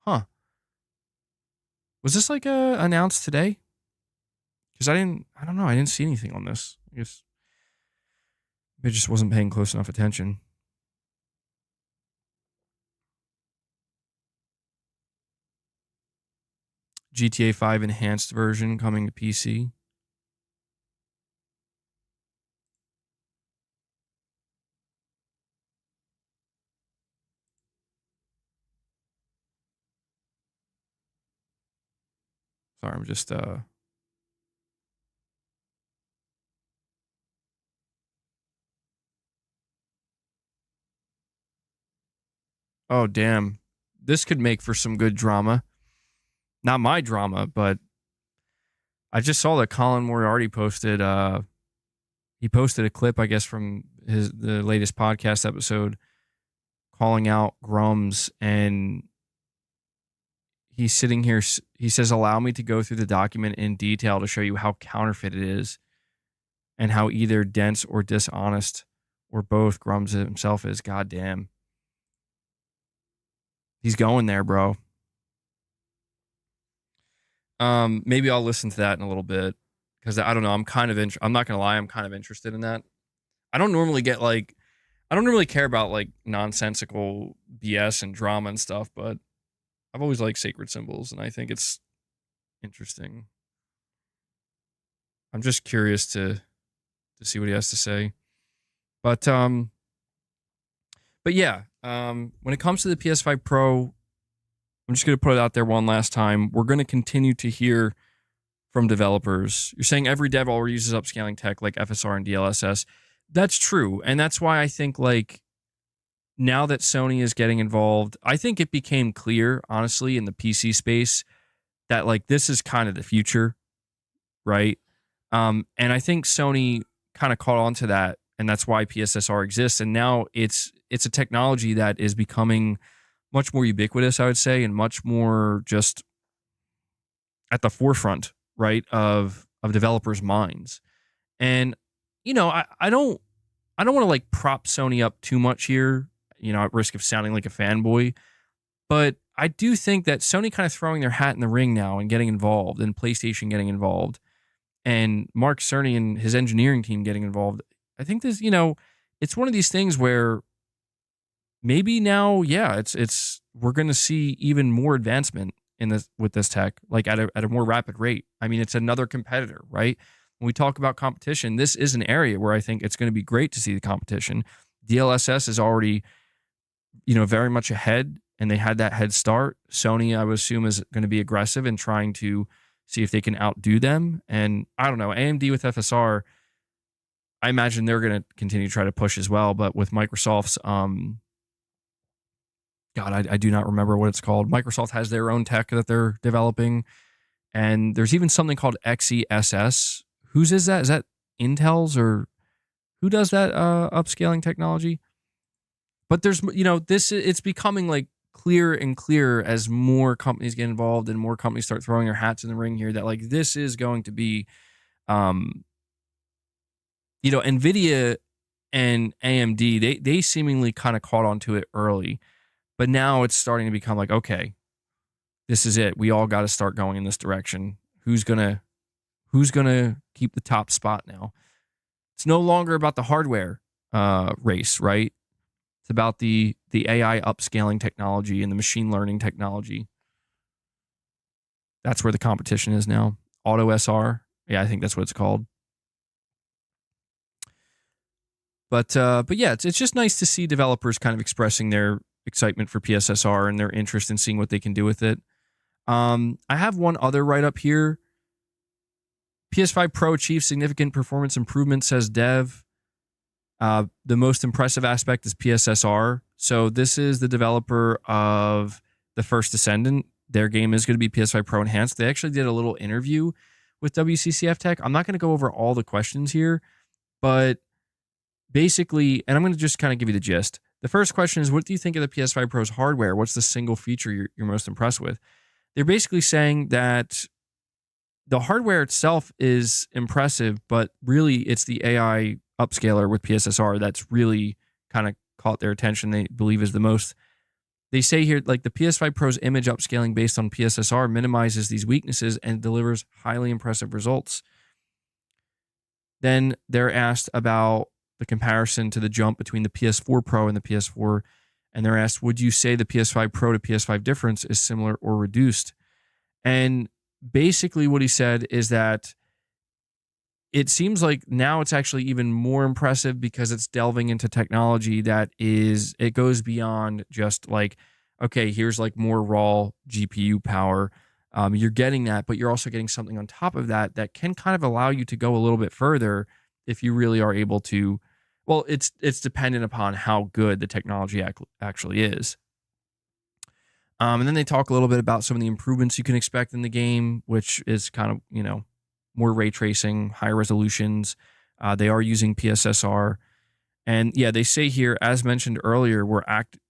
Huh. Was this like announced today? Because I don't know. I didn't see anything on this. I guess I just wasn't paying close enough attention. GTA 5 enhanced version coming to PC. Sorry, I'm just oh damn. This could make for some good drama. Not my drama, but I just saw that Colin Moriarty posted he posted a clip, I guess, from the latest podcast episode calling out Grums, and he's sitting here. He says, "Allow me to go through the document in detail to show you how counterfeit it is and how either dense or dishonest or both Grums himself is." Goddamn. He's going there, bro. Maybe I'll listen to that in a little bit because I don't know. I'm not gonna lie. I'm kind of interested in that. I don't normally care about like nonsensical BS and drama and stuff, but I've always liked sacred symbols, and I think it's interesting. I'm just curious to see what he has to say. But yeah, when it comes to the PS5 Pro, I'm just going to put it out there one last time. We're going to continue to hear from developers. You're saying every dev already uses upscaling tech like FSR and DLSS. That's true. And that's why I think like now that Sony is getting involved, I think it became clear, honestly, in the PC space that like this is kind of the future, right? And I think Sony kind of caught on to that, and that's why PSSR exists. And now it's a technology that is becoming much more ubiquitous, I would say, and much more just at the forefront, right, of developers' minds. And you know, I don't want to like prop Sony up too much here, you know, at risk of sounding like a fanboy, but I do think that Sony kind of throwing their hat in the ring now and getting involved, and PlayStation getting involved, and Mark Cerny and his engineering team getting involved. I think this, you know, it's one of these things where maybe now, yeah, it's we're going to see even more advancement in this with this tech, like at a more rapid rate. I mean, it's another competitor, right? When we talk about competition, this is an area where I think it's going to be great to see the competition. DLSS is already, you know, very much ahead, and they had that head start. Sony, I would assume, is going to be aggressive in trying to see if they can outdo them. And I don't know, AMD with FSR, I imagine they're going to continue to try to push as well. But with Microsoft's, I do not remember what it's called. Microsoft has their own tech that they're developing. And there's even something called XeSS. Whose is that? Is that Intel's, or who does that upscaling technology? But there's, it's becoming like clearer and clearer as more companies get involved and more companies start throwing their hats in the ring here, that like this is going to be, NVIDIA and AMD, they seemingly kind of caught on to it early, but now it's starting to become like, okay, this is it. We all got to start going in this direction. Who's gonna keep the top spot now? It's no longer about the hardware race, right? It's about the AI upscaling technology and the machine learning technology. That's where the competition is now. Auto SR, yeah, I think that's what it's called. But yeah, it's just nice to see developers kind of expressing their excitement for PSSR and their interest in seeing what they can do with it. I have one other write-up here. PS5 Pro achieves significant performance improvement, says Dev. The most impressive aspect is PSSR. So this is the developer of The First Descendant. Their game is going to be PS5 Pro enhanced. They actually did a little interview with WCCF Tech. I'm not going to go over all the questions here, but basically, and I'm going to just kind of give you the gist. The first question is, what do you think of the PS5 Pro's hardware? What's the single feature you're most impressed with? They're basically saying that the hardware itself is impressive, but really it's the AI upscaler with PSSR that's really kind of caught their attention. They believe is the most. They say here, like, the PS5 Pro's image upscaling based on PSSR minimizes these weaknesses and delivers highly impressive results. Then they're asked about the comparison to the jump between the PS4 Pro and the PS4, and they're asked, would you say the PS5 Pro to PS5 difference is similar or reduced? And basically what he said is that it seems like now it's actually even more impressive because it's delving into technology that it goes beyond just like, okay, here's like more raw GPU power. You're getting that, but you're also getting something on top of that that can kind of allow you to go a little bit further if you really are able to. Well, it's dependent upon how good the technology actually is. And then they talk a little bit about some of the improvements you can expect in the game, which is kind of, more ray tracing, higher resolutions. They are using PSSR. And yeah, they say here, as mentioned earlier,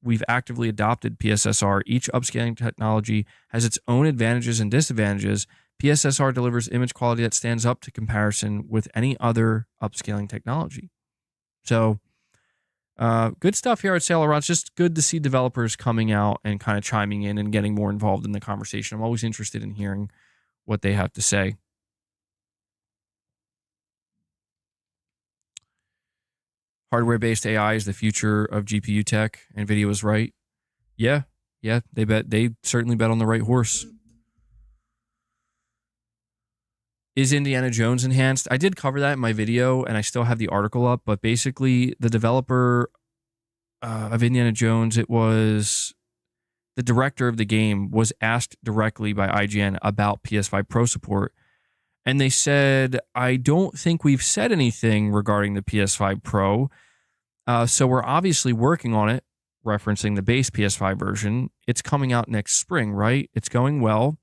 we've actively adopted PSSR. Each upscaling technology has its own advantages and disadvantages. PSSR delivers image quality that stands up to comparison with any other upscaling technology. So good stuff here at Sailor. It's just good to see developers coming out and kind of chiming in and getting more involved in the conversation. I'm always interested in hearing what they have to say. Hardware-based AI is the future of GPU tech. NVIDIA was right. Yeah, they certainly bet on the right horse. Is Indiana Jones enhanced? I did cover that in my video, and I still have the article up, but basically the developer of Indiana Jones, it was the director of the game, was asked directly by IGN about PS5 Pro support, and they said, I don't think we've said anything regarding the PS5 Pro, so we're obviously working on it, referencing the base PS5 version. It's coming out next spring, right? It's going well.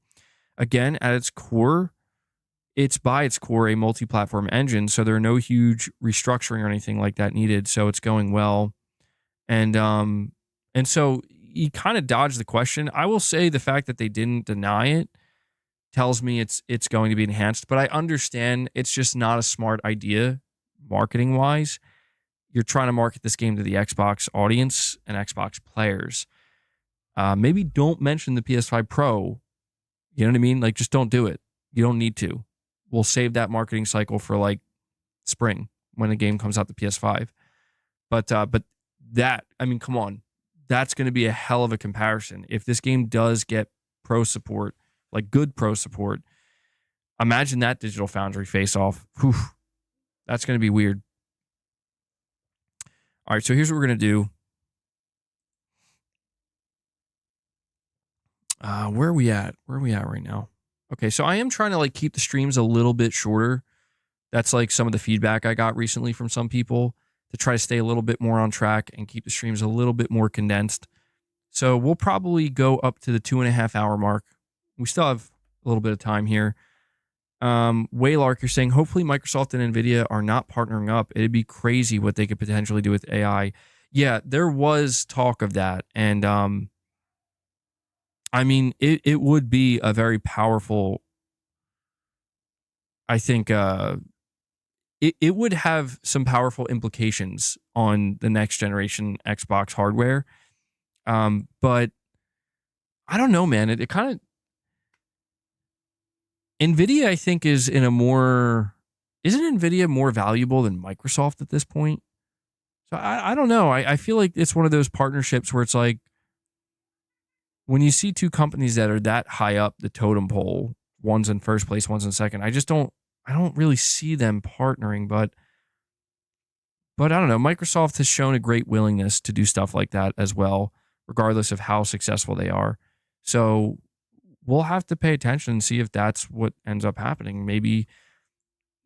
Again, at its core, it's by its core a multi-platform engine, so there are no huge restructuring or anything like that needed. So it's going well, and so he kind of dodged the question. I will say the fact that they didn't deny it tells me it's going to be enhanced, but I understand it's just not a smart idea marketing wise. You're trying to market this game to the Xbox audience and Xbox players. Maybe don't mention the PS5 Pro. You know what I mean? Like, just don't do it. You don't need to. We'll save that marketing cycle for like spring when the game comes out the PS5. But that, I mean, come on, that's going to be a hell of a comparison. If this game does get pro support, like good pro support, imagine that Digital Foundry face off. Whew, that's going to be weird. All right, so here's what we're going to do. Where are we at? Where are we at right now? Okay, so I am trying to like keep the streams a little bit shorter. That's like some of the feedback I got recently from some people, to try to stay a little bit more on track and keep the streams a little bit more condensed. So we'll probably go up to the 2.5 hour mark. We still have a little bit of time here. Waylark, you're saying hopefully Microsoft and Nvidia are not partnering up. It'd be crazy what they could potentially do with AI. Yeah, there was talk of that. And I mean, it would be a very powerful, I think it would have some powerful implications on the next generation Xbox hardware. But I don't know, man. It kind of, Nvidia, I think, is in a more, isn't Nvidia more valuable than Microsoft at this point? So I don't know. I feel like it's one of those partnerships where it's like, when you see two companies that are that high up the totem pole, one's in first place, one's in second, I don't really see them partnering, but I don't know. Microsoft has shown a great willingness to do stuff like that as well, regardless of how successful they are. So we'll have to pay attention and see if that's what ends up happening. Maybe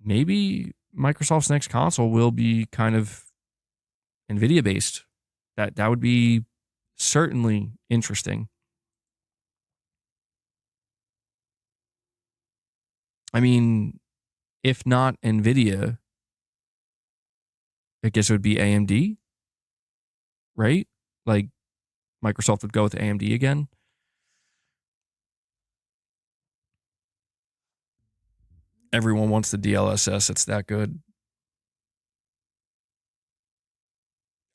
Microsoft's next console will be kind of Nvidia based. That would be certainly interesting. I mean, if not Nvidia, I guess it would be AMD, right? Like Microsoft would go with AMD again. Everyone wants the DLSS. It's that good.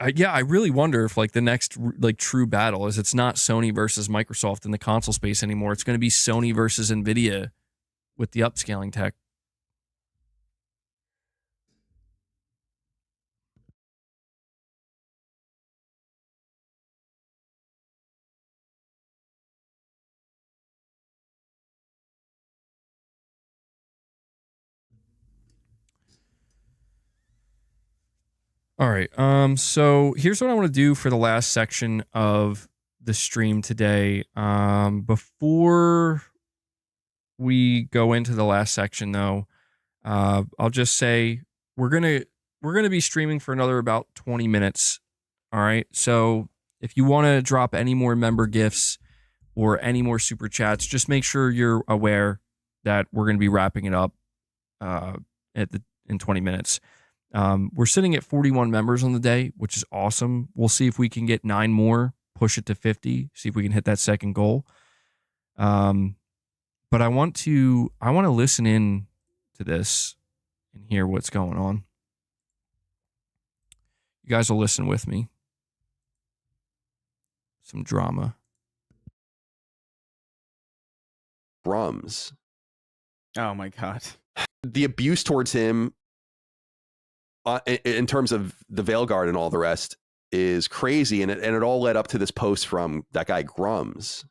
I really wonder if like the next like true battle is, it's not Sony versus Microsoft in the console space anymore. It's going to be Sony versus Nvidia with the upscaling tech. All right. So here's what I want to do for the last section of the stream today. Before we go into the last section, though, I'll just say we're gonna be streaming for another about 20 minutes. All right. So if you want to drop any more member gifts or any more super chats, just make sure you're aware that we're going to be wrapping it up in 20 minutes. We're sitting at 41 members on the day, which is awesome. We'll see if we can get 9 more, push it to 50, see if we can hit that second goal. But I want to listen in to this and hear what's going on. You guys will listen with me. Some drama. Drums. Oh my God. The abuse towards him in terms of the Veilguard and all the rest is crazy. And it all led up to this post from that guy Grums.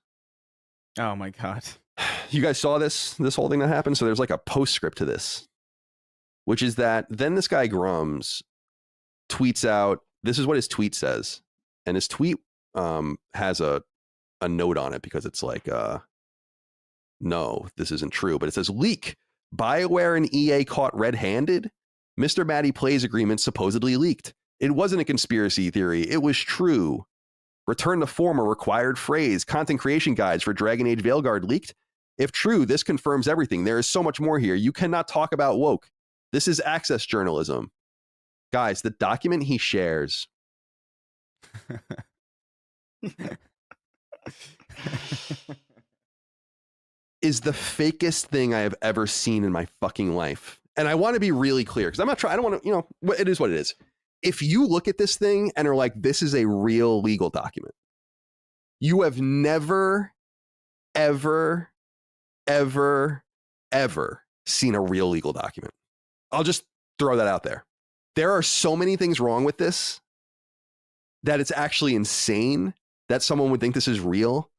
Oh my God. You guys saw this whole thing that happened? So there's like a postscript to this, which is that then this guy Grums tweets out, this is what his tweet says. And his tweet has a note on it because it's like, no, this isn't true. But it says, leak. BioWare and EA caught red-handed. Mr. Matty Plays agreement supposedly leaked. It wasn't a conspiracy theory. It was true. Return to former required phrase. Content creation guides for Dragon Age Veilguard leaked. If true, this confirms everything. There is so much more here. You cannot talk about woke. This is access journalism. Guys, the document he shares is the fakest thing I have ever seen in my fucking life. And I want to be really clear because I'm not trying, I don't want to, it is what it is. If you look at this thing and are like, this is a real legal document, you have never, ever, ever, ever seen a real legal document. I'll just throw that out there. There are so many things wrong with this that it's actually insane that someone would think this is real.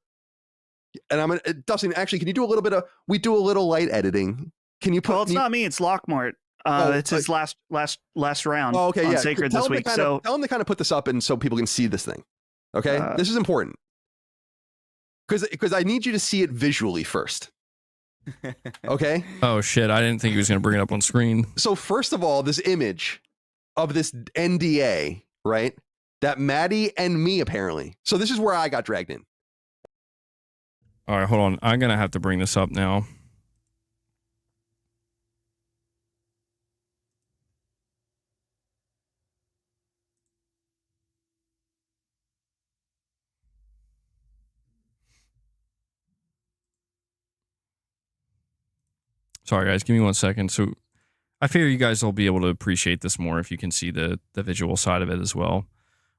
And Dustin, actually, can you do a little bit of, we do a little light editing. Can you put? Well, it's not me. It's Lockmort. It's his last round. Oh, okay, on yeah. Sacred this week. Tell him to kind of put this up and so people can see this thing. Okay, this is important because I need you to see it visually first. Okay. Oh shit! I didn't think he was going to bring it up on screen. So first of all, this image of this NDA, right? That Maddie and me apparently. So this is where I got dragged in. All right, hold on. I'm going to have to bring this up now. Sorry, guys. Give me 1 second. So I figure you guys will be able to appreciate this more if you can see the visual side of it as well.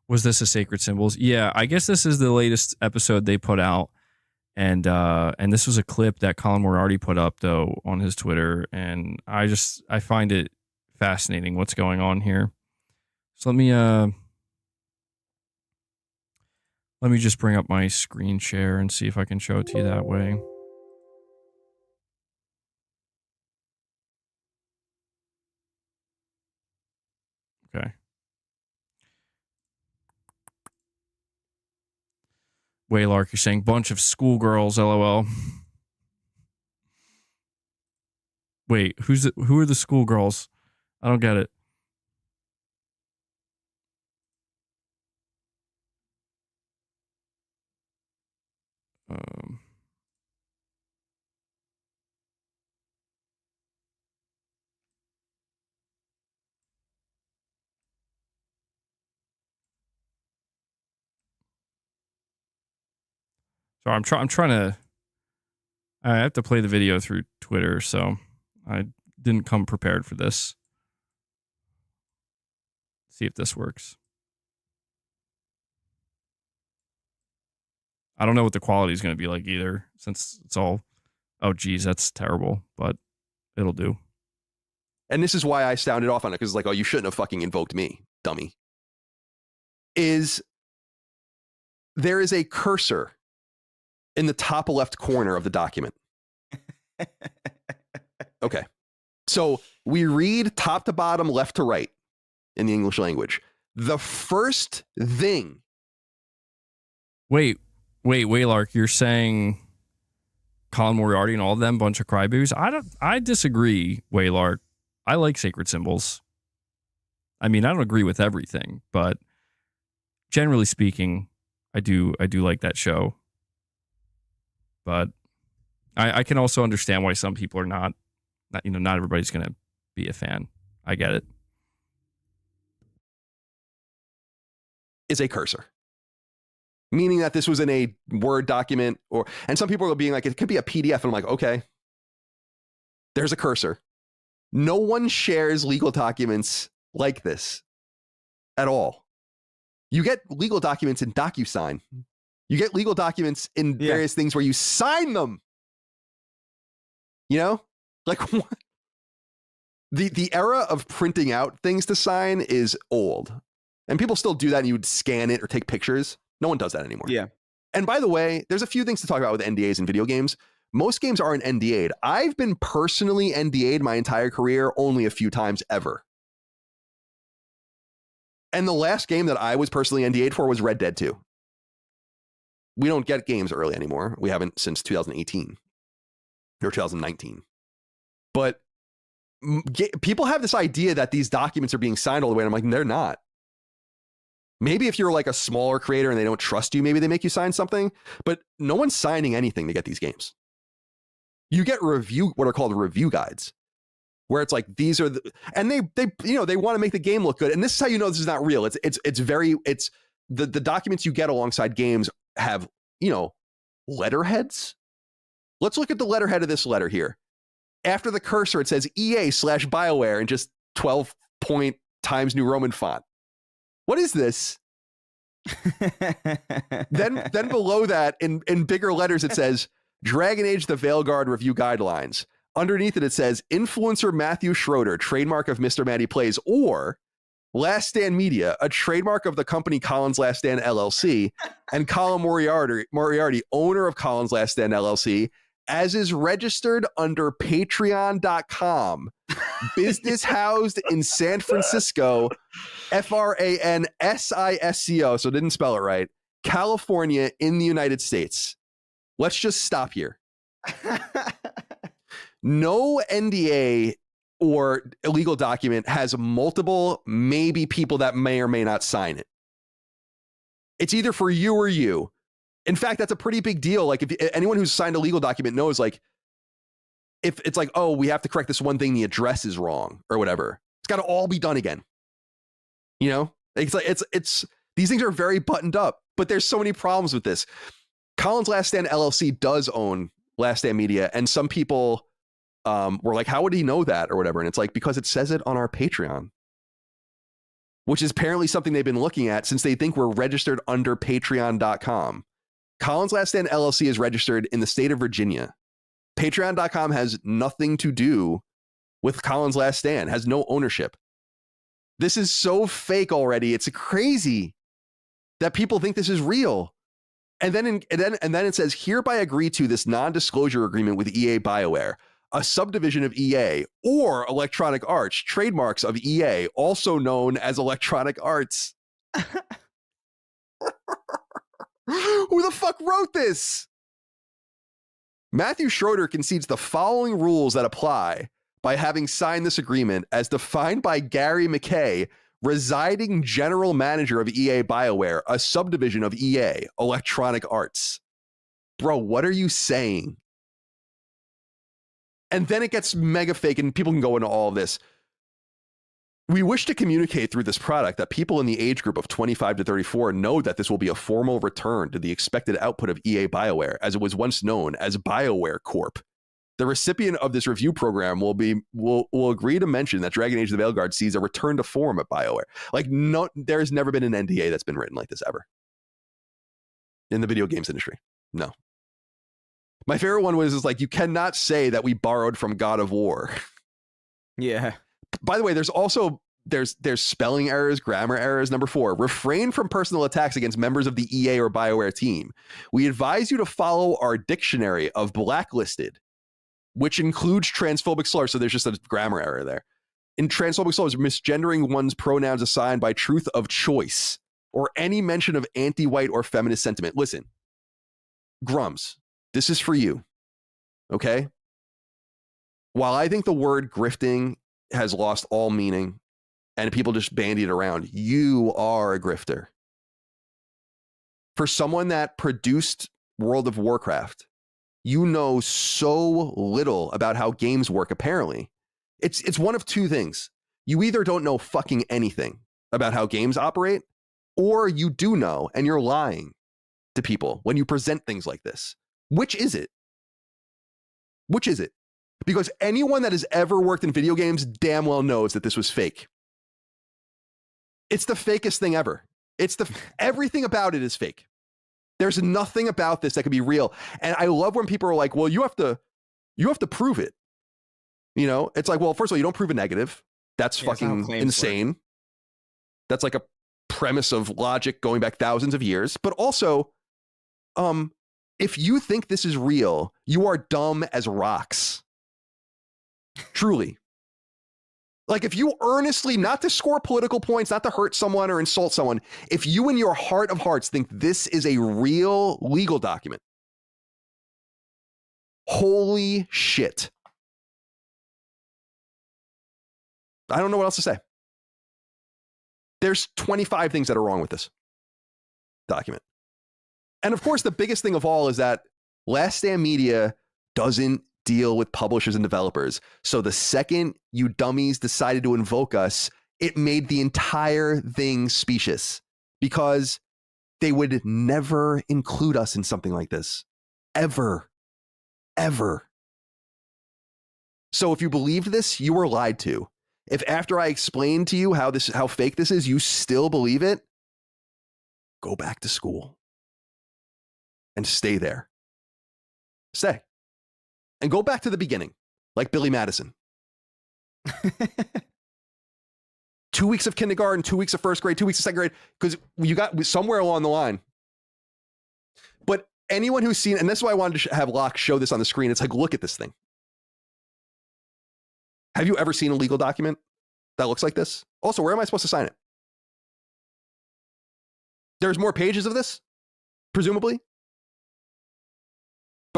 Was this a Sacred Symbols? Yeah, I guess this is the latest episode they put out. And this was a clip that Colin Moriarty put up, though, on his Twitter. And I find it fascinating what's going on here. So let me just bring up my screen share and see if I can show it to you that way. Okay. Waylark, you're saying bunch of schoolgirls, LOL. Wait, who are the schoolgirls? I don't get it. So I'm trying to. I have to play the video through Twitter, so I didn't come prepared for this. See if this works. I don't know what the quality is going to be like either, since it's all. Oh, geez, that's terrible, but it'll do. And this is why I sounded off on it, because it's like, oh, you shouldn't have fucking invoked me, dummy. There is a cursor in the top left corner of the document. Okay. So we read top to bottom, left to right in the English language. The first thing. Wait, Waylark, you're saying Colin Moriarty and all of them, bunch of crybabies? I disagree, Waylark. I like Sacred Symbols. I mean, I don't agree with everything, but generally speaking, I do like that show. But I can also understand why some people are not everybody's going to be a fan. I get it. Is a cursor. Meaning that this was in a Word document, and some people are being like, it could be a PDF. And I'm like, okay, there's a cursor. No one shares legal documents like this at all. You get legal documents in DocuSign. You get legal documents in various things where you sign them. You know, like the era of printing out things to sign is old, and people still do that. And you would scan it or take pictures. No one does that anymore. Yeah. And by the way, there's a few things to talk about with NDAs in video games. Most games aren't NDA'd. I've been personally NDA'd my entire career only a few times ever. And the last game that I was personally NDA'd for was Red Dead 2. We don't get games early anymore. We haven't since 2018 or 2019. But people have this idea that these documents are being signed all the way. And I'm like, they're not. Maybe if you're like a smaller creator and they don't trust you, maybe they make you sign something. But no one's signing anything to get these games. You get what are called review guides, where it's like, these are and they want to make the game look good. And this is how you know this is not real. It's the documents you get alongside games have, letterheads. Let's look at the letterhead of this letter here. After the cursor, it says EA/BioWare in just 12-point Times New Roman font. What is this? then below that, in bigger letters, it says Dragon Age the Veilguard Review Guidelines. Underneath it says Influencer Matthew Schroeder, trademark of Mr. Matty Plays, or Last Stand Media, a trademark of the company Colin's Last Stand LLC, and Colin Moriarty, owner of Colin's Last Stand LLC, as is registered under patreon.com, business housed in San Francisco, FRANSISCO, so didn't spell it right, California in the United States. Let's just stop here. No NDA or illegal document has multiple, maybe people that may or may not sign it. It's either for you or you. In fact, that's a pretty big deal. Like if anyone who's signed a legal document knows, like, if it's like, oh, we have to correct this one thing, the address is wrong or whatever. It's got to all be done again. You know, it's like, it's these things are very buttoned up, but there's so many problems with this. Colin's Last Stand LLC does own Last Stand Media, and some people were like, how would he know that or whatever? And it's like, because it says it on our Patreon, which is apparently something they've been looking at since they think we're registered under patreon.com. Colin's Last Stand LLC is registered in the state of Virginia. Patreon.com has nothing to do with Colin's Last Stand, has no ownership. This is so fake already. It's crazy that people think this is real. And then it says, hereby agree to this non-disclosure agreement with EA BioWare, a subdivision of EA, or Electronic Arts, trademarks of EA, also known as Electronic Arts. Who the fuck wrote this? Matthew Schroeder concedes the following rules that apply by having signed this agreement as defined by Gary McKay, residing general manager of EA BioWare, a subdivision of EA, Electronic Arts. Bro, what are you saying? And then it gets mega fake, and people can go into all of this. We wish to communicate through this product that people in the age group of 25 to 34 know that this will be a formal return to the expected output of EA BioWare, as it was once known as BioWare Corp. The recipient of this review program will agree to mention that Dragon Age: The Veilguard sees a return to form at BioWare. Like, no, there's never been an NDA that's been written like this ever in the video games industry. No. My favorite one was like, you cannot say that we borrowed from God of War. Yeah. By the way, there's also there's spelling errors, grammar errors. Number 4, refrain from personal attacks against members of the EA or BioWare team. We advise you to follow our dictionary of blacklisted, which includes transphobic slurs. So there's just a grammar error there. In transphobic slurs, misgendering one's pronouns assigned by truth of choice or any mention of anti-white or feminist sentiment. Listen, Grums, this is for you. Okay? While I think the word grifting has lost all meaning and people just bandy it around, you are a grifter. For someone that produced World of Warcraft, you know so little about how games work, apparently. It's one of two things. You either don't know fucking anything about how games operate, or you do know and you're lying to people when you present things like this. Which is it? Which is it? Because anyone that has ever worked in video games damn well knows that this was fake. It's the fakest thing ever. Everything about it is fake. There's nothing about this that could be real. And I love when people are like, well, you have to prove it. You know, it's like, well, first of all, you don't prove a negative. That's fucking insane. That's like a premise of logic going back thousands of years. But also, if you think this is real, you are dumb as rocks. Truly. Like, if you earnestly, not to score political points, not to hurt someone or insult someone, if you in your heart of hearts think this is a real legal document, holy shit. I don't know what else to say. There's 25 things that are wrong with this document. And of course, the biggest thing of all is that Last Stand Media doesn't deal with publishers and developers. So the second you dummies decided to invoke us, it made the entire thing specious, because they would never include us in something like this. Ever. Ever. So if you believed this, you were lied to. If after I explained to you how fake this is, you still believe it, go back to school and stay there. Stay. And go back to the beginning, like Billy Madison. 2 weeks of kindergarten, 2 weeks of first grade, 2 weeks of second grade, because you got somewhere along the line. But anyone who's seen, and that's why I wanted to have Locke show this on the screen, it's like, look at this thing. Have you ever seen a legal document that looks like this? Also, where am I supposed to sign it? There's more pages of this, presumably.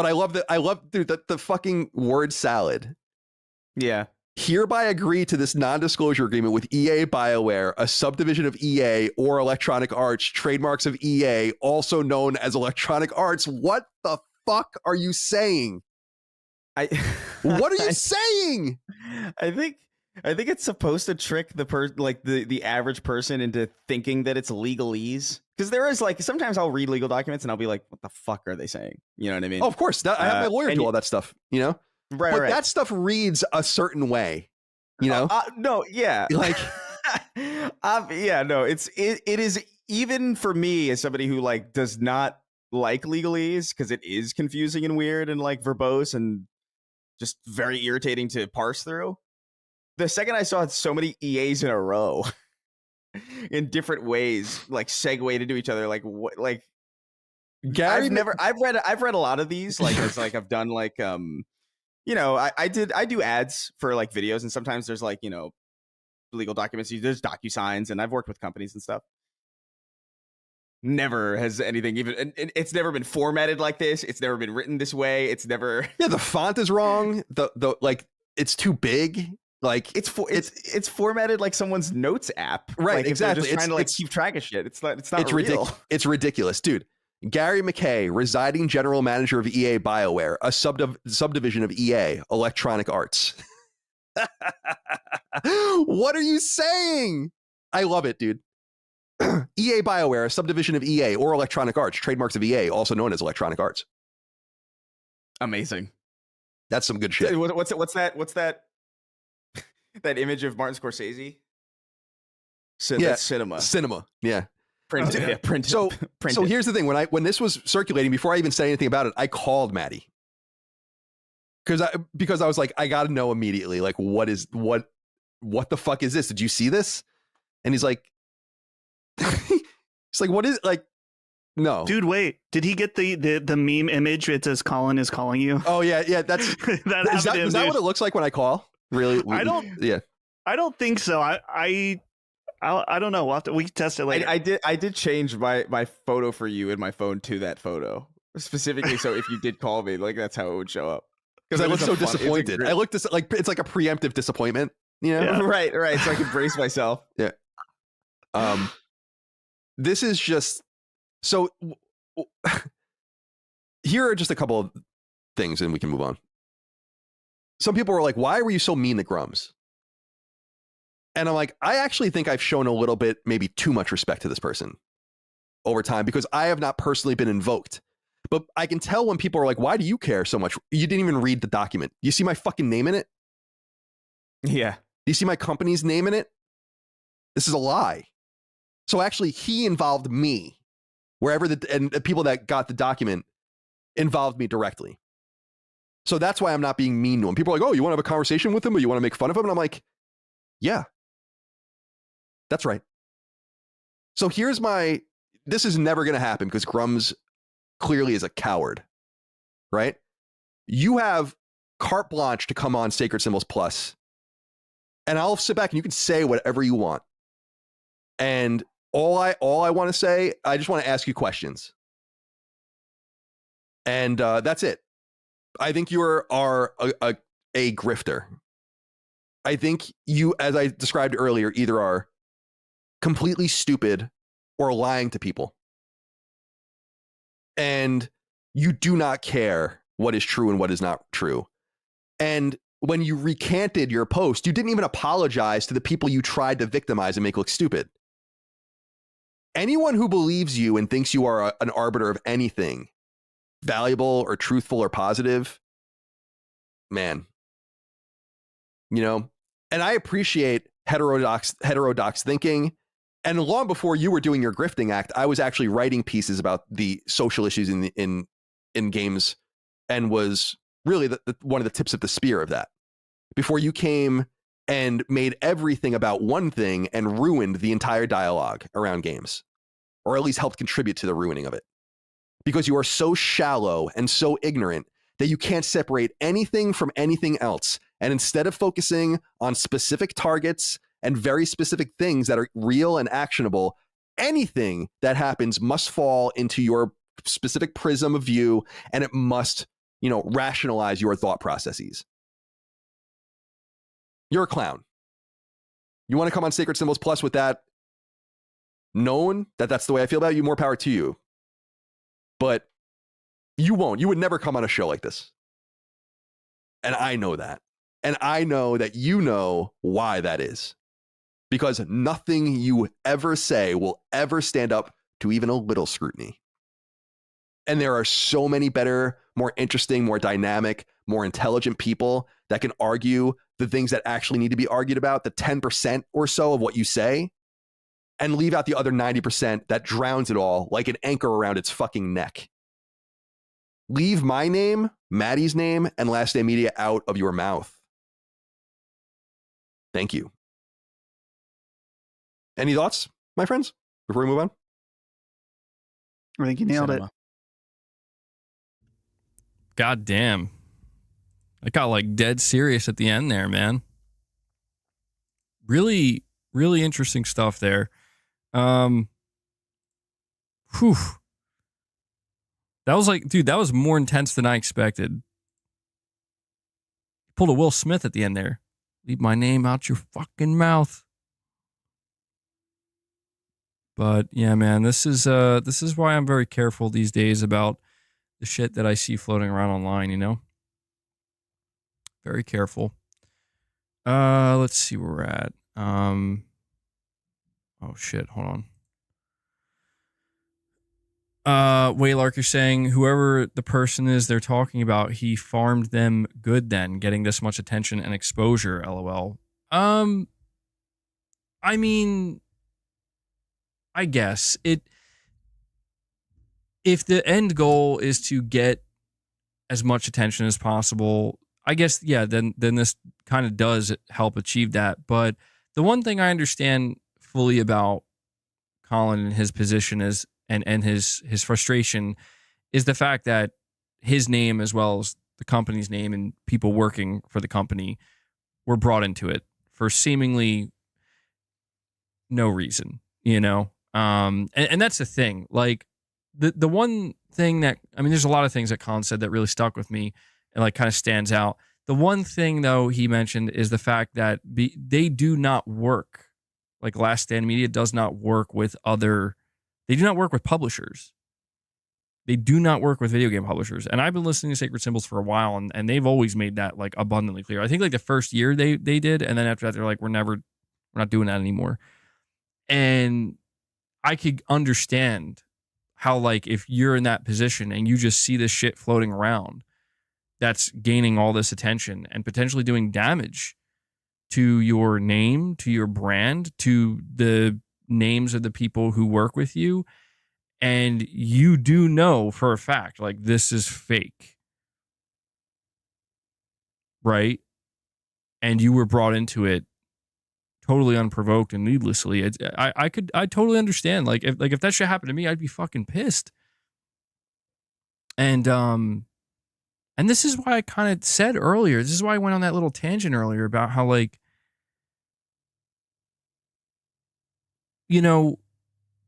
But I love dude, the fucking word salad. Yeah. Hereby agree to this non-disclosure agreement with EA BioWare, a subdivision of EA or Electronic Arts, trademarks of EA, also known as Electronic Arts. What the fuck are you saying? What are you saying? I think it's supposed to trick the average person into thinking that it's legalese. Because there is like sometimes I'll read legal documents and I'll be like, what the fuck are they saying? You know what I mean? Oh, of course. I have my lawyer do all that stuff, you know? Right, but right. that stuff reads a certain way, you know? No, yeah. Like yeah, no, it is, even for me as somebody who like does not like legalese, because it is confusing and weird and like verbose and just very irritating to parse through. The second I saw so many EAs in a row in different ways, like segued into each other, like what, like Gary, I've read a lot of these, like it's like I've done like you know, I do ads for like videos, and sometimes there's like, you know, legal documents, there's DocuSigns, and I've worked with companies and stuff. Never has anything even, and it's never been formatted like this. It's never been written this way. It's never. Yeah, the font is wrong. The like it's too big. Like it's formatted like someone's notes app. Right, like, exactly. They're just trying to like keep track of shit. It's not real. It's ridiculous, dude. Gary McKay, residing general manager of EA BioWare, a subdivision of EA, Electronic Arts. What are you saying? I love it, dude. EA BioWare, a subdivision of EA or Electronic Arts, trademarks of EA, also known as Electronic Arts. Amazing. That's some good shit. What's that? That image of Martin Scorsese? That's cinema. Yeah. Print it. So here's the thing. When this was circulating, before I even said anything about it, I called Maddie. Because I was like, I got to know immediately, like, what the fuck is this? Did you see this? And he's like, it's like, what is, like, no. Dude, wait. Did he get the meme image? It says Colin is calling you. Oh, yeah. That's, is that what it looks like when I call? Really? I don't think so. I don't know. We can test it later. I did change my photo for you in my phone to that photo specifically, so if you did call me, like that's how it would show up. Because I look so disappointed. I looked like it's like a preemptive disappointment. You know? Yeah. Right. So I can brace myself. Yeah. This is just so. Here are just a couple of things, and we can move on. Some people were like, "Why were you so mean to Grums?" And I'm like, I actually think I've shown a little bit, maybe too much respect to this person over time, because I have not personally been invoked. But I can tell when people are like, why do you care so much? You didn't even read the document. You see my fucking name in it? Yeah. You see my company's name in it? This is a lie. So actually, he involved me. And the people that got the document involved me directly. So that's why I'm not being mean to him. People are like, oh, you want to have a conversation with him, or you want to make fun of him? And I'm like, yeah. That's right. So this is never going to happen because Grums clearly is a coward, right? You have carte blanche to come on Sacred Symbols Plus, and I'll sit back and you can say whatever you want. And all I want to say, I just want to ask you questions. And that's it. I think you are a grifter. I think you, as I described earlier, either are completely stupid or lying to people. And you do not care what is true and what is not true. And when you recanted your post, you didn't even apologize to the people you tried to victimize and make look stupid. Anyone who believes you and thinks you are an arbiter of anything valuable or truthful or positive, man, you know, and I appreciate heterodox thinking. And long before you were doing your grifting act, I was actually writing pieces about the social issues in games, and was really one of the tips of the spear of that. Before you came and made everything about one thing and ruined the entire dialogue around games, or at least helped contribute to the ruining of it. Because you are so shallow and so ignorant that you can't separate anything from anything else. And instead of focusing on specific targets and very specific things that are real and actionable, anything that happens must fall into your specific prism of view, and it must rationalize your thought processes. You're a clown. You want to come on Sacred Symbols Plus with that, knowing that that's the way I feel about you, more power to you. But you won't. You would never come on a show like this. And I know that. And I know that you know why that is. Because nothing you ever say will ever stand up to even a little scrutiny. And there are so many better, more interesting, more dynamic, more intelligent people that can argue the things that actually need to be argued about, the 10% or so of what you say, and leave out the other 90% that drowns it all like an anchor around its fucking neck. Leave my name, Maddie's name, and Last Day Media out of your mouth. Thank you. Any thoughts, my friends, before we move on? I think you nailed it. God damn. It got like dead serious at the end there, man. Really, really interesting stuff there. Whew. That was like, dude, that was more intense than I expected. Pulled a Will Smith at the end there. Leave my name out your fucking mouth. But yeah, man, this is why I'm very careful these days about the shit that I see floating around online, Very careful. Let's see where we're at. Oh shit, hold on. Waylark is saying whoever the person is they're talking about, he farmed them good then, getting this much attention and exposure, LOL. I mean, I guess if the end goal is to get as much attention as possible, I guess, yeah, then this kind of does help achieve that. But the one thing I understand fully about Colin and his position is, and his frustration is the fact that his name, as well as the company's name and people working for the company, were brought into it for seemingly no reason, and that's the thing. Like the one thing that, I mean, there's a lot of things that Colin said that really stuck with me and like kind of stands out. The one thing though he mentioned is the fact that they do not work, like Last Stand Media does not work with they do not work with publishers. They do not work with video game publishers. And I've been listening to Sacred Symbols for a while, and they've always made that like abundantly clear. I think like the first year they did, and then after that they're like, we're not doing that anymore. And I could understand how, like, if you're in that position and you just see this shit floating around that's gaining all this attention and potentially doing damage to your name, to your brand, to the names of the people who work with you, and you do know for a fact, like, this is fake, right? And you were brought into it totally unprovoked and needlessly. I totally understand. Like if that shit happened to me, I'd be fucking pissed. And this is why I kind of said earlier, this is why I went on that little tangent earlier about how, like,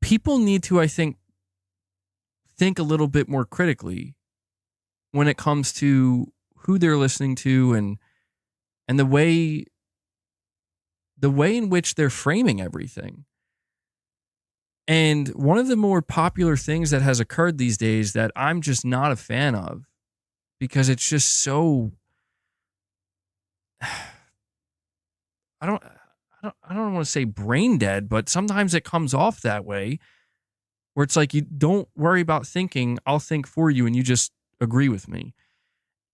people need to, I think a little bit more critically when it comes to who they're listening to and the way in which they're framing everything. And one of the more popular things that has occurred these days that I'm just not a fan of, because it's just so, I don't want to say brain dead, but sometimes it comes off that way, where it's like, you don't worry about thinking, I'll think for you and you just agree with me,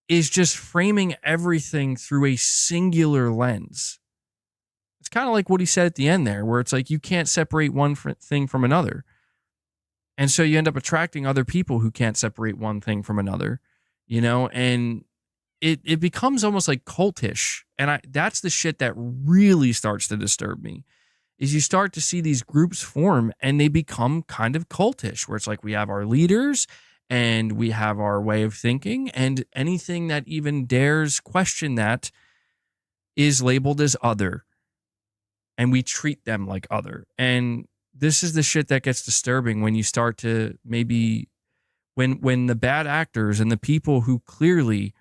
is just framing everything through a singular lens. It's kind of like what he said at the end there, where it's like, you can't separate one thing from another. And so you end up attracting other people who can't separate one thing from another, and it becomes almost like cultish. And that's the shit that really starts to disturb me, is you start to see these groups form and they become kind of cultish, where it's like, we have our leaders and we have our way of thinking, and anything that even dares question that is labeled as other. And we treat them like other. And this is the shit that gets disturbing when you start to maybe, when the bad actors and the people who clearly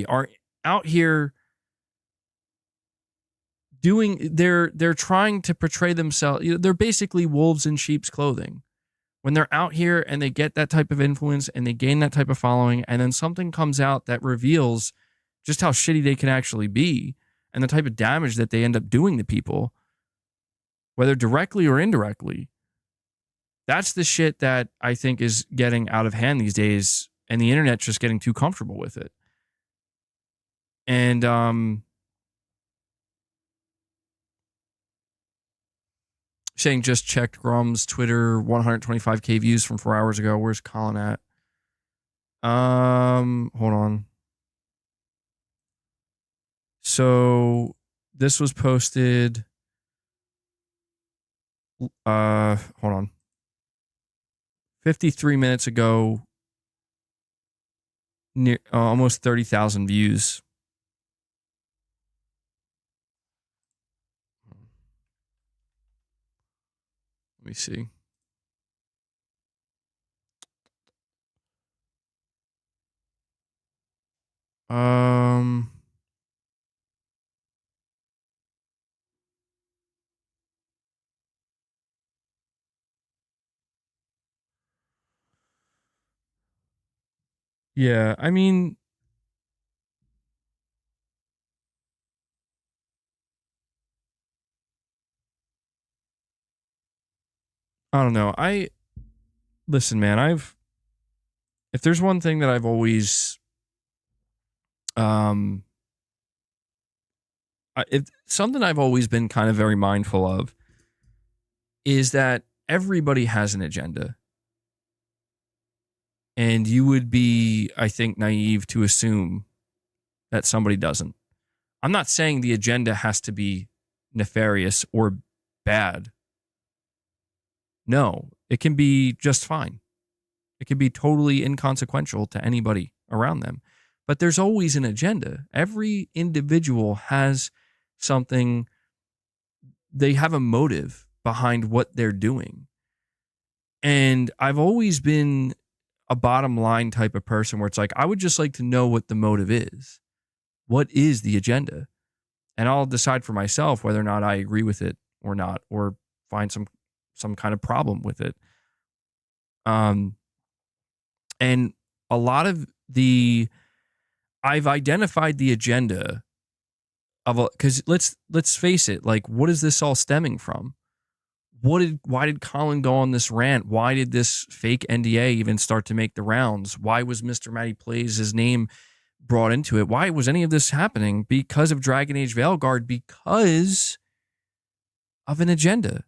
are out here they're trying to portray themselves, they're basically wolves in sheep's clothing. When they're out here and they get that type of influence and they gain that type of following, and then something comes out that reveals just how shitty they can actually be and the type of damage that they end up doing to people, whether directly or indirectly, that's the shit that I think is getting out of hand these days, and the internet's just getting too comfortable with it. And saying just checked Grum's Twitter, 125K views from 4 hours ago. Where's Colin at? Hold on. So this was posted. Hold on. 53 minutes ago. Near almost 30,000 views. Let me see. Yeah, I mean, I don't know. Listen, man, if there's one thing that I've always, if something I've always been kind of very mindful of is that everybody has an agenda. And you would be, I think, naive to assume that somebody doesn't. I'm not saying the agenda has to be nefarious or bad. No, it can be just fine. It can be totally inconsequential to anybody around them. But there's always an agenda. Every individual has something, they have a motive behind what they're doing. And I've always been a bottom line type of person where it's like, I would just like to know what the motive is. What is the agenda? And I'll decide for myself whether or not I agree with it or not, or find some kind of problem with it. And a lot of I've identified the agenda of because let's face it, like, what is this all stemming from? Why did Colin go on this rant? Why did this fake NDA even start to make the rounds? Why was Mr. Matty Plays his name brought into it? Why was any of this happening? Because of Dragon Age Veilguard, because of an agenda.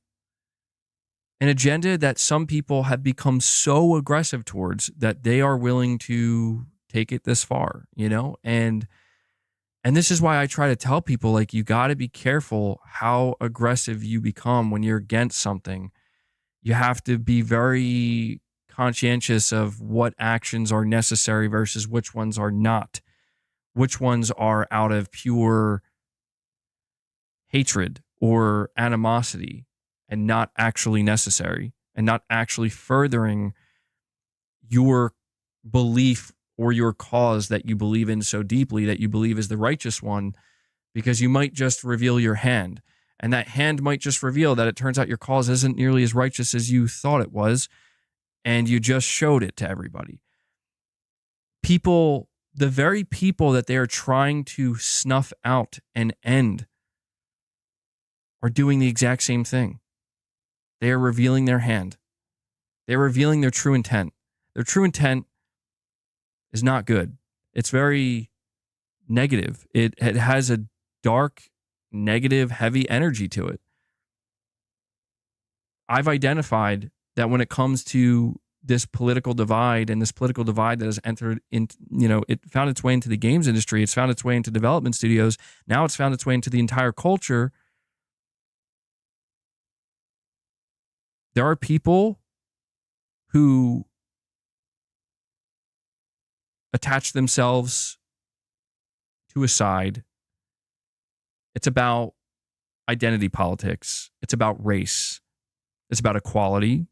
An agenda that some people have become so aggressive towards that they are willing to take it this far, And this is why I try to tell people, like, you got to be careful how aggressive you become when you're against something. You have to be very conscientious of what actions are necessary versus which ones are not. Which ones are out of pure hatred or animosity and not actually necessary and not actually furthering your belief or your cause that you believe in so deeply that you believe is the righteous one, because you might just reveal your hand. And that hand might just reveal that it turns out your cause isn't nearly as righteous as you thought it was, and you just showed it to everybody. People, the very people that they are trying to snuff out and end, are doing the exact same thing. They are revealing their hand. They're revealing their true intent. Their true intent is not good. It's very negative. It has a dark, negative, heavy energy to it. I've identified that when it comes to this political divide and this political divide that has entered in, it found its way into the games industry. It's found its way into development studios. Now it's found its way into the entire culture. There are people who attach themselves to a side. It's about identity politics. It's about race. It's about equality.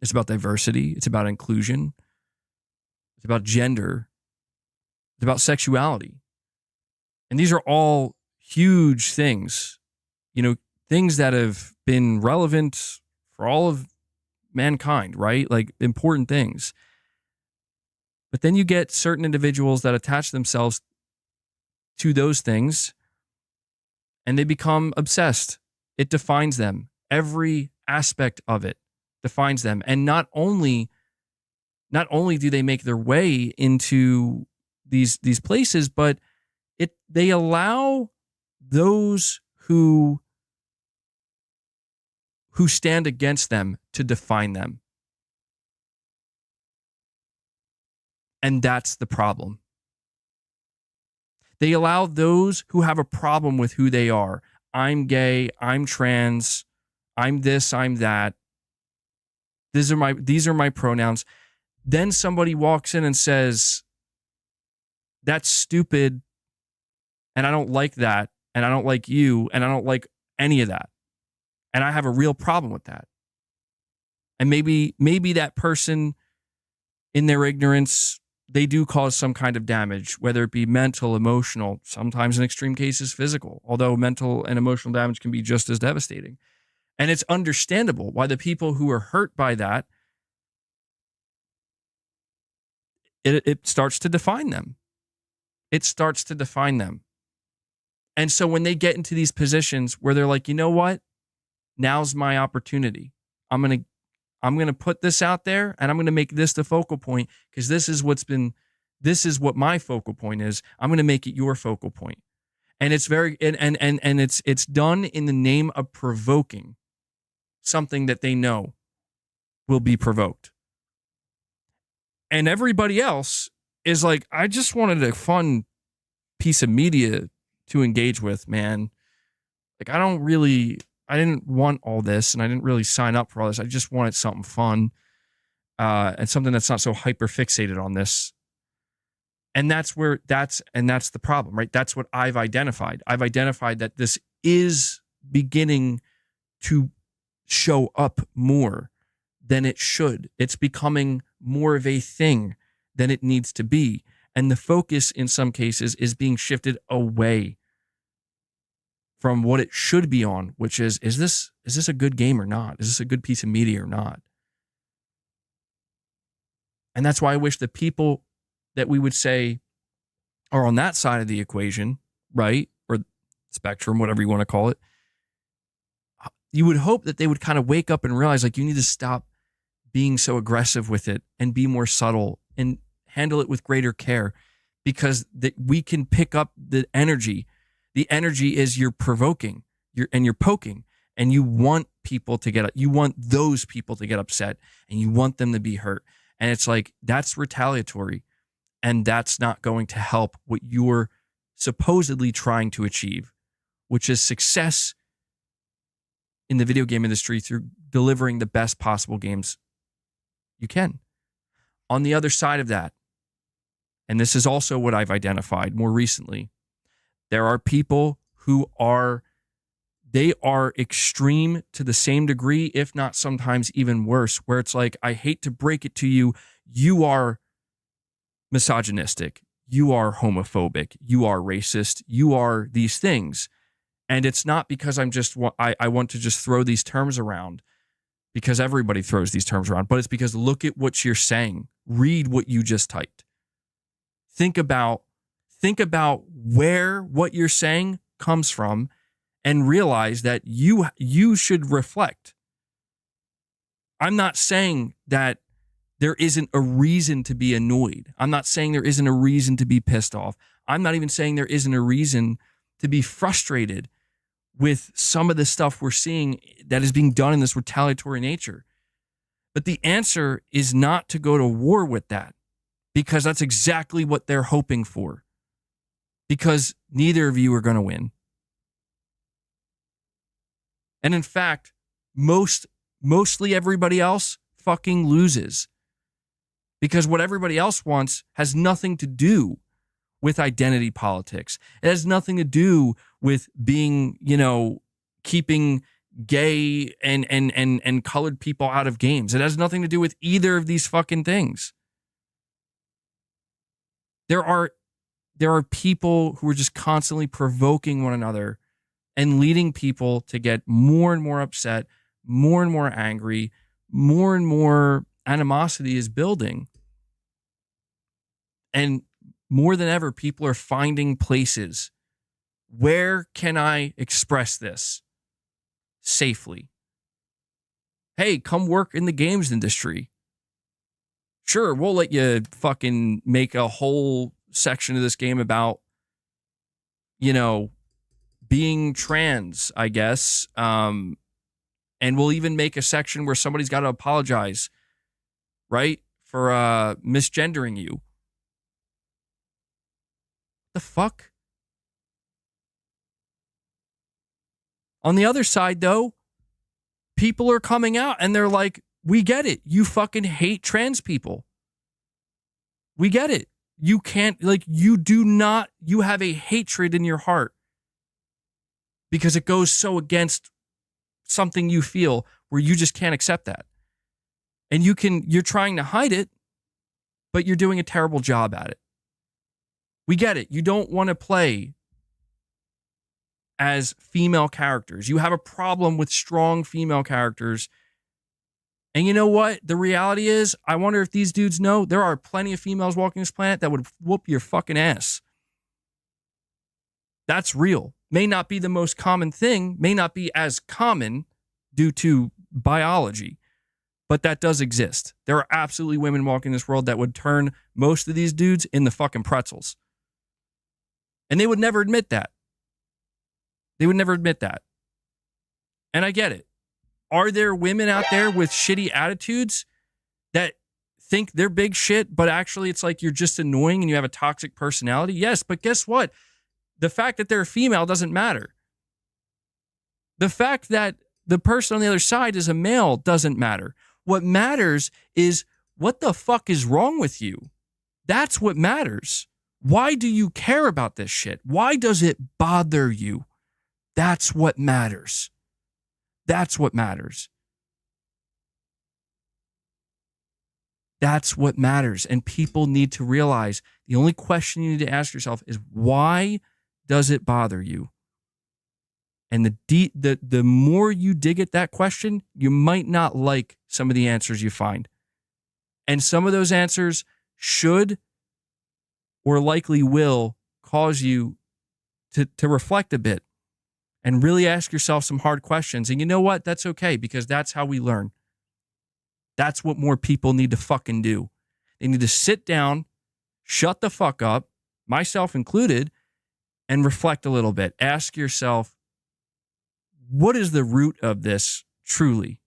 It's about diversity. It's about inclusion. It's about gender. It's about sexuality. And these are all huge things, things that have been relevant for all of mankind, right? Like important things. But then you get certain individuals that attach themselves to those things and they become obsessed. It defines them. Every aspect of it defines them. And not only do they make their way into these places, but they allow those who stand against them to define them. And that's the problem. They allow those who have a problem with who they are. I'm gay, I'm trans, I'm this, I'm that. These are my pronouns. Then somebody walks in and says, that's stupid, and I don't like that, and I don't like you, and I don't like any of that. And I have a real problem with that. And maybe that person, in their ignorance, they do cause some kind of damage, whether it be mental, emotional, sometimes in extreme cases physical, although mental and emotional damage can be just as devastating. And it's understandable why the people who are hurt by that, it starts to define them. It starts to define them. And so when they get into these positions where they're like, you know what? Now's my opportunity. I'm going to put this out there and I'm going to make this the focal point because this is what my focal point is. I'm going to make it your focal point. And it's it's done in the name of provoking something that they know will be provoked. And everybody else is like, I just wanted a fun piece of media to engage with, man. Like, I didn't want all this and I didn't really sign up for all this. I just wanted something fun and something that's not so hyper fixated on this. And that's the problem, right? That's what I've identified. I've identified that this is beginning to show up more than it should. It's becoming more of a thing than it needs to be. And the focus in some cases is being shifted away from what it should be on, which is this a good game or not? Is this a good piece of media or not? And that's why I wish the people that we would say are on that side of the equation, right? Or spectrum, whatever you want to call it. You would hope that they would kind of wake up and realize, like, you need to stop being so aggressive with it and be more subtle and handle it with greater care, because we can pick up the energy. The energy is you're provoking, you're poking, and you want those people to get upset, and you want them to be hurt. And it's like, that's retaliatory, and that's not going to help what you're supposedly trying to achieve, which is success in the video game industry through delivering the best possible games you can. On the other side of that, and this is also what I've identified more recently, there are people who are extreme to the same degree, if not sometimes even worse, where it's like, I hate to break it to you, you are misogynistic, you are homophobic, you are racist, you are these things. And it's not because I want to just throw these terms around, because everybody throws these terms around, but it's because look at what you're saying. Read what you just typed. Think about where what you're saying comes from and realize that you should reflect. I'm not saying that there isn't a reason to be annoyed. I'm not saying there isn't a reason to be pissed off. I'm not even saying there isn't a reason to be frustrated with some of the stuff we're seeing that is being done in this retaliatory nature. But the answer is not to go to war with that, because that's exactly what they're hoping for. Because neither of you are going to win. And in fact, mostly everybody else fucking loses. Because what everybody else wants has nothing to do with identity politics. It has nothing to do with being, keeping gay and colored people out of games. It has nothing to do with either of these fucking things. There are people who are just constantly provoking one another and leading people to get more and more upset, more and more angry, more and more animosity is building. And more than ever, people are finding places. Where can I express this safely? Hey, come work in the games industry. Sure, we'll let you fucking make a whole section of this game about, being trans, I guess. And we'll even make a section where somebody's got to apologize, right? For misgendering you. The fuck? On the other side, though, people are coming out and they're like, we get it. You fucking hate trans people. We get it. You can't, you have a hatred in your heart because it goes so against something you feel where you just can't accept that. And you're trying to hide it, but you're doing a terrible job at it. We get it. You don't want to play as female characters. You have a problem with strong female characters. And you know what? The reality is, I wonder if these dudes know there are plenty of females walking this planet that would whoop your fucking ass. That's real. May not be the most common thing, may not be as common due to biology, but that does exist. There are absolutely women walking this world that would turn most of these dudes into fucking pretzels. And they would never admit that. They would never admit that. And I get it. Are there women out there with shitty attitudes that think they're big shit, but actually it's like you're just annoying and you have a toxic personality? Yes, but guess what? The fact that they're a female doesn't matter. The fact that the person on the other side is a male doesn't matter. What matters is what the fuck is wrong with you? That's what matters. Why do you care about this shit? Why does it bother you? That's what matters. That's what matters. That's what matters. And people need to realize the only question you need to ask yourself is, why does it bother you? And the more you dig at that question, you might not like some of the answers you find. And some of those answers should or likely will cause you to reflect a bit and really ask yourself some hard questions. And you know what? That's okay, because that's how we learn. That's what more people need to fucking do. They need to sit down, shut the fuck up, myself included, and reflect a little bit. Ask yourself, what is the root of this truly?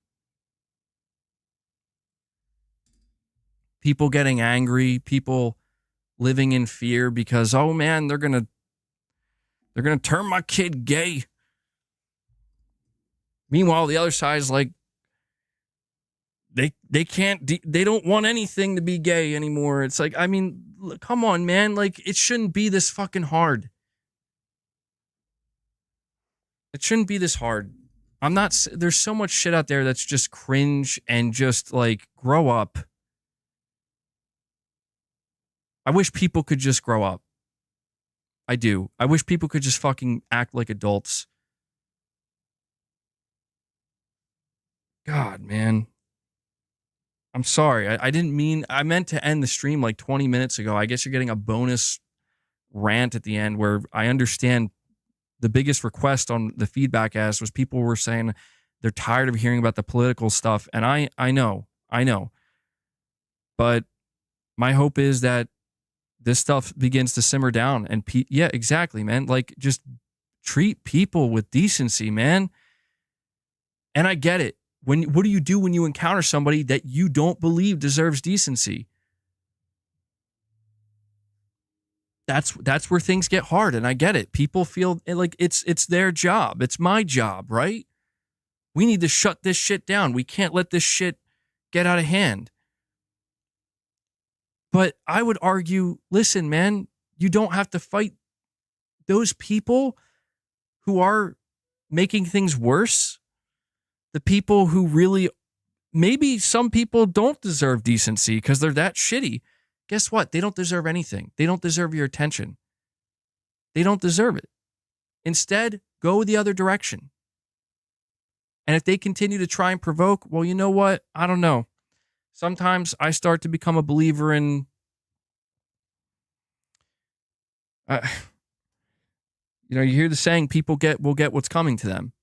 People getting angry, people living in fear because, oh man, they're gonna turn my kid gay. Meanwhile, the other side is like, they don't want anything to be gay anymore. It's like, I mean, come on, man. Like, it shouldn't be this fucking hard. It shouldn't be this hard. There's so much shit out there that's just cringe and just like, grow up. I wish people could just grow up. I do. I wish people could just fucking act like adults. God, man. I'm sorry. I meant to end the stream like 20 minutes ago. I guess you're getting a bonus rant at the end where I understand the biggest request on the feedback asked was people were saying they're tired of hearing about the political stuff. And I know. But my hope is that this stuff begins to simmer down and yeah, exactly, man. Like, just treat people with decency, man. And I get it. What do you do when you encounter somebody that you don't believe deserves decency? That's where things get hard, and I get it. People feel like it's their job. It's my job, right? We need to shut this shit down. We can't let this shit get out of hand. But I would argue, listen, man, you don't have to fight those people who are making things worse. the people who really, maybe some people don't deserve decency because they're that shitty. Guess what? They don't deserve anything. They don't deserve your attention. They don't deserve it. Instead, go the other direction. And if they continue to try and provoke, well, you know what? I don't know. Sometimes I start to become a believer in, you hear the saying, people will get what's coming to them.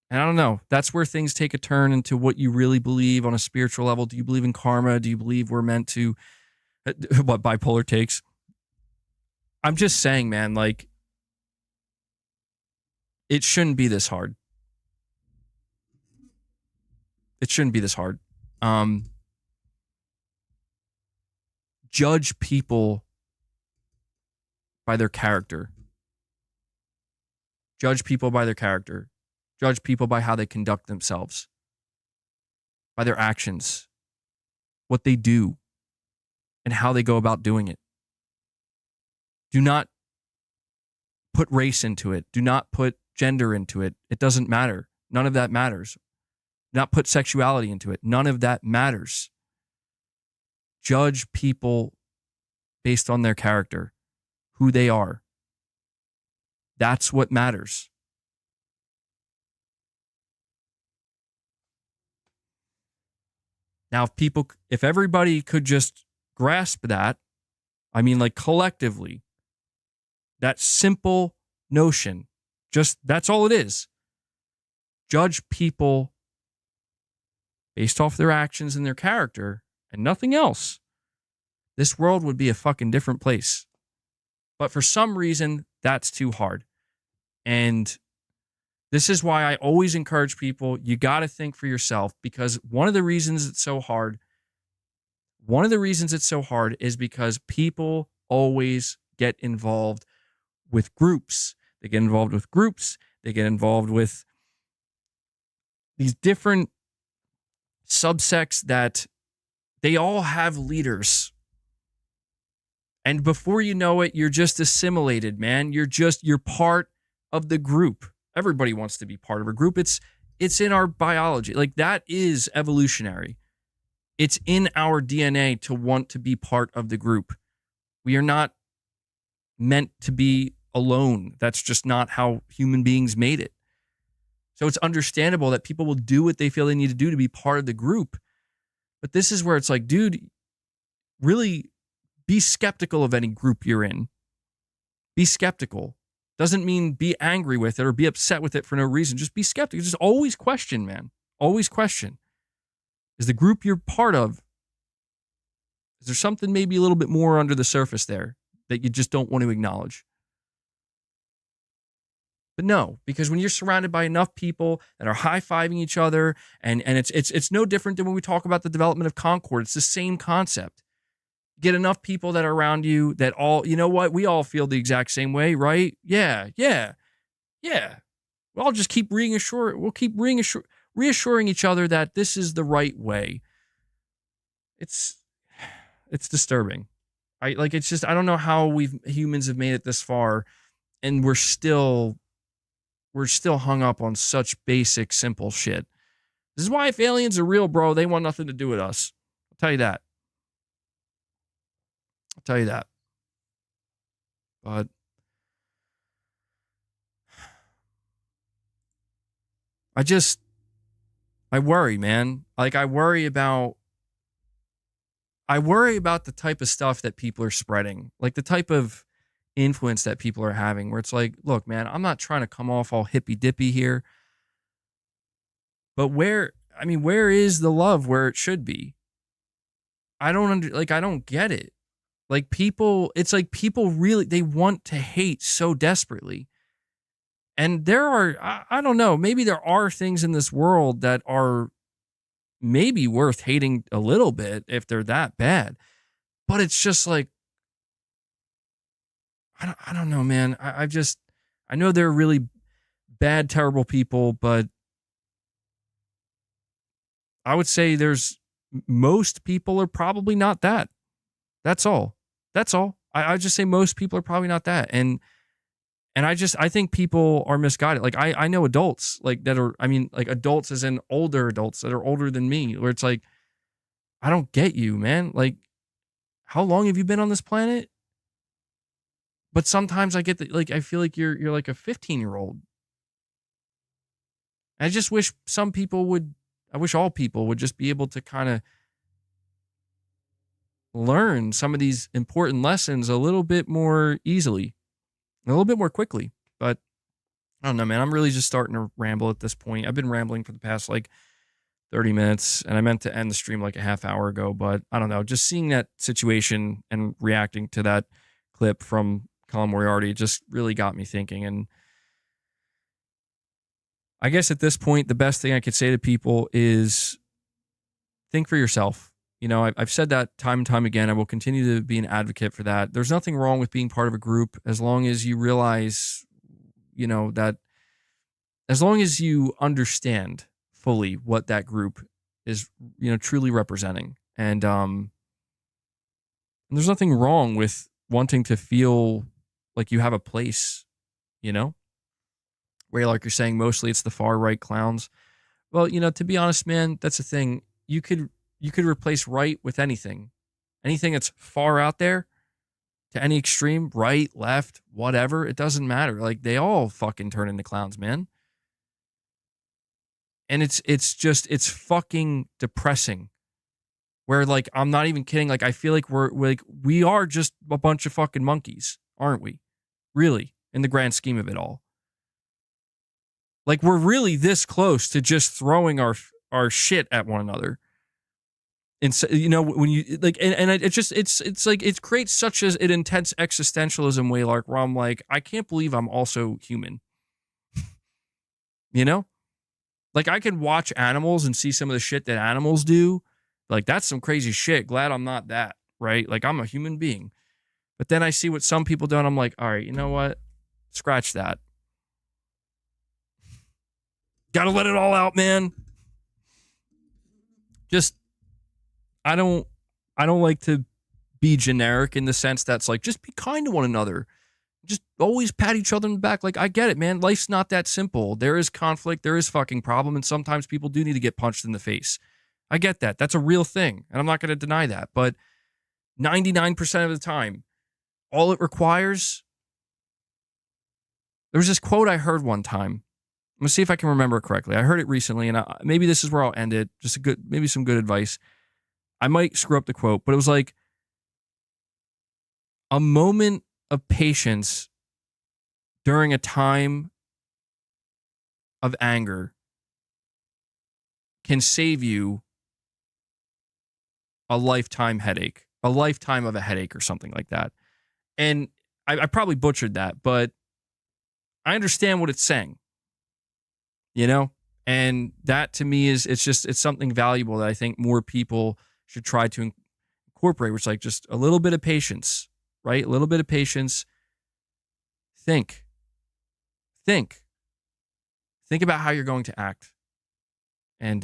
And I don't know. That's where things take a turn into what you really believe on a spiritual level. Do you believe in karma? Do you believe we're meant to, what bipolar takes? I'm just saying, man, like, it shouldn't be this hard. It shouldn't be this hard. Judge people by their character. Judge people by their character. Judge people by how they conduct themselves, by their actions, what they do, and how they go about doing it. Do not put race into it. Do not put gender into it. It doesn't matter. None of that matters. Do not put sexuality into it. None of that matters. Judge people based on their character, who they are. That's what matters. Now, if everybody could just grasp that, I mean, like collectively, that simple notion, just that's all it is. Judge people based off their actions and their character and nothing else. This world would be a fucking different place. But for some reason, that's too hard. And this is why I always encourage people, you got to think for yourself, because one of the reasons it's so hard is because people always get involved with groups. They get involved with groups. They get involved with these different subsects that they all have leaders. And before you know it, you're just assimilated, man. You're part of the group. Everybody wants to be part of a group. It's in our biology. Like, that is evolutionary. It's in our DNA to want to be part of the group. We are not meant to be alone. That's just not how human beings made it. So it's understandable that people will do what they feel they need to do to be part of the group. But this is where it's like, dude, really be skeptical of any group you're in. Be skeptical. Doesn't mean be angry with it or be upset with it for no reason. Just be skeptical. Just always question, man. Always question. Is the group you're part of, is there something maybe a little bit more under the surface there that you just don't want to acknowledge? But no, because when you're surrounded by enough people that are high-fiving each other, and it's no different than when we talk about the development of Concord. It's the same concept. Get enough people that are around you that all, you know what, we all feel the exact same way, right? Yeah. We'll just keep reassuring each other that this is the right way. It's disturbing. I don't know how humans have made it this far, and we're still hung up on such basic, simple shit. This is why if aliens are real, bro, they want nothing to do with us. I'll tell you that. But I worry, man. Like, I worry about the type of stuff that people are spreading, like the type of influence that people are having, where it's like, look, man, I'm not trying to come off all hippy dippy here, but where is the love where it should be? I don't get it. Like, people really, they want to hate so desperately. And there are, I don't know, maybe there are things in this world that are maybe worth hating a little bit if they're that bad. But it's just like, I don't know, man. I know they're really bad, terrible people, but I would say most people are probably not that. That's all. I just say most people are probably not that. And And I think people are misguided. Like I know adults like that are, I mean, like adults as in older adults that are older than me, where it's like, I don't get you, man. Like, how long have you been on this planet? But sometimes I get that, like, I feel like you're like a 15-year-old. I just wish I wish all people would just be able to kind of learn some of these important lessons a little bit more easily, a little bit more quickly. But I don't know, man. I'm really just starting to ramble at this point. I've been rambling for the past like 30 minutes, and I meant to end the stream like a half hour ago, but I don't know. Just seeing that situation and reacting to that clip from Colin Moriarty just really got me thinking. And I guess at this point, the best thing I could say to people is think for yourself. You know, I've said that time and time again. I will continue to be an advocate for that. There's nothing wrong with being part of a group as long as you realize, you know, that as long as you understand fully what that group is, you know, truly representing. And there's nothing wrong with wanting to feel like you have a place, you know, where, like you're saying, mostly it's the far right clowns. Well, you know, to be honest, man, that's the thing. You could replace right with anything that's far out there to any extreme, right, left, whatever. It doesn't matter. Like, they all fucking turn into clowns, man. And it's fucking depressing. Where, like, I'm not even kidding. Like, I feel like we are just a bunch of fucking monkeys, aren't we? Really, in the grand scheme of it all. Like, we're really this close to just throwing our shit at one another. And so, you know, when you like, and it's like, it creates such an intense existentialism way, like, where I'm like, I can't believe I'm also human. You know? Like, I can watch animals and see some of the shit that animals do. Like, that's some crazy shit. Glad I'm not that, right? Like, I'm a human being. But then I see what some people do, and I'm like, all right, you know what? Scratch that. Gotta let it all out, man. Just, I don't like to be generic in the sense that's like, just be kind to one another. Just always pat each other in the back. Like, I get it, man. Life's not that simple. There is conflict. There is fucking problem. And sometimes people do need to get punched in the face. I get that. That's a real thing. And I'm not going to deny that. But 99% of the time, all it requires... There was this quote I heard one time. I'm going to see if I can remember it correctly. I heard it recently, and maybe this is where I'll end it. Just maybe some good advice. I might screw up the quote, but it was like, a moment of patience during a time of anger can save you a lifetime headache, a lifetime of a headache or something like that. And I probably butchered that, but I understand what it's saying, you know? And that to me it's something valuable that I think more people should try to incorporate, which is like just a little bit of patience, right? A little bit of patience. Think about how you're going to act. And,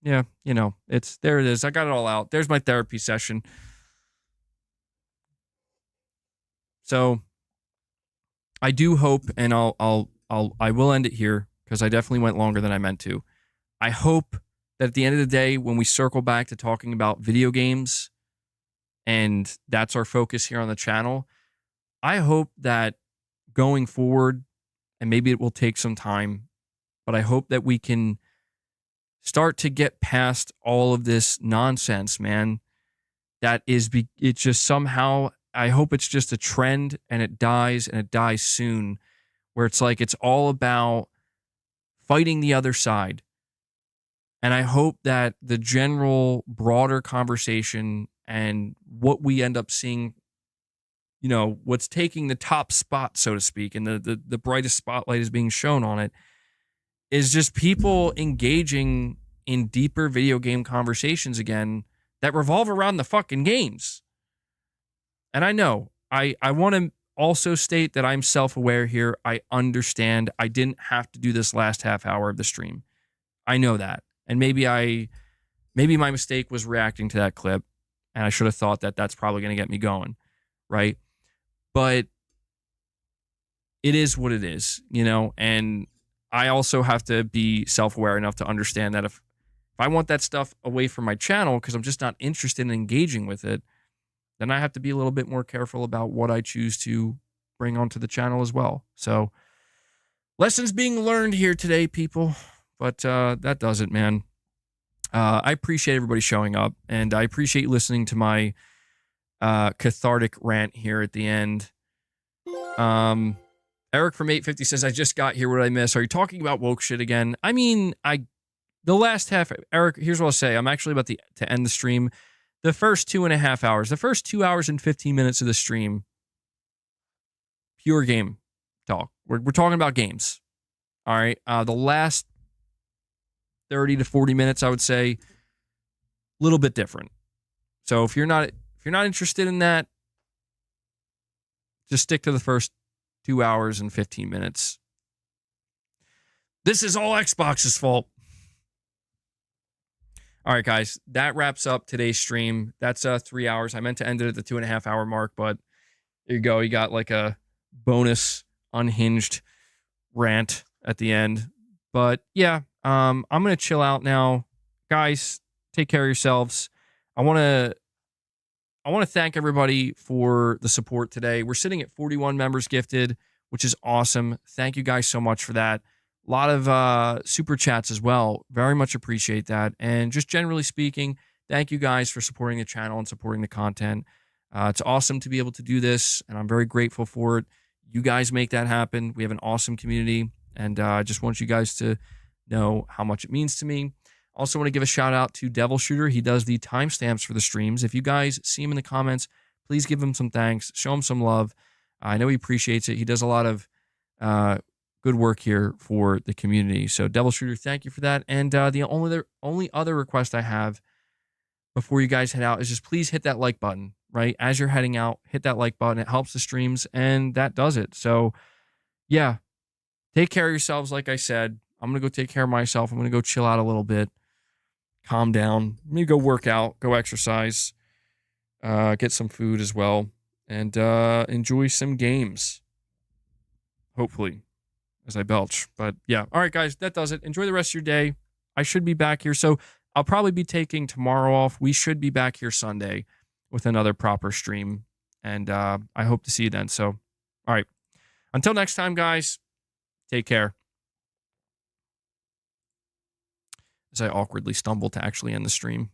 yeah, you know, there it is. I got it all out. There's my therapy session. So I do hope, and I will end it here because I definitely went longer than I meant to. I hope that at the end of the day, when we circle back to talking about video games, and that's our focus here on the channel, I hope that going forward, and maybe it will take some time, but I hope that we can start to get past all of this nonsense, man. It's just somehow, I hope it's just a trend and it dies soon, where it's like, it's all about fighting the other side. And I hope that the general broader conversation and what we end up seeing, you know, what's taking the top spot, so to speak, and the brightest spotlight is being shown on it, is just people engaging in deeper video game conversations again that revolve around the fucking games. And I know, I want to also state that I'm self-aware here. I understand I didn't have to do this last half hour of the stream. I know that. And maybe my mistake was reacting to that clip, and I should have thought that that's probably going to get me going, right? But it is what it is, you know, and I also have to be self-aware enough to understand that if I want that stuff away from my channel because I'm just not interested in engaging with it, then I have to be a little bit more careful about what I choose to bring onto the channel as well. So lessons being learned here today, people, but that does it, man. I appreciate everybody showing up, and I appreciate you listening to my cathartic rant here at the end. Eric from 850 says, I just got here. What did I miss? Are you talking about woke shit again? I mean, the last half, Eric, here's what I'll say. I'm actually about to end the stream. The first 2.5 hours, the first 2 hours and 15 minutes of the stream, pure game talk. We're talking about games. All right. The last 30 to 40 minutes, I would say, a little bit different. So if you're not interested in that, just stick to the first 2 hours and 15 minutes. This is all Xbox's fault. All right, guys, that wraps up today's stream. That's 3 hours. I meant to end it at the 2.5 hour mark, but there you go. You got like a bonus unhinged rant at the end. But yeah, I'm going to chill out now. Guys, take care of yourselves. I want to thank everybody for the support today. We're sitting at 41 members gifted, which is awesome. Thank you guys so much for that. A lot of super chats as well. Very much appreciate that. And just generally speaking, thank you guys for supporting the channel and supporting the content. It's awesome to be able to do this, and I'm very grateful for it. You guys make that happen. We have an awesome community, and I just want you guys to know how much it means to me. Also want to give a shout out to Devil Shooter. He does the timestamps for the streams. If you guys see him in the comments, please give him some thanks. Show him some love. I know he appreciates it. He does a lot of good work here for the community. So Devil Shooter, thank you for that. And the only other request I have before you guys head out is just please hit that like button, right? As you're heading out, hit that like button. It helps the streams, and that does it. So yeah, take care of yourselves. Like I said, I'm going to go take care of myself. I'm going to go chill out a little bit, calm down. I'm going to go work out, go exercise, get some food as well, and enjoy some games, hopefully, as I belch. But yeah, all right, guys, that does it. Enjoy the rest of your day. I should be back here. So I'll probably be taking tomorrow off. We should be back here Sunday with another proper stream. And I hope to see you then. So, all right. Until next time, guys, take care. As I awkwardly stumble to actually end the stream.